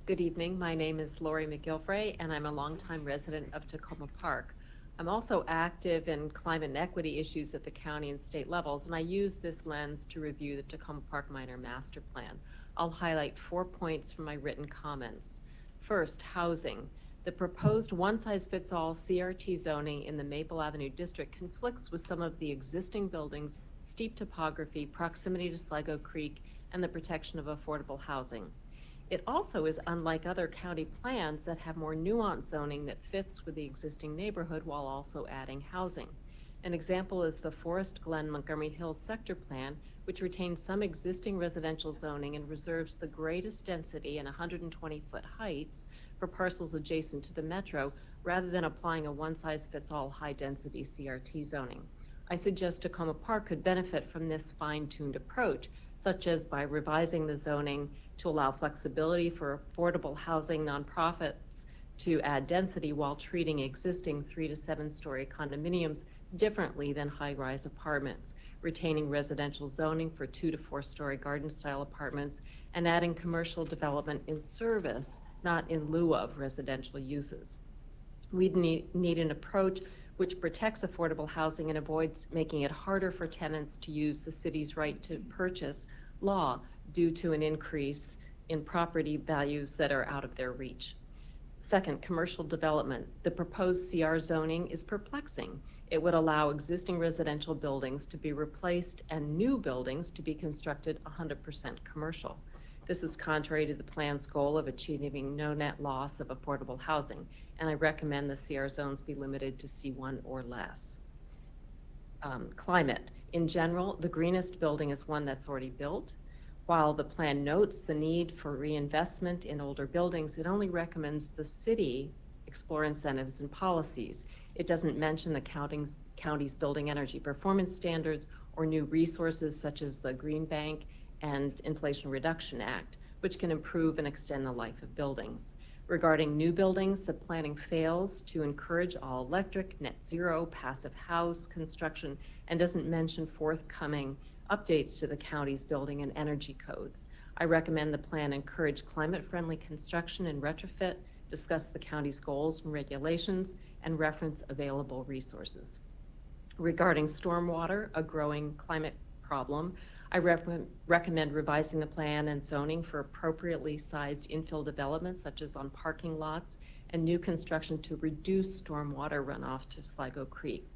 Good evening. My name is Lori McGilvray, and I'm a longtime resident of Takoma Park. I'm also active in climate and equity issues at the county and state levels, and I use this lens to review the Takoma Park Minor Master Plan. I'll highlight 4 points from my written comments. First, housing. The proposed one-size-fits-all CRT zoning in the Maple Avenue district conflicts with some of the existing buildings, steep topography, proximity to Sligo Creek, and the protection of affordable housing. It also is unlike other county plans that have more nuanced zoning that fits with the existing neighborhood while also adding housing. An example is the Forest Glen Montgomery Hills sector plan, which retains some existing residential zoning and reserves the greatest density in 120-foot heights for parcels adjacent to the metro, rather than applying a one-size-fits-all high-density CRT zoning. I suggest Takoma Park could benefit from this fine-tuned approach, such as by revising the zoning to allow flexibility for affordable housing nonprofits to add density while treating existing 3 to 7 story condominiums differently than high-rise apartments, retaining residential zoning for 2 to 4 story garden style apartments, and adding commercial development in service, not in lieu of residential uses. We'd need an approach which protects affordable housing and avoids making it harder for tenants to use the city's right to purchase law due to an increase in property values that are out of their reach. Second, commercial development. The proposed CR zoning is perplexing. It would allow existing residential buildings to be replaced and new buildings to be constructed 100% commercial. This is contrary to the plan's goal of achieving no net loss of affordable housing, and I recommend the CR zones be limited to C1 or less. Climate. In general, the greenest building is one that's already built. While the plan notes the need for reinvestment in older buildings, it only recommends the city explore incentives and policies. It doesn't mention the county's building energy performance standards or new resources such as the Green Bank and Inflation Reduction Act, which can improve and extend the life of buildings. Regarding new buildings, the planning fails to encourage all electric, net zero, passive house construction, and doesn't mention forthcoming updates to the county's building and energy codes. I recommend the plan encourage climate-friendly construction and retrofit, discuss the county's goals and regulations, and reference available resources. Regarding stormwater, a growing climate problem, I recommend revising the plan and zoning for appropriately sized infill developments, such as on parking lots, and new construction to reduce stormwater runoff to Sligo Creek.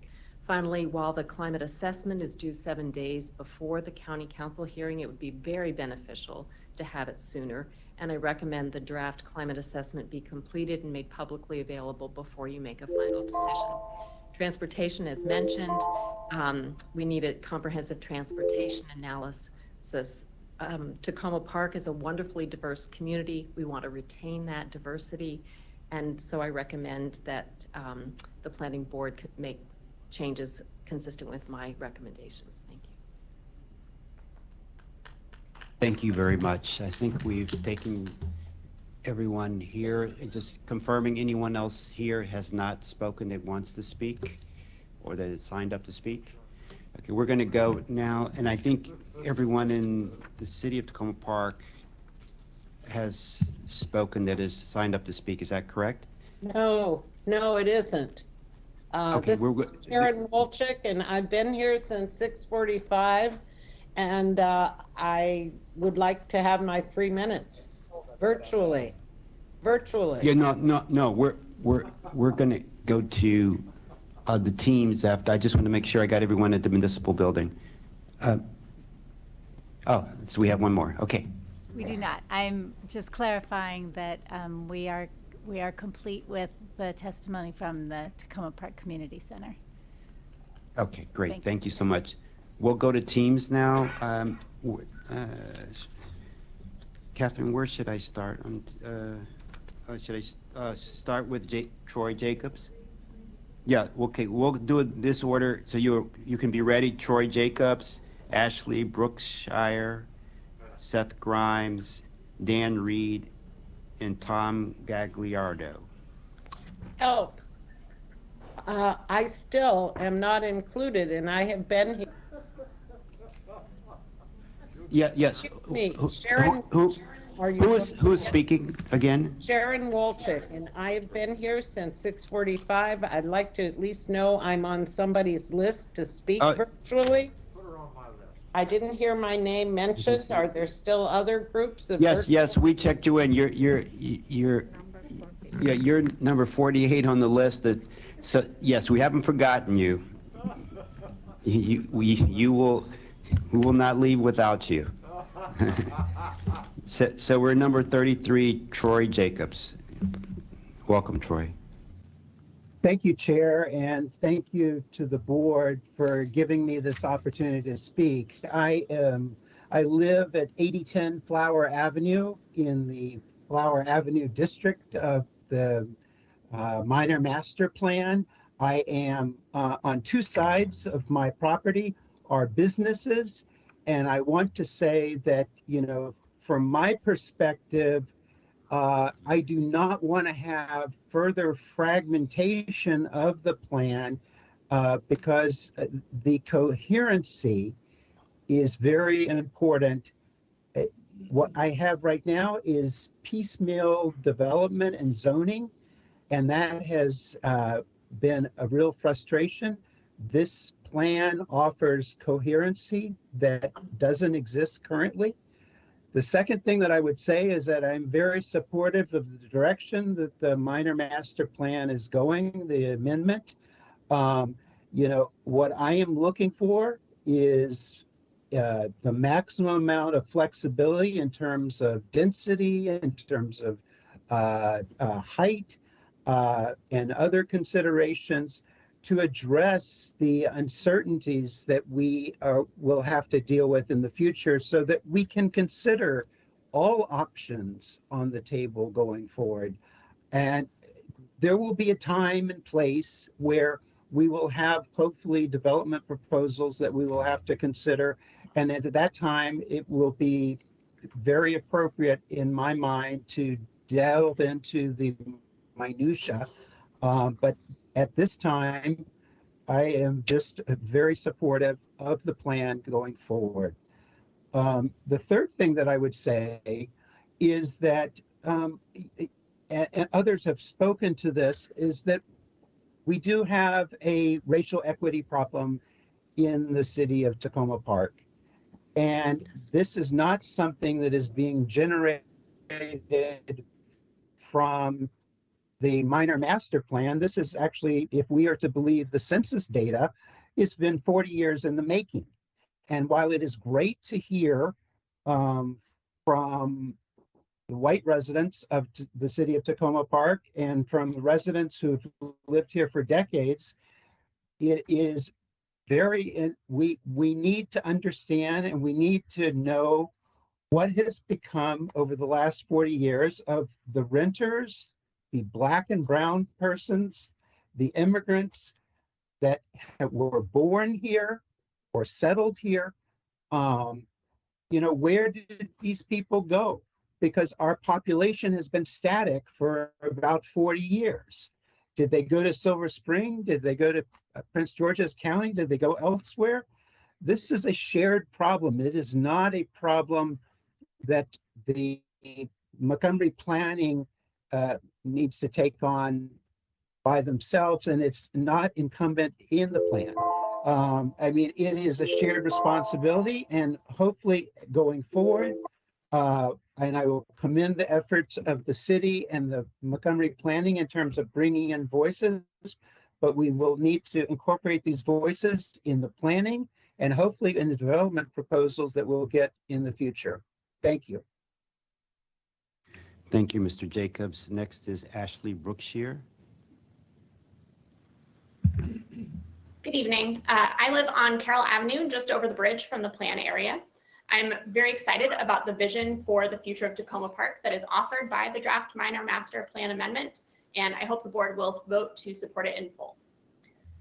Finally, while the climate assessment is due 7 days before the county council hearing, it would be very beneficial to have it sooner. And I recommend the draft climate assessment be completed and made publicly available before you make a final decision. Transportation, as mentioned, we need a comprehensive transportation analysis. Takoma Park is a wonderfully diverse community. We want to retain that diversity. And so I recommend that the planning board could make changes consistent with my recommendations. Thank you. Thank you very much. I think we've taken everyone here. Just confirming, anyone else here has not spoken that wants to speak or that is signed up to speak? Okay, we're going to go now, and I think everyone in the city of Takoma Park has spoken that is signed up to speak. Is that correct? No, it isn't. Okay, this is Sharon Wolchik, and I've been here since 6:45, and I would like to have my 3 minutes virtually. Yeah, no. We're going to go to the teams after. I just want to make sure I got everyone at the municipal building. Oh, so we have one more. Okay. We do not. I'm just clarifying that we are complete with the testimony from the Takoma Park Community Center. Okay, great. Thank you so much. We'll go to teams now. Catherine, where should I start? Should I start with Troy Jacobs? Yeah, okay, we'll do it this order so you can be ready. Troy Jacobs, Ashley Brookshire, Seth Grimes, Dan Reed, and Tom Gagliardo. Help. I still am not included, and I have been here. Yeah, yes. Sharon, who is speaking again? Sharon Wolchik, and I have been here since 6:45. I'd like to at least know I'm on somebody's list to speak virtually. I didn't hear my name mentioned. Are there still other groups of? Yes, we checked you in. You're number 48 on the list. So yes, we haven't forgotten you. We will not leave without you. So we're number 33, Troy Jacobs. Welcome, Troy. Thank you, Chair, and thank you to the board for giving me this opportunity to speak. I live at 8010 Flower Avenue in the Flower Avenue district of the minor master plan. I am on two sides of my property are businesses, and I want to say that, from my perspective, I do not want to have further fragmentation of the plan because the coherency is very important. What I have right now is piecemeal development and zoning, and that has been a real frustration. This plan offers coherency that doesn't exist currently. The second thing that I would say is that I'm very supportive of the direction that the minor master plan is going, the amendment. What I am looking for is the maximum amount of flexibility in terms of density, in terms of height, and other considerations to address the uncertainties that we will have to deal with in the future so that we can consider all options on the table going forward. And there will be a time and place where we will have hopefully development proposals that we will have to consider. And at that time, it will be very appropriate in my mind to delve into the minutia. But at this time, I am just very supportive of the plan going forward. The third thing that I would say is that, and others have spoken to this, is that we do have a racial equity problem in the city of Takoma Park. And this is not something that is being generated from the minor master plan. This is actually, if we are to believe the census data, has been 40 years in the making. And while it is great to hear from the white residents of the city of Takoma Park and from the residents who've lived here for decades, it is we need to understand and we need to know what has become over the last 40 years of the renters, the Black and brown persons, the immigrants that were born here or settled here. Where did these people go? Because our population has been static for about 40 years. Did they go to Silver Spring? Did they go to Prince George's County? Did they go elsewhere? This is a shared problem. It is not a problem that the Montgomery planning needs to take on by themselves, and it's not incumbent in the plan. It is a shared responsibility, and hopefully going forward, and I will commend the efforts of the city and the Montgomery planning in terms of bringing in voices, but we will need to incorporate these voices in the planning and hopefully in the development proposals that we'll get in the future. Thank you. Thank you, Mr. Jacobs. Next is Ashley Brookshire. Good evening. I live on Carroll Avenue, just over the bridge from the plan area. I'm very excited about the vision for the future of Takoma Park that is offered by the draft minor master plan amendment, and I hope the board will vote to support it in full.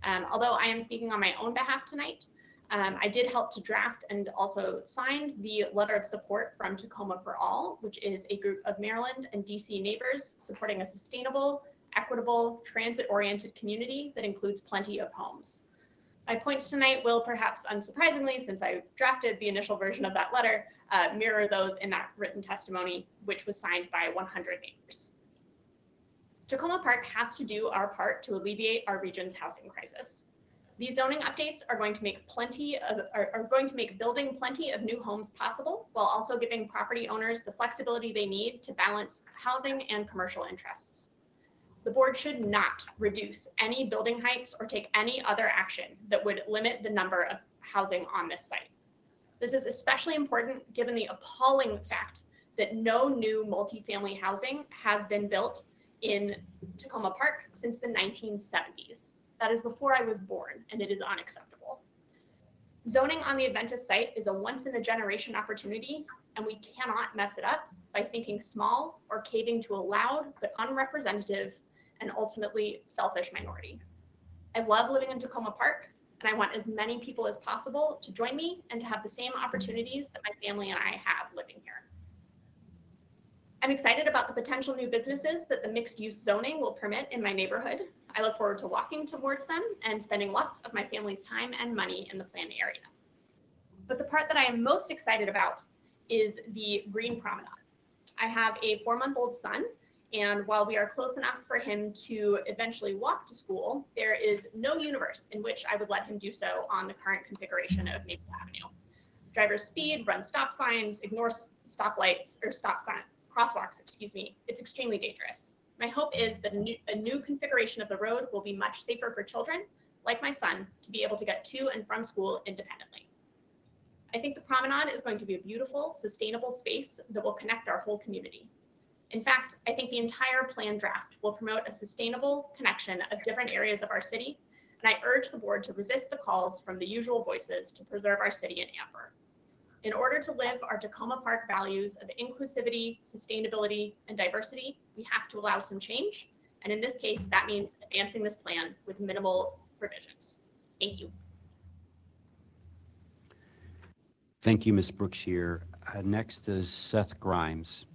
Although I am speaking on my own behalf tonight, I did help to draft and also signed the letter of support from Takoma for All, which is a group of Maryland and DC neighbors supporting a sustainable, equitable, transit-oriented community that includes plenty of homes. My points tonight will, perhaps unsurprisingly, since I drafted the initial version of that letter, mirror those in that written testimony, which was signed by 100 neighbors. Takoma Park has to do our part to alleviate our region's housing crisis. These zoning updates are going to make building plenty of new homes possible, while also giving property owners the flexibility they need to balance housing and commercial interests. The board should not reduce any building heights or take any other action that would limit the number of housing on this site. This is especially important given the appalling fact that no new multifamily housing has been built in Takoma Park since the 1970s. That is before I was born, and it is unacceptable. Zoning on the Adventist site is a once-in-a-generation opportunity, and we cannot mess it up by thinking small or caving to a loud but unrepresentative and ultimately selfish minority. I love living in Takoma Park, and I want as many people as possible to join me and to have the same opportunities that my family and I have living here. I'm excited about the potential new businesses that the mixed-use zoning will permit in my neighborhood. I look forward to walking towards them and spending lots of my family's time and money in the planned area. But the part that I am most excited about is the Green Promenade. I have a 4-month-old son, and while we are close enough for him to eventually walk to school, there is no universe in which I would let him do so on the current configuration of Maple Avenue. Drivers speed, run stop signs, ignore stoplights or crosswalks, excuse me. It's extremely dangerous. My hope is that a new configuration of the road will be much safer for children, like my son, to be able to get to and from school independently. I think the promenade is going to be a beautiful, sustainable space that will connect our whole community. In fact, I think the entire plan draft will promote a sustainable connection of different areas of our city, and I urge the board to resist the calls from the usual voices to preserve our city in amber. In order to live our Takoma Park values of inclusivity, sustainability, and diversity, we have to allow some change, and in this case, that means advancing this plan with minimal revisions. Thank you. Thank you, Ms. Brookshire. Next is Seth Grimes.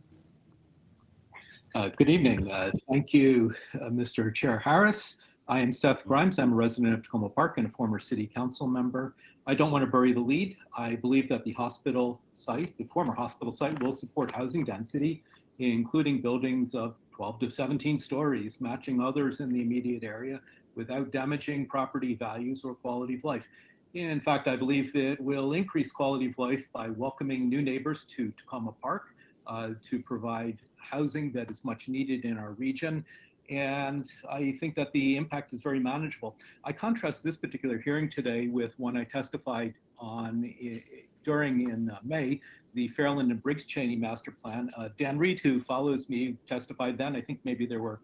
Good evening. Thank you, Mr. Chair Harris. I am Seth Grimes. I'm a resident of Takoma Park and a former city council member. I don't want to bury the lead. I believe that the hospital site, the former hospital site, will support housing density, including buildings of 12 to 17 stories, matching others in the immediate area without damaging property values or quality of life. In fact, I believe it will increase quality of life by welcoming new neighbors to Takoma Park to provide housing that is much needed in our region, and I think that the impact is very manageable. I contrast this particular hearing today with one I testified on during in May, the Fairland and Briggs Cheney master plan. Dan Reed, who follows me, testified then. I think maybe there were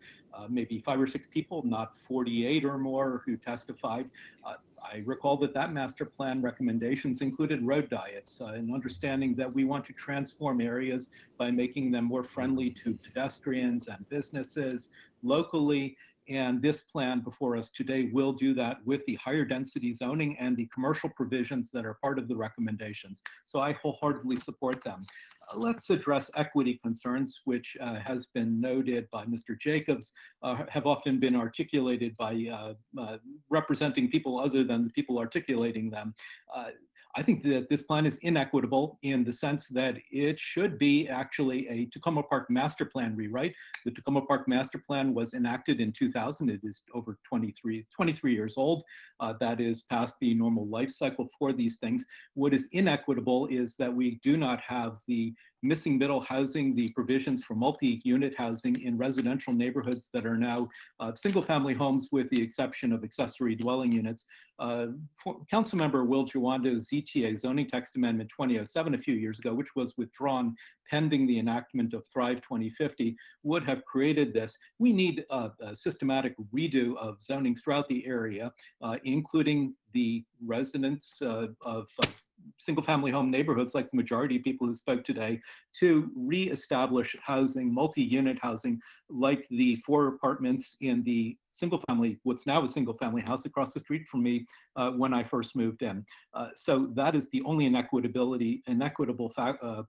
maybe 5 or 6 people, not 48 or more, who testified. I recall that that master plan recommendations included road diets, and understanding that we want to transform areas by making them more friendly to pedestrians and businesses locally. And this plan before us today will do that with the higher density zoning and the commercial provisions that are part of the recommendations. So I wholeheartedly support them. Let's address equity concerns, which has been noted by Mr. Jacobs, have often been articulated by representing people other than the people articulating them. I think that this plan is inequitable in the sense that it should be actually a Takoma Park master plan rewrite. The Takoma Park master plan was enacted in 2000. It is over 23 years old. That is past the normal life cycle for these things. What is inequitable is that we do not have the missing middle housing, the provisions for multi-unit housing in residential neighborhoods that are now single-family homes with the exception of accessory dwelling units. Councilmember Will Jawanda's ZTA zoning text amendment 2007 a few years ago, which was withdrawn pending the enactment of Thrive 2050, would have created this. We need a systematic redo of zoning throughout the area, including the residents of single-family home neighborhoods, like the majority of people who spoke today, to reestablish housing, multi-unit housing, like the 4 apartments in the single-family, what's now a single-family house across the street from me when I first moved in. So that is the only inequitable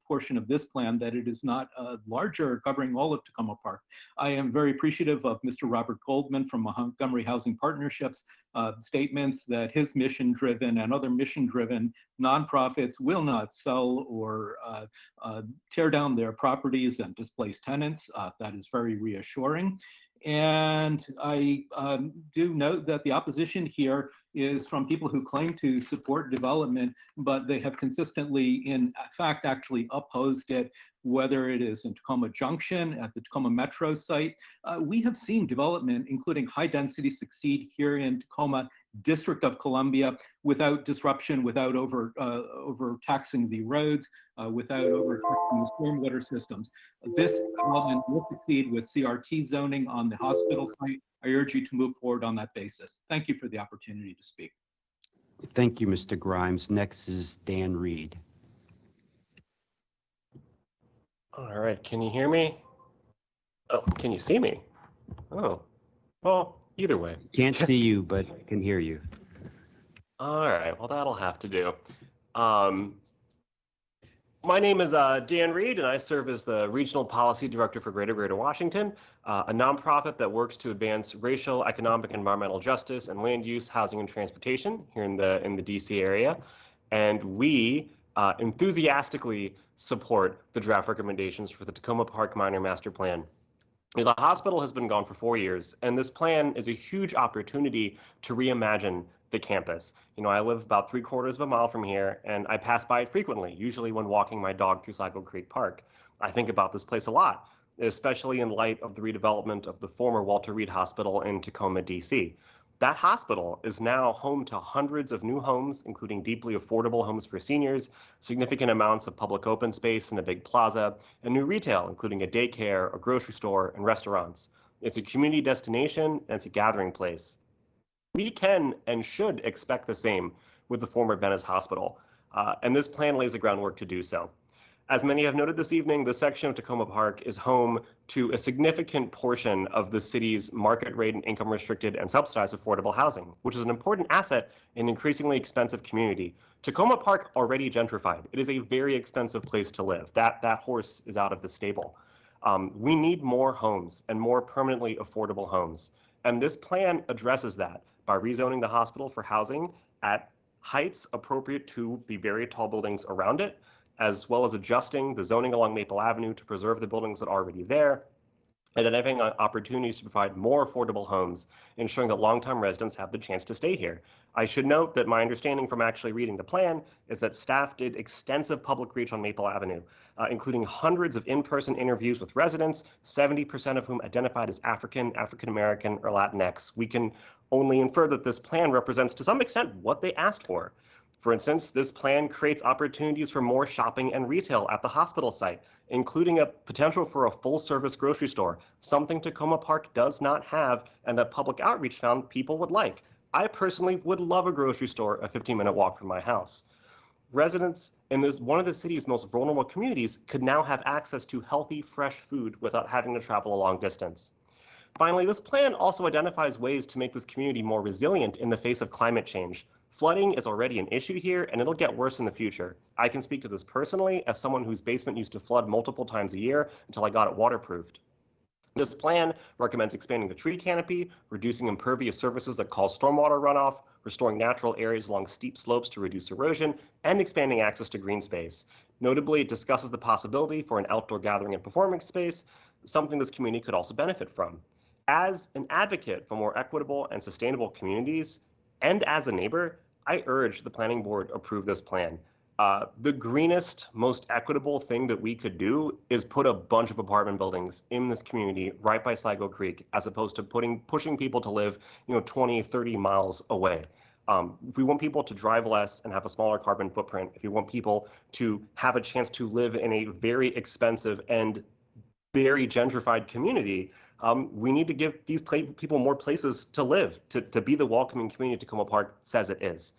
portion of this plan, that it is not larger, covering all of Takoma Park. I am very appreciative of Mr. Robert Goldman from Montgomery Housing Partnerships statements that his mission-driven and other mission-driven nonprofits will not sell or tear down their properties and displace tenants. That is very reassuring. And I do note that the opposition here is from people who claim to support development, but they have consistently, in fact, actually opposed it, whether it is in Tacoma Junction, at the Tacoma Metro site. We have seen development, including high density, succeed here in Tacoma, District of Columbia, without disruption, without overtaxing the roads, without overtaxing the stormwater systems. This development will succeed with CRT zoning on the hospital site. I urge you to move forward on that basis. Thank you for the opportunity to speak. Thank you, Mr. Grimes. Next is Dan Reed. All right, can you hear me? Oh, can you see me? Oh, well, either way. Can't see you, but I can hear you. All right, well, that'll have to do. My name is Dan Reed, and I serve as the Regional Policy Director for Greater Washington, a nonprofit that works to advance racial, economic, and environmental justice and land use, housing, and transportation here in the DC area. And we enthusiastically support the draft recommendations for the Takoma Park Minor Master Plan. The hospital has been gone for 4 years, and this plan is a huge opportunity to reimagine the campus. You know, I live about 3/4 of a mile from here, and I pass by it frequently, usually when walking my dog through Cycle Creek Park. I think about this place a lot, especially in light of the redevelopment of the former Walter Reed Hospital in Tacoma, DC. That hospital is now home to hundreds of new homes, including deeply affordable homes for seniors, significant amounts of public open space in a big plaza, and new retail, including a daycare, a grocery store, and restaurants. It's a community destination, and it's a gathering place. We can and should expect the same with the former Venice Hospital, and this plan lays the groundwork to do so. As many have noted this evening, the section of Takoma Park is home to a significant portion of the city's market rate and income restricted and subsidized affordable housing, which is an important asset in an increasingly expensive community. Takoma Park already gentrified. It is a very expensive place to live. That horse is out of the stable. We need more homes and more permanently affordable homes. And this plan addresses that by rezoning the hospital for housing at heights appropriate to the very tall buildings around it, as well as adjusting the zoning along Maple Avenue to preserve the buildings that are already there, identifying opportunities to provide more affordable homes, ensuring that long-term residents have the chance to stay here. I should note that my understanding from actually reading the plan is that staff did extensive public reach on Maple Avenue, including hundreds of in-person interviews with residents, 70% of whom identified as African, African American, or Latinx. We can only infer that this plan represents to some extent what they asked for. For instance, this plan creates opportunities for more shopping and retail at the hospital site, including a potential for a full-service grocery store, something Takoma Park does not have and that public outreach found people would like. I personally would love a grocery store a 15-minute walk from my house. Residents in one of the city's most vulnerable communities could now have access to healthy, fresh food without having to travel a long distance. Finally, this plan also identifies ways to make this community more resilient in the face of climate change. Flooding is already an issue here, and it'll get worse in the future. I can speak to this personally as someone whose basement used to flood multiple times a year until I got it waterproofed. This plan recommends expanding the tree canopy, reducing impervious surfaces that cause stormwater runoff, restoring natural areas along steep slopes to reduce erosion, and expanding access to green space. Notably, it discusses the possibility for an outdoor gathering and performance space, something this community could also benefit from. As an advocate for more equitable and sustainable communities, and as a neighbor, I urge the planning board approve this plan. The greenest, most equitable thing that we could do is put a bunch of apartment buildings in this community right by Sligo Creek, as opposed to pushing people to live, 20, 30 miles away. If we want people to drive less and have a smaller carbon footprint, if we want people to have a chance to live in a very expensive and very gentrified community, we need to give these people more places to live, to be the welcoming community Takoma Park says it is.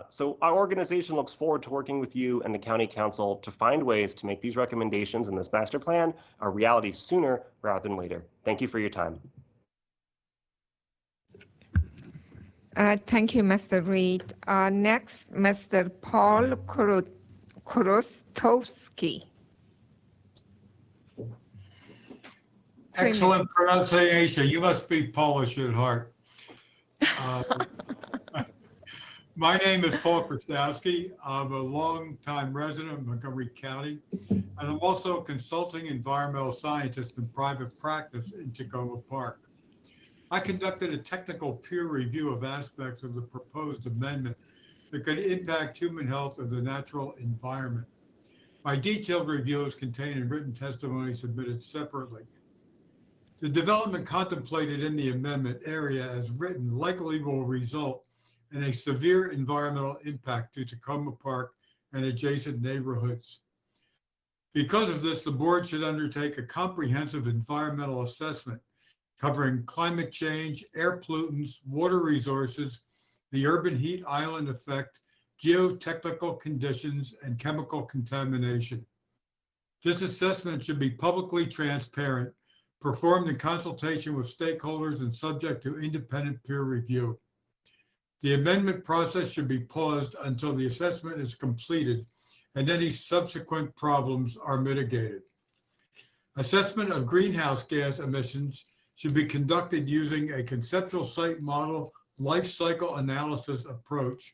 So our organization looks forward to working with you and the County Council to find ways to make these recommendations in this master plan a reality sooner rather than later. Thank you for your time. Thank you, Mr. Reed. Next, Mr. Paul Korostowski. Excellent pronunciation. You must be Polish at heart. My name is Paul Krastowski. I'm a longtime resident of Montgomery County, and I'm also a consulting environmental scientist in private practice in Takoma Park. I conducted a technical peer review of aspects of the proposed amendment that could impact human health of the natural environment. My detailed review is contained in written testimony submitted separately. The development contemplated in the amendment area as written likely will result in a severe environmental impact to Takoma Park and adjacent neighborhoods. Because of this, the board should undertake a comprehensive environmental assessment covering climate change, air pollutants, water resources, the urban heat island effect, geotechnical conditions, and chemical contamination. This assessment should be publicly transparent, performed in consultation with stakeholders, and subject to independent peer review. The amendment process should be paused until the assessment is completed and any subsequent problems are mitigated. Assessment of greenhouse gas emissions should be conducted using a conceptual site model life cycle analysis approach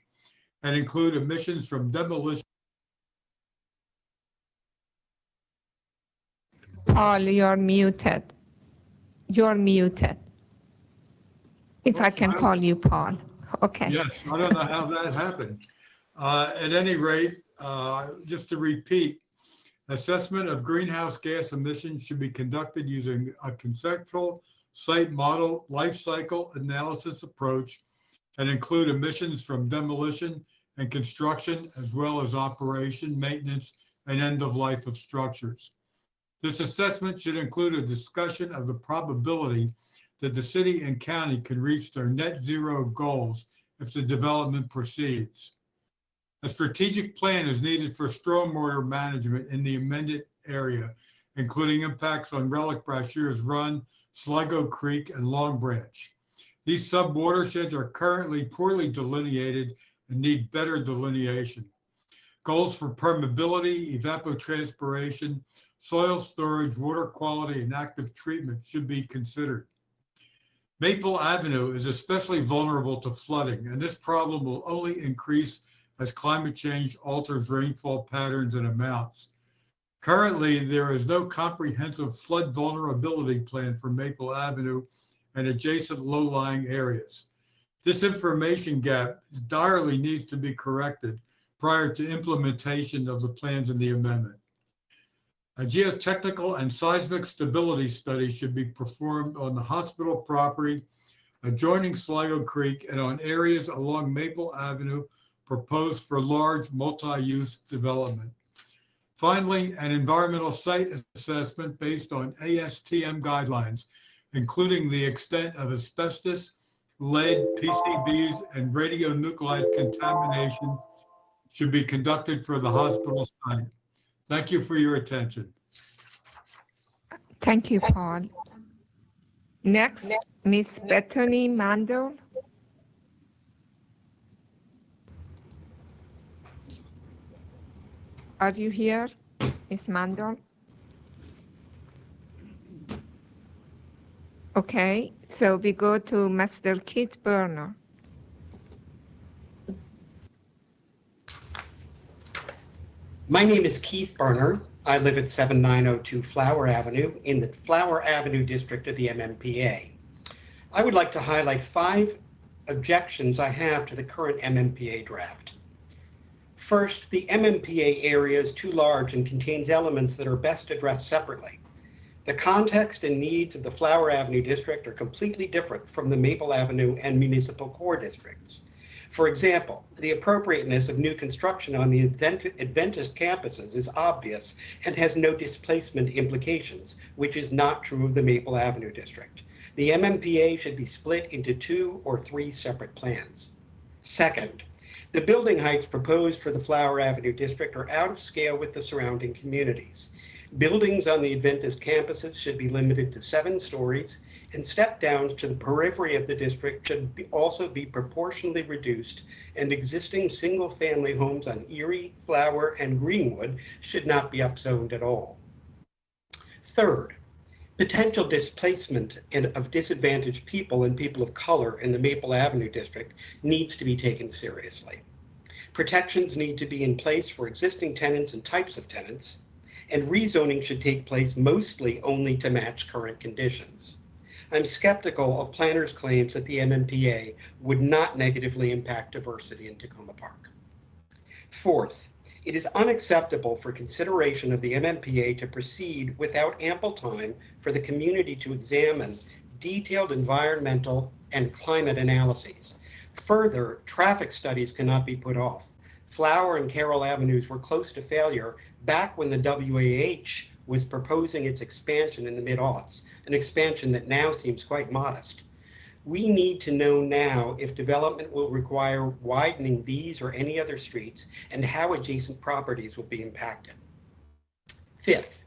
and include emissions from demolition. Paul, you're muted. You're muted. If I can call you Paul. Okay. Yes, I don't know how that happened. At any rate, just to repeat, assessment of greenhouse gas emissions should be conducted using a conceptual site model life cycle analysis approach and include emissions from demolition and construction, as well as operation, maintenance, and end of life of structures. This assessment should include a discussion of the probability that the city and county can reach their net zero goals if the development proceeds. A strategic plan is needed for stormwater management in the amended area, including impacts on Relic Brashears Run, Sligo Creek, and Long Branch. These sub-watersheds are currently poorly delineated and need better delineation. Goals for permeability, evapotranspiration, soil storage, water quality, and active treatment should be considered. Maple Avenue is especially vulnerable to flooding, and this problem will only increase as climate change alters rainfall patterns and amounts. Currently, there is no comprehensive flood vulnerability plan for Maple Avenue and adjacent low-lying areas. This information gap direly needs to be corrected prior to implementation of the plans in the amendment. A geotechnical and seismic stability study should be performed on the hospital property adjoining Sligo Creek and on areas along Maple Avenue proposed for large multi-use development. Finally, an environmental site assessment based on ASTM guidelines, including the extent of asbestos, lead, PCBs, and radionuclide contamination, should be conducted for the hospital site. Thank you for your attention. Thank you, Paul. Next, Ms. Bethany Mandel. Are you here, Ms. Mandel? Okay, so we go to Mr. Keith Burner. My name is Keith Burner. I live at 7902 Flower Avenue in the Flower Avenue district of the MMPA. I would like to highlight 5 objections I have to the current MMPA draft. First, the MMPA area is too large and contains elements that are best addressed separately. The context and needs of the Flower Avenue district are completely different from the Maple Avenue and Municipal Core districts. For example, the appropriateness of new construction on the Adventist campuses is obvious and has no displacement implications, which is not true of the Maple Avenue district. The MMPA should be split into 2 or 3 separate plans. Second, the building heights proposed for the Flower Avenue district are out of scale with the surrounding communities. Buildings on the Adventist campuses should be limited to 7 stories, and step downs to the periphery of the district should also be proportionally reduced, and existing single-family homes on Erie, Flower, and Greenwood should not be upzoned at all. Third, potential displacement of disadvantaged people and people of color in the Maple Avenue district needs to be taken seriously. Protections need to be in place for existing tenants and types of tenants, and rezoning should take place mostly only to match current conditions. I'm skeptical of planners' claims that the MMPA would not negatively impact diversity in Takoma Park. Fourth, it is unacceptable for consideration of the MMPA to proceed without ample time for the community to examine detailed environmental and climate analyses. Further, traffic studies cannot be put off. Flower and Carroll Avenues were close to failure back when the WAH was proposing its expansion in the mid-aughts, an expansion that now seems quite modest. We need to know now if development will require widening these or any other streets and how adjacent properties will be impacted. Fifth,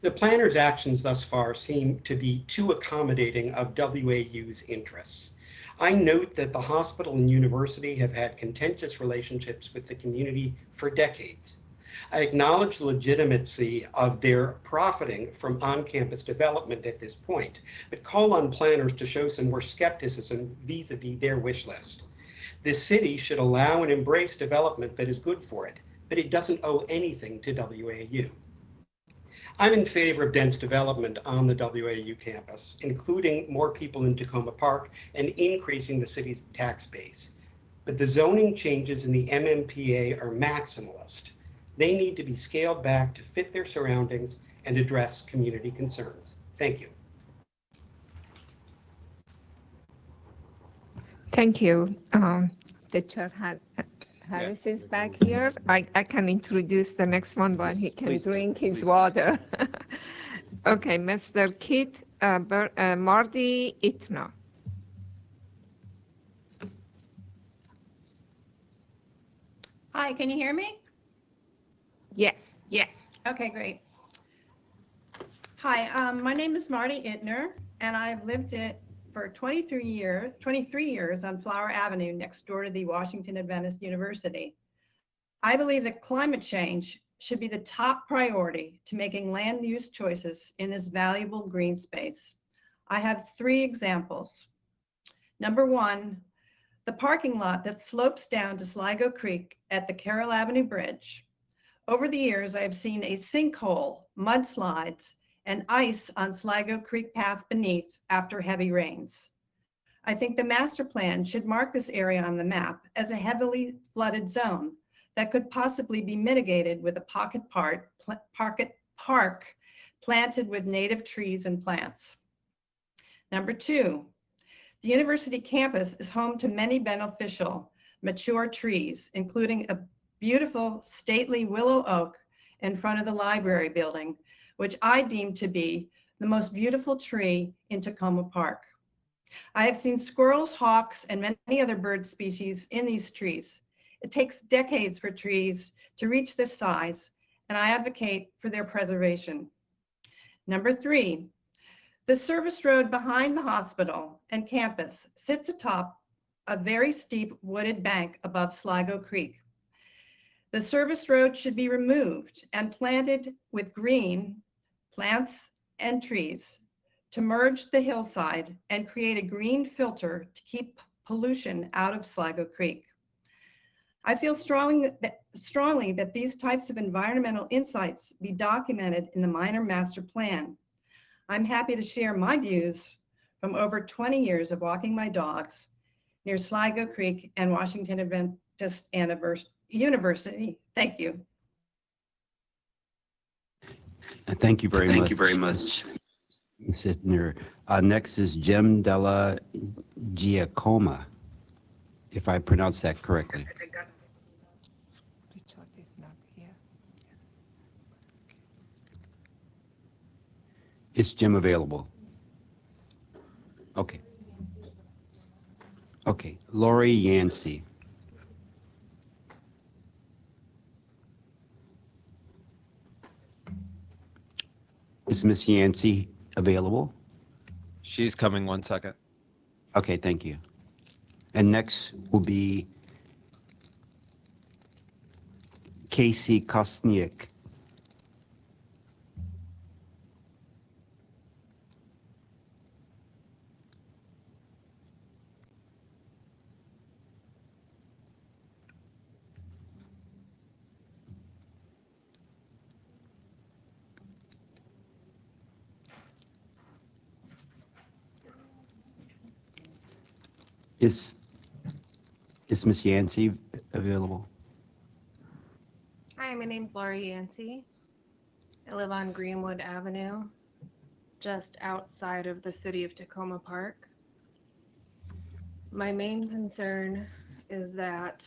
the planner's actions thus far seem to be too accommodating of WAU's interests. I note that the hospital and university have had contentious relationships with the community for decades. I acknowledge the legitimacy of their profiting from on-campus development at this point, but call on planners to show some more skepticism vis-a-vis their wish list. The city should allow and embrace development that is good for it, but it doesn't owe anything to WAU. I'm in favor of dense development on the WAU campus, including more people in Takoma Park and increasing the city's tax base. But the zoning changes in the MMPA are maximalist. They need to be scaled back to fit their surroundings and address community concerns. Thank you. Thank you. The chair Harris is back here. I can introduce the next one while he can drink his water. Okay, Mr. Keith Marty Itno. Hi, can you hear me? Yes, yes. Okay, great. Hi, my name is Marty Ittner, and I've lived it for 23 years on Flower Avenue next door to the Washington Adventist University. I believe that climate change should be the top priority to making land use choices in this valuable green space. I have 3 examples. Number 1, the parking lot that slopes down to Sligo Creek at the Carroll Avenue Bridge. Over the years, I have seen a sinkhole, mudslides, and ice on Sligo Creek path beneath after heavy rains. I think the master plan should mark this area on the map as a heavily flooded zone that could possibly be mitigated with a pocket park planted with native trees and plants. Number 2, the university campus is home to many beneficial, mature trees, including a beautiful, stately willow oak in front of the library building, which I deem to be the most beautiful tree in Takoma Park. I have seen squirrels, hawks, and many other bird species in these trees. It takes decades for trees to reach this size, and I advocate for their preservation. Number 3, the service road behind the hospital and campus sits atop a very steep wooded bank above Sligo Creek. The service road should be removed and planted with green plants and trees to merge the hillside and create a green filter to keep pollution out of Sligo Creek. I feel strongly that these types of environmental insights be documented in the minor master plan. I'm happy to share my views from over 20 years of walking my dogs near Sligo Creek and Washington Adventist University. Thank you. Thank you very much. Thank you very much. Sidner. Next is Jim Della Giacomo, if I pronounced that correctly. Richard is not here. Is Jim available? Okay. Okay, Lori Yancey. Is Miss Yancey available? She's coming, 1 second. Okay, thank you. And next will be Casey Kosniak. Is Miss Yancey available? Hi, my name's Laurie Yancey. I live on Greenwood Avenue, just outside of the city of Takoma Park. My main concern is that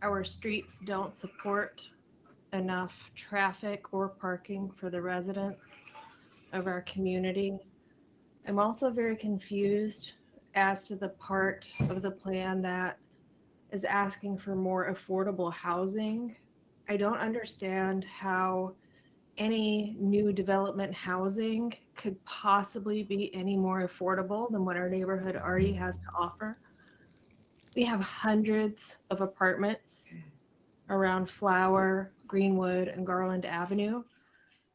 our streets don't support enough traffic or parking for the residents of our community. I'm also very confused as to the part of the plan that is asking for more affordable housing. I don't understand how any new development housing could possibly be any more affordable than what our neighborhood already has to offer. We have hundreds of apartments around Flower, Greenwood, and Garland Avenue,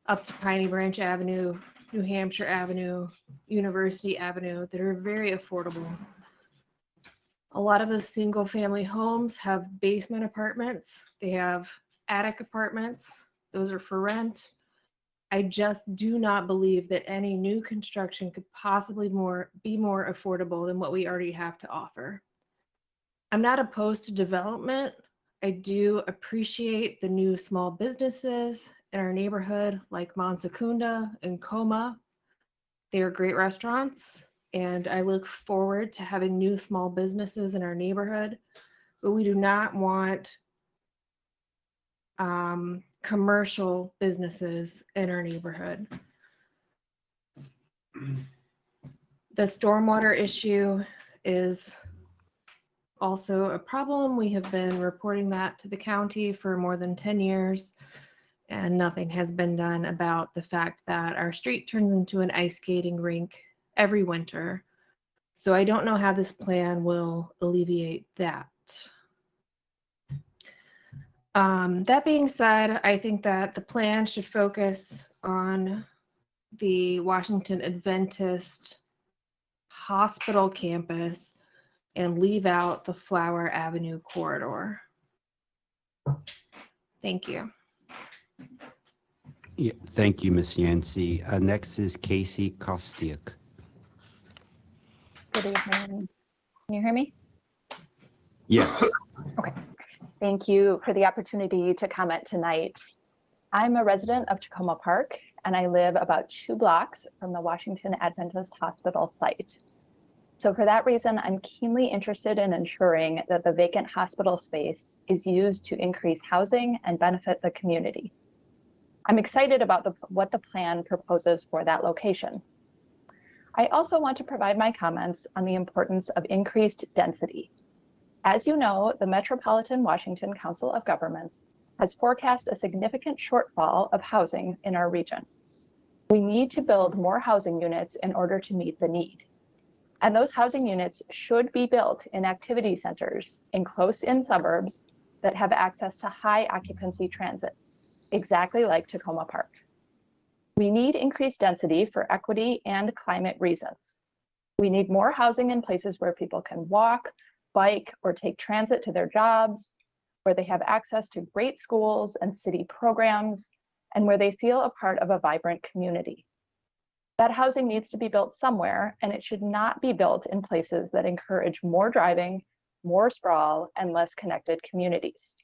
up to Piney Branch Avenue, New Hampshire Avenue, University Avenue, that are very affordable. A lot of the single family homes have basement apartments. They have attic apartments. Those are for rent. I just do not believe that any new construction could possibly be more affordable than what we already have to offer. I'm not opposed to development. I do appreciate the new small businesses in our neighborhood like Monsecunda and Coma. They are great restaurants, and I look forward to having new small businesses in our neighborhood, but we do not want commercial businesses in our neighborhood. The stormwater issue is also a problem. We have been reporting that to the county for more than 10 years, and nothing has been done about the fact that our street turns into an ice skating rink every winter. So I don't know how this plan will alleviate that. That being said, I think that the plan should focus on the Washington Adventist Hospital campus and leave out the Flower Avenue corridor. Thank you. Yeah, thank you, Ms. Yancey. Next is Casey Kostiuk. Good evening. Can you hear me? Yes. Okay. Thank you for the opportunity to comment tonight. I'm a resident of Takoma Park, and I live about 2 blocks from the Washington Adventist Hospital site. So for that reason, I'm keenly interested in ensuring that the vacant hospital space is used to increase housing and benefit the community. I'm excited about what the plan proposes for that location. I also want to provide my comments on the importance of increased density. As you know, the Metropolitan Washington Council of Governments has forecast a significant shortfall of housing in our region. We need to build more housing units in order to meet the need. And those housing units should be built in activity centers in close-in suburbs that have access to high occupancy transit, exactly like Takoma Park. We need increased density for equity and climate reasons. We need more housing in places where people can walk, bike, or take transit to their jobs, where they have access to great schools and city programs, and where they feel a part of a vibrant community. That housing needs to be built somewhere, and it should not be built in places that encourage more driving, more sprawl, and less connected communities.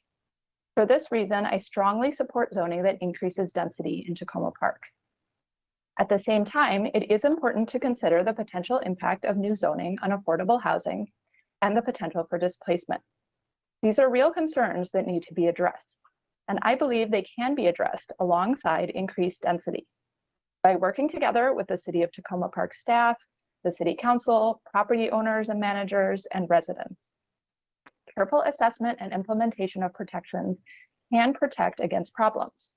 For this reason, I strongly support zoning that increases density in Takoma Park. At the same time, it is important to consider the potential impact of new zoning on affordable housing and the potential for displacement. These are real concerns that need to be addressed, and I believe they can be addressed alongside increased density by working together with the City of Takoma Park staff, the City Council, property owners and managers, and residents. Careful assessment and implementation of protections can protect against problems.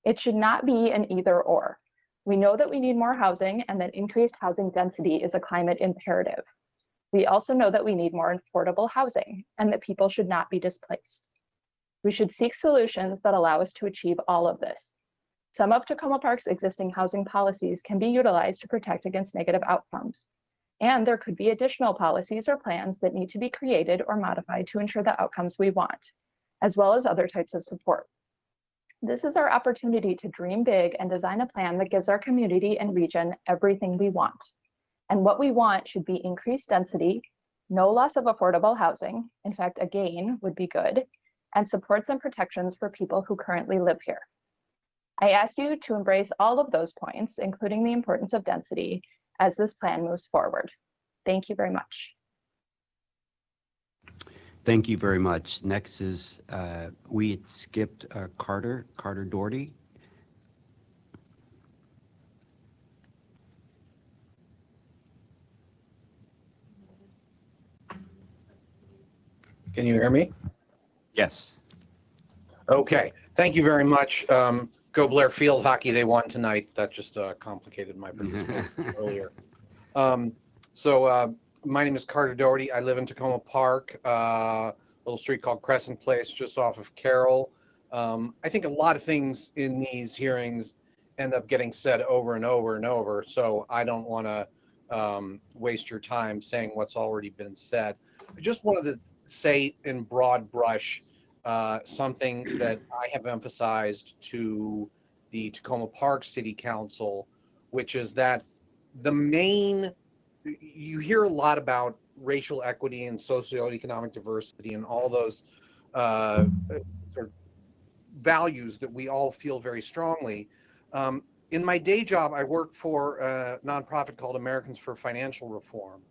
It should not be an either or. We know that we need more housing and that increased housing density is a climate imperative. We also know that we need more affordable housing and that people should not be displaced. We should seek solutions that allow us to achieve all of this. Some of Takoma Park's existing housing policies can be utilized to protect against negative outcomes. And there could be additional policies or plans that need to be created or modified to ensure the outcomes we want, as well as other types of support. This is our opportunity to dream big and design a plan that gives our community and region everything we want. And what we want should be increased density, no loss of affordable housing, in fact, a gain would be good, and supports and protections for people who currently live here. I ask you to embrace all of those points, including the importance of density, as this plan moves forward. Thank you very much. Thank you very much. Next is, we had skipped Carter Doherty. Can you hear me? Yes. Okay, thank you very much. Go Blair Field Hockey, they won tonight. That just complicated my participation earlier. My name is Carter Doherty. I live in Takoma Park, a little street called Crescent Place, just off of Carroll. I think a lot of things in these hearings end up getting said over and over and over, so I don't want to waste your time saying what's already been said. I just wanted to say in broad brush something that I have emphasized to the Takoma Park City Council, which is that you hear a lot about racial equity and socioeconomic diversity and all those sort of values that we all feel very strongly. In my day job, I work for a nonprofit called Americans for Financial Reform.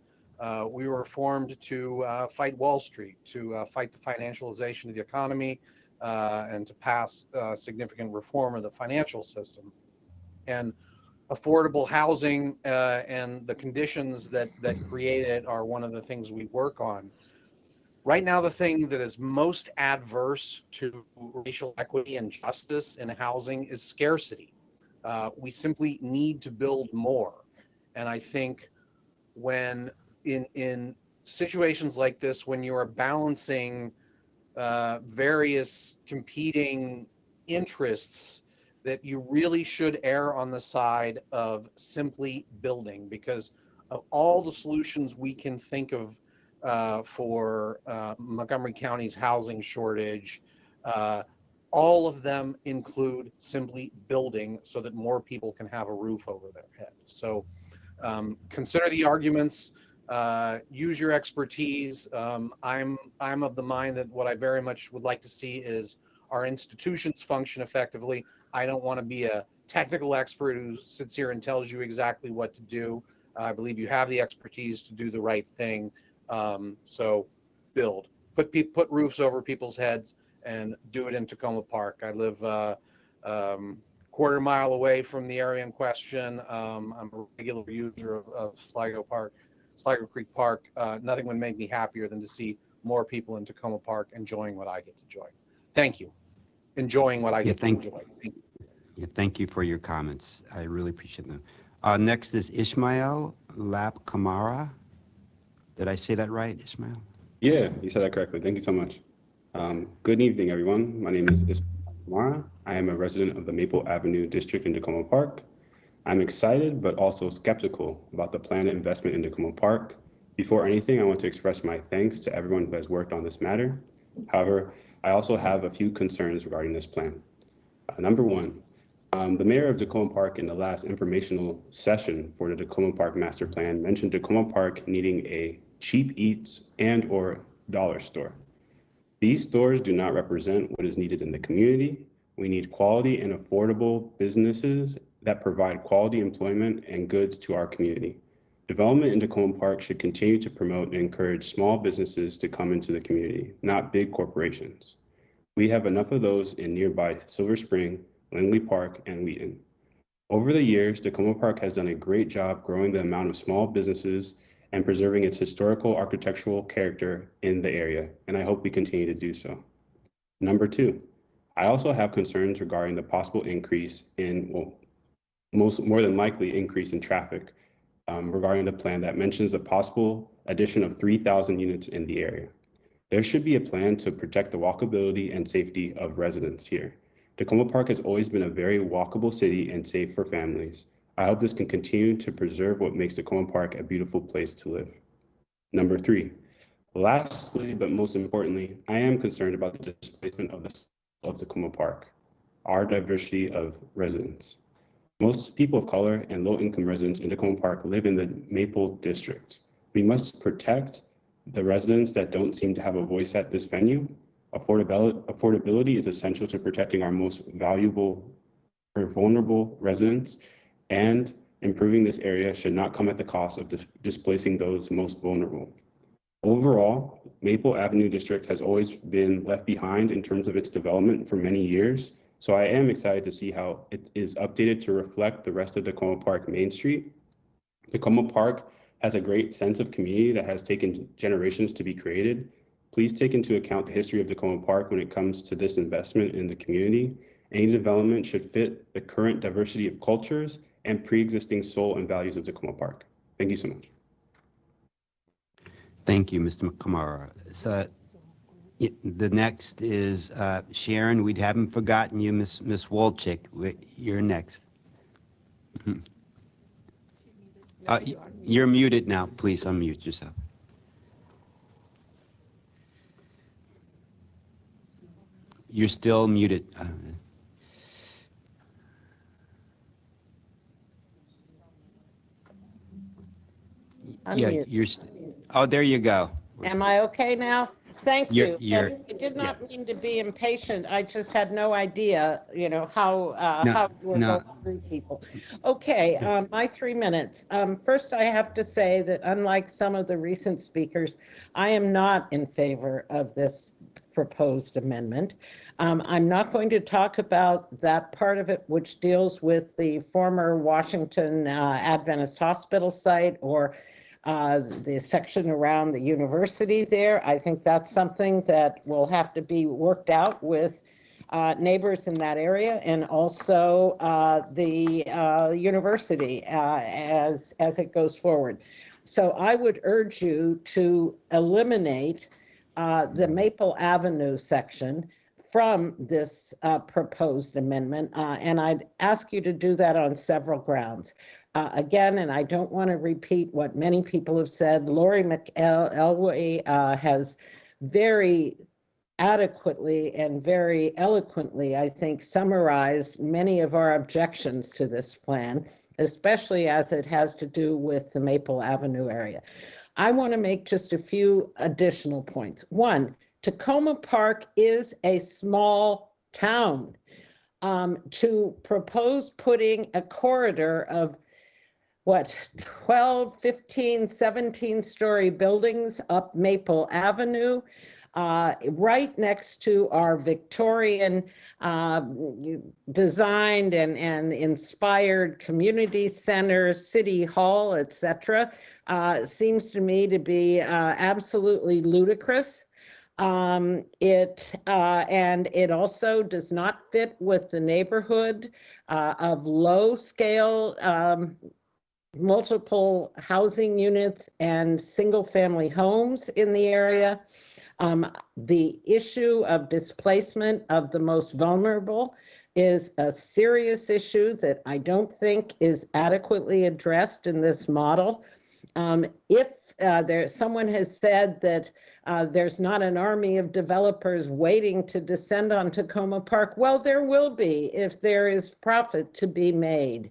We were formed to fight Wall Street, to fight the financialization of the economy, and to pass significant reform of the financial system. And affordable housing and the conditions that create it are one of the things we work on. Right now, the thing that is most adverse to racial equity and justice in housing is scarcity. We simply need to build more. And I think when in situations like this, when you are balancing various competing interests, that you really should err on the side of simply building, because of all the solutions we can think of for Montgomery County's housing shortage, All of them include simply building so that more people can have a roof over their head. So consider the arguments, use your expertise. I'm of the mind that what I very much would like to see is our institutions function effectively. I don't want to be a technical expert who sits here and tells you exactly what to do. I believe you have the expertise to do the right thing. So build, put roofs over people's heads and do it in Takoma Park. I live quarter mile away from the area in question. I'm a regular user of Sligo Creek Park. Nothing would make me happier than to see more people in Takoma Park enjoying what I get to enjoy. Thank you. Enjoying what I get to enjoy. Thank you. Yeah, thank you for your comments. I really appreciate them. Next is Ishmael Lap Kamara. Did I say that right, Ishmael? Yeah, you said that correctly. Thank you so much. Good evening, everyone. My name is Ishmael Kamara. I am a resident of the Maple Avenue district in Takoma Park. I'm excited, but also skeptical about the planned investment in Takoma Park. Before anything, I want to express my thanks to everyone who has worked on this matter. However, I also have a few concerns regarding this plan. Number one, the mayor of Takoma Park in the last informational session for the Takoma Park master plan mentioned Takoma Park needing a cheap eats and/or dollar store. These stores do not represent what is needed in the community. We need quality and affordable businesses that provide quality employment and goods to our community. Development in Takoma Park should continue to promote and encourage small businesses to come into the community, not big corporations. We have enough of those in nearby Silver Spring, Langley Park, and Wheaton. Over the years, Takoma Park has done a great job growing the amount of small businesses and preserving its historical architectural character in the area, and I hope we continue to do so. Number two, I also have concerns regarding the possible increase in, more than likely increase in traffic regarding the plan that mentions a possible addition of 3,000 units in the area. There should be a plan to protect the walkability and safety of residents here. Takoma Park has always been a very walkable city and safe for families. I hope this can continue to preserve what makes Takoma Park a beautiful place to live. Number three, lastly, but most importantly, I am concerned about the displacement of Takoma Park, our diversity of residents. Most people of color and low-income residents in Takoma Park live in the Maple District. We must protect the residents that don't seem to have a voice at this venue. Affordability is essential to protecting our most valuable or vulnerable residents, and improving this area should not come at the cost of displacing those most vulnerable. Overall, Maple Avenue District has always been left behind in terms of its development for many years, so I am excited to see how it is updated to reflect the rest of Takoma Park Main Street. Takoma Park has a great sense of community that has taken generations to be created. Please take into account the history of Takoma Park when it comes to this investment in the community. Any development should fit the current diversity of cultures and pre-existing soul and values of Takoma Park. Thank you so much. Thank you, Mr. Kamara. So the next is Sharon. We haven't forgotten you, Miss Wolchik. You're next. You're muted now. Please unmute yourself. You're still muted. Yeah, oh, there you go. Am I okay now? Thank you. You're, I did not mean to be impatient. I just had no idea, how we're going through people. Okay, my 3 minutes. First, I have to say that unlike some of the recent speakers, I am not in favor of this proposed amendment. I'm not going to talk about that part of it which deals with the former Washington Adventist Hospital site or the section around the university there. I think that's something that will have to be worked out with neighbors in that area, and also the university as it goes forward. So I would urge you to eliminate the Maple Avenue section from this proposed amendment, and I'd ask you to do that on several grounds. Again, and I don't want to repeat what many people have said, Lori McElway has very adequately and very eloquently, I think, summarized many of our objections to this plan, especially as it has to do with the Maple Avenue area. I want to make just a few additional points. One, Takoma Park is a small town. To propose putting a corridor of 12, 15, 17-story buildings up Maple Avenue, right next to our Victorian designed and inspired community center, city hall, etc., seems to me to be absolutely ludicrous. And it also does not fit with the neighborhood of low scale multiple housing units and single family homes in the area. The issue of displacement of the most vulnerable is a serious issue that I don't think is adequately addressed in this model. If someone has said that there's not an army of developers waiting to descend on Takoma Park, well, there will be if there is profit to be made.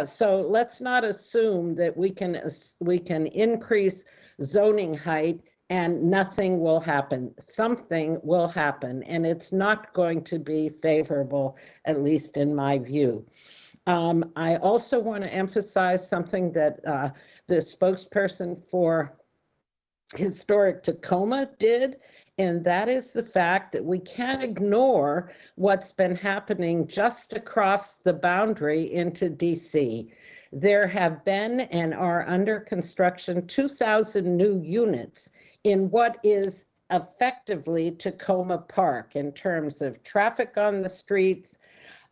So let's not assume that we can increase zoning height and nothing will happen. Something will happen, and it's not going to be favorable, at least in my view. I also want to emphasize something that the spokesperson for Historic Takoma did, and that is the fact that we can't ignore what's been happening just across the boundary into DC. There have been and are under construction 2,000 new units in what is effectively Takoma Park in terms of traffic on the streets,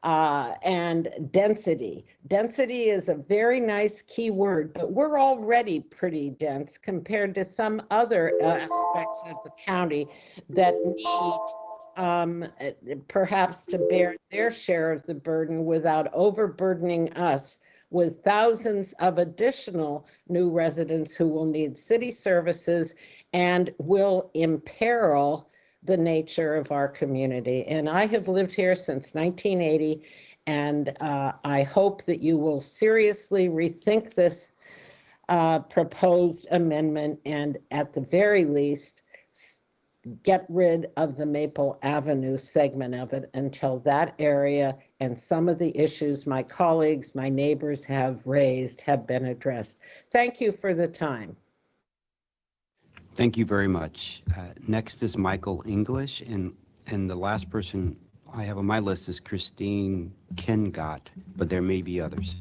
and density. Density is a very nice key word, but we're already pretty dense compared to some other aspects of the county that need perhaps to bear their share of the burden without overburdening us with thousands of additional new residents who will need city services and will imperil the nature of our community. And I have lived here since 1980, and I hope that you will seriously rethink this proposed amendment and at the very least get rid of the Maple Avenue segment of it until that area and some of the issues my colleagues, my neighbors have raised have been addressed. Thank you for the time. Thank you very much. Next is Michael English, and the last person I have on my list is Christine Kengott, but there may be others.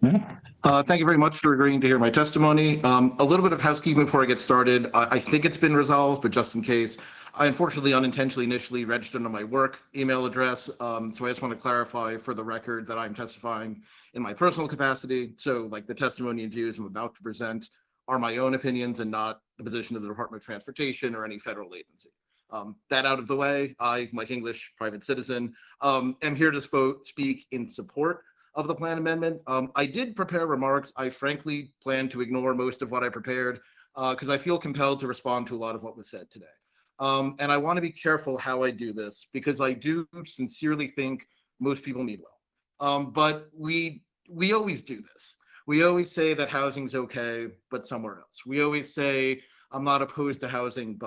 Thank you very much for agreeing to hear my testimony. A little bit of housekeeping before I get started. I think it's been resolved, but just in case, I unfortunately unintentionally initially registered on my work email address. So I just want to clarify for the record that I'm testifying in my personal capacity. So like the testimony and views I'm about to present are my own opinions and not the position of the Department of Transportation or any federal agency. That out of the way, I, Mike English, private citizen, am here to speak in support of the plan amendment. I did prepare remarks. I frankly plan to ignore most of what I prepared because I feel compelled to respond to a lot of what was said today. And I want to be careful how I do this because I do sincerely think most people need well. But we always do this. We always say that housing's okay, but somewhere else. We always say, I'm not opposed to housing,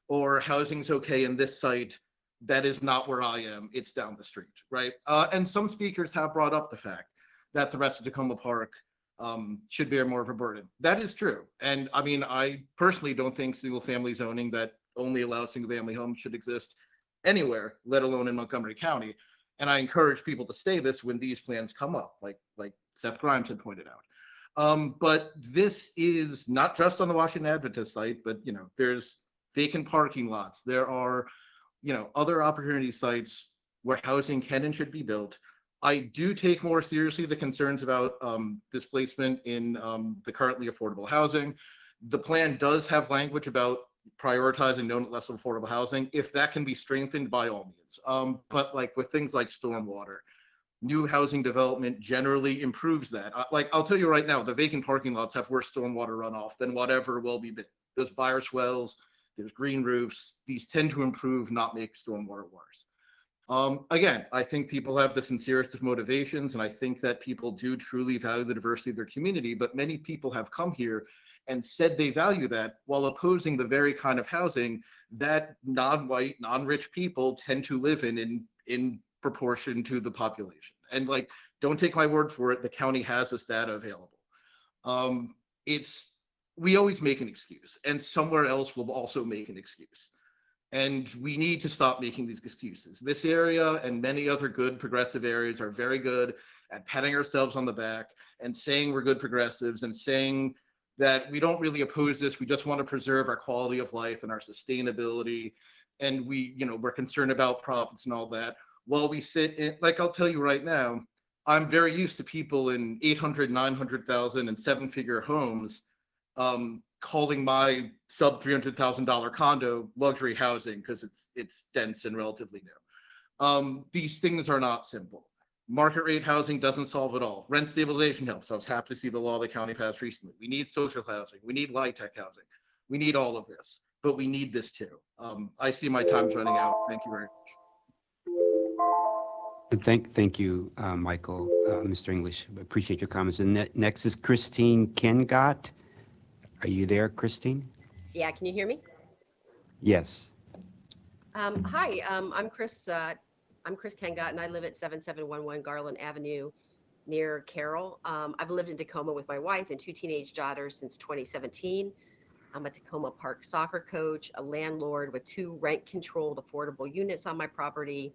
or housing's okay in this site, that is not where I am, it's down the street, right? And some speakers have brought up the fact that the rest of Takoma Park should bear more of a burden. That is true. And I mean, I personally don't think single family zoning that only allows single family homes should exist anywhere, let alone in Montgomery County. And I encourage people to say this when these plans come up, like Seth Grimes had pointed out. But this is not just on the Washington Adventist site, but there's vacant parking lots. There are other opportunity sites where housing can and should be built. I do take more seriously the concerns about displacement in the currently affordable housing. The plan does have language about prioritizing known less affordable housing. If that can be strengthened, by all means. But like with things like stormwater, new housing development generally improves that. I'll tell you right now, the vacant parking lots have worse stormwater runoff than whatever will be built. Those bioswales, there's green roofs. These tend to improve, not make stormwater worse. Again, I think people have the sincerest of motivations, and I think that people do truly value the diversity of their community, but many people have come here and said they value that while opposing the very kind of housing that non-white, non-rich people tend to live in proportion to the population. And like, don't take my word for it, the county has this data available. We always make an excuse, and somewhere else will also make an excuse. And we need to stop making these excuses. This area and many other good progressive areas are very good at patting ourselves on the back and saying we're good progressives and saying that we don't really oppose this. We just want to preserve our quality of life and our sustainability. And we're concerned about profits and all that. While we sit in, like, I'll tell you right now, I'm very used to people in 800, 900,000 and seven-figure homes calling my sub $300,000 condo luxury housing because it's dense and relatively new. These things are not simple. Market rate housing doesn't solve it all. Rent stabilization helps. I was happy to see the law the county passed recently. We need social housing. We need light tech housing. We need all of this, but we need this too. I see my time's running out. Thank you very much. Thank you, Michael, Mr. English. Appreciate your comments. And next is Christine Kengott. Are you there, Christine? Yeah, can you hear me? Yes. Hi, I'm Chris Kengott, and I live at 7711 Garland Avenue near Carroll. I've lived in Tacoma with my wife and two teenage daughters since 2017. I'm a Takoma Park soccer coach, a landlord with two rent-controlled affordable units on my property.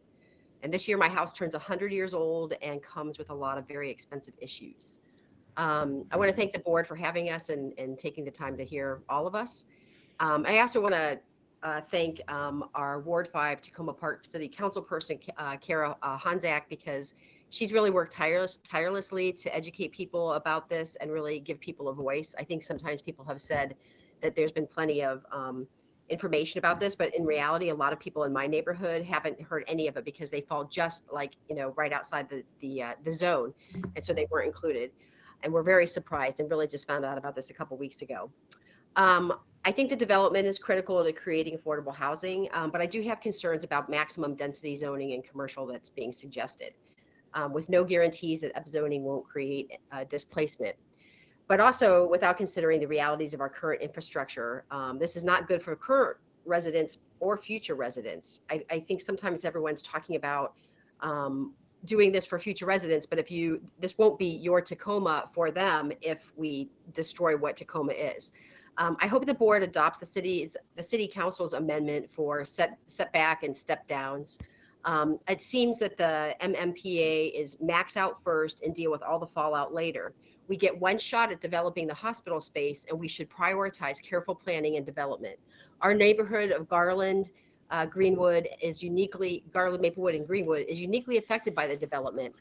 And this year my house turns 100 years old and comes with a lot of very expensive issues. I want to thank the board for having us and taking the time to hear all of us. I also want to thank our Ward 5 Takoma Park City Council person, Kara Honzak, because she's really worked tirelessly to educate people about this and really give people a voice. I think sometimes people have said that there's been plenty of information about this, but in reality, a lot of people in my neighborhood haven't heard any of it because they fall just like, right outside the zone. And so they weren't included. And we're very surprised and really just found out about this a couple weeks ago. I think the development is critical to creating affordable housing, but I do have concerns about maximum density zoning and commercial that's being suggested, with no guarantees that upzoning won't create displacement. But also without considering the realities of our current infrastructure, this is not good for current residents or future residents. I think sometimes everyone's talking about doing this for future residents, but this won't be your Tacoma for them if we destroy what Tacoma is. I hope the board adopts the city council's amendment for setback and step downs. It seems that the MMPA is max out first and deal with all the fallout later. We get one shot at developing the hospital space, and we should prioritize careful planning and development. Our neighborhood of Garland, Maplewood and Greenwood is uniquely affected by the development.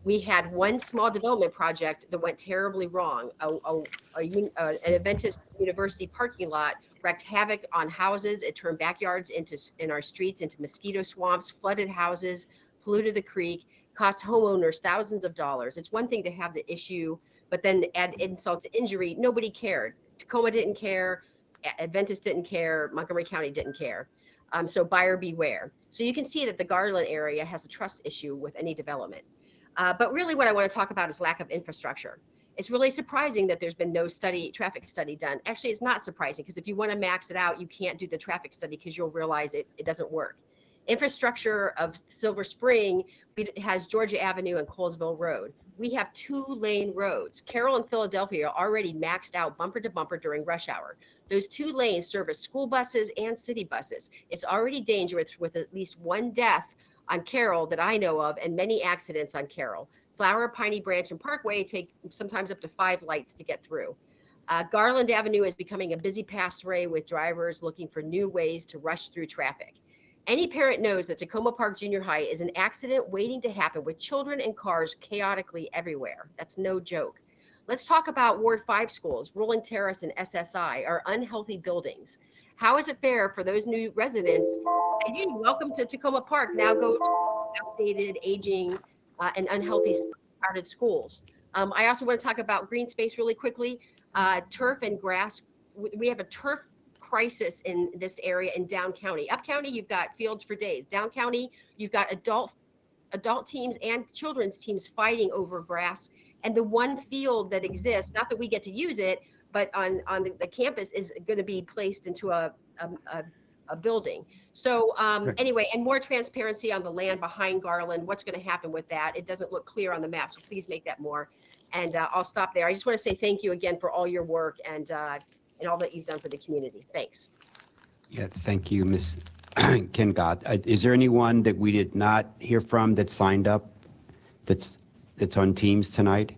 We had one small development project that went terribly wrong. An Adventist University parking lot wreaked havoc on houses. It turned backyards in our streets into mosquito swamps, flooded houses, polluted the creek, cost homeowners thousands of dollars. It's one thing to have the issue, but then add insult to injury. Nobody cared. Tacoma didn't care. Adventist didn't care. Montgomery County didn't care. So buyer beware. So you can see that the Garland area has a trust issue with any development. But really what I want to talk about is lack of infrastructure. It's really surprising that there's been no traffic study done. Actually, it's not surprising because if you want to max it out, you can't do the traffic study because you'll realize it doesn't work. Infrastructure of Silver Spring has Georgia Avenue and Colesville Road. We have 2-lane roads. Carroll and Philadelphia are already maxed out bumper to bumper during rush hour. Those 2 lanes service school buses and city buses. It's already dangerous with at least one death on Carroll that I know of and many accidents on Carroll. Flower, Piney Branch, and Parkway take sometimes up to 5 lights to get through. Garland Avenue is becoming a busy passway with drivers looking for new ways to rush through traffic. Any parent knows that Takoma Park Junior High is an accident waiting to happen with children and cars chaotically everywhere. That's no joke. Let's talk about Ward 5 schools, Rolling Terrace and SSI, are unhealthy buildings. How is it fair for those new residents to say, hey, welcome to Takoma Park, now go to outdated, aging, and unhealthy crowded schools? I also want to talk about green space really quickly. Turf and grass. We have a turf crisis in this area in down county. Up county, you've got Fields for Days. Down county, you've got adult teams and children's teams fighting over grass. And the one field that exists, not that we get to use it, but on the campus is going to be placed into a building. So anyway, and more transparency on the land behind Garland, what's going to happen with that. It doesn't look clear on the map, so please make that more. And I'll stop there. I just want to say thank you again for all your work and all that you've done for the community. Thanks. Yeah, thank you, Ms. Kengott. Is there anyone that we did not hear from that signed up that's on Teams tonight?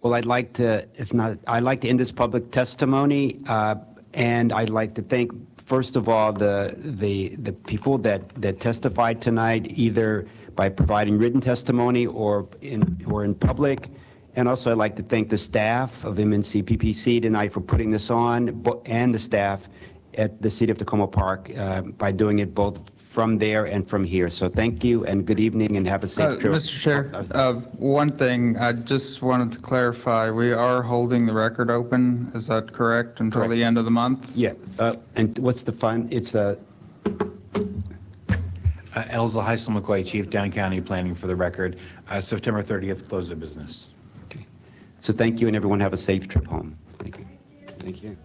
Well, I'd like to, if not, I'd like to end this public testimony, and I'd like to thank, first of all, the people that testified tonight, either by providing written testimony or in public. And also, I'd like to thank the staff of MNC PPC tonight for putting this on, and the staff at the City of Takoma Park by doing it both from there and from here. So thank you and good evening and have a safe trip. Mr. Chair, one thing I just wanted to clarify, we are holding the record open, is that correct, until the end of the month? Yeah, and what's the fund? It's a... Elza Heisel-McCoy, Chief Down County Planning for the record. September 30th, close of business. Okay. So thank you and everyone have a safe trip home. Thank you. Thank you.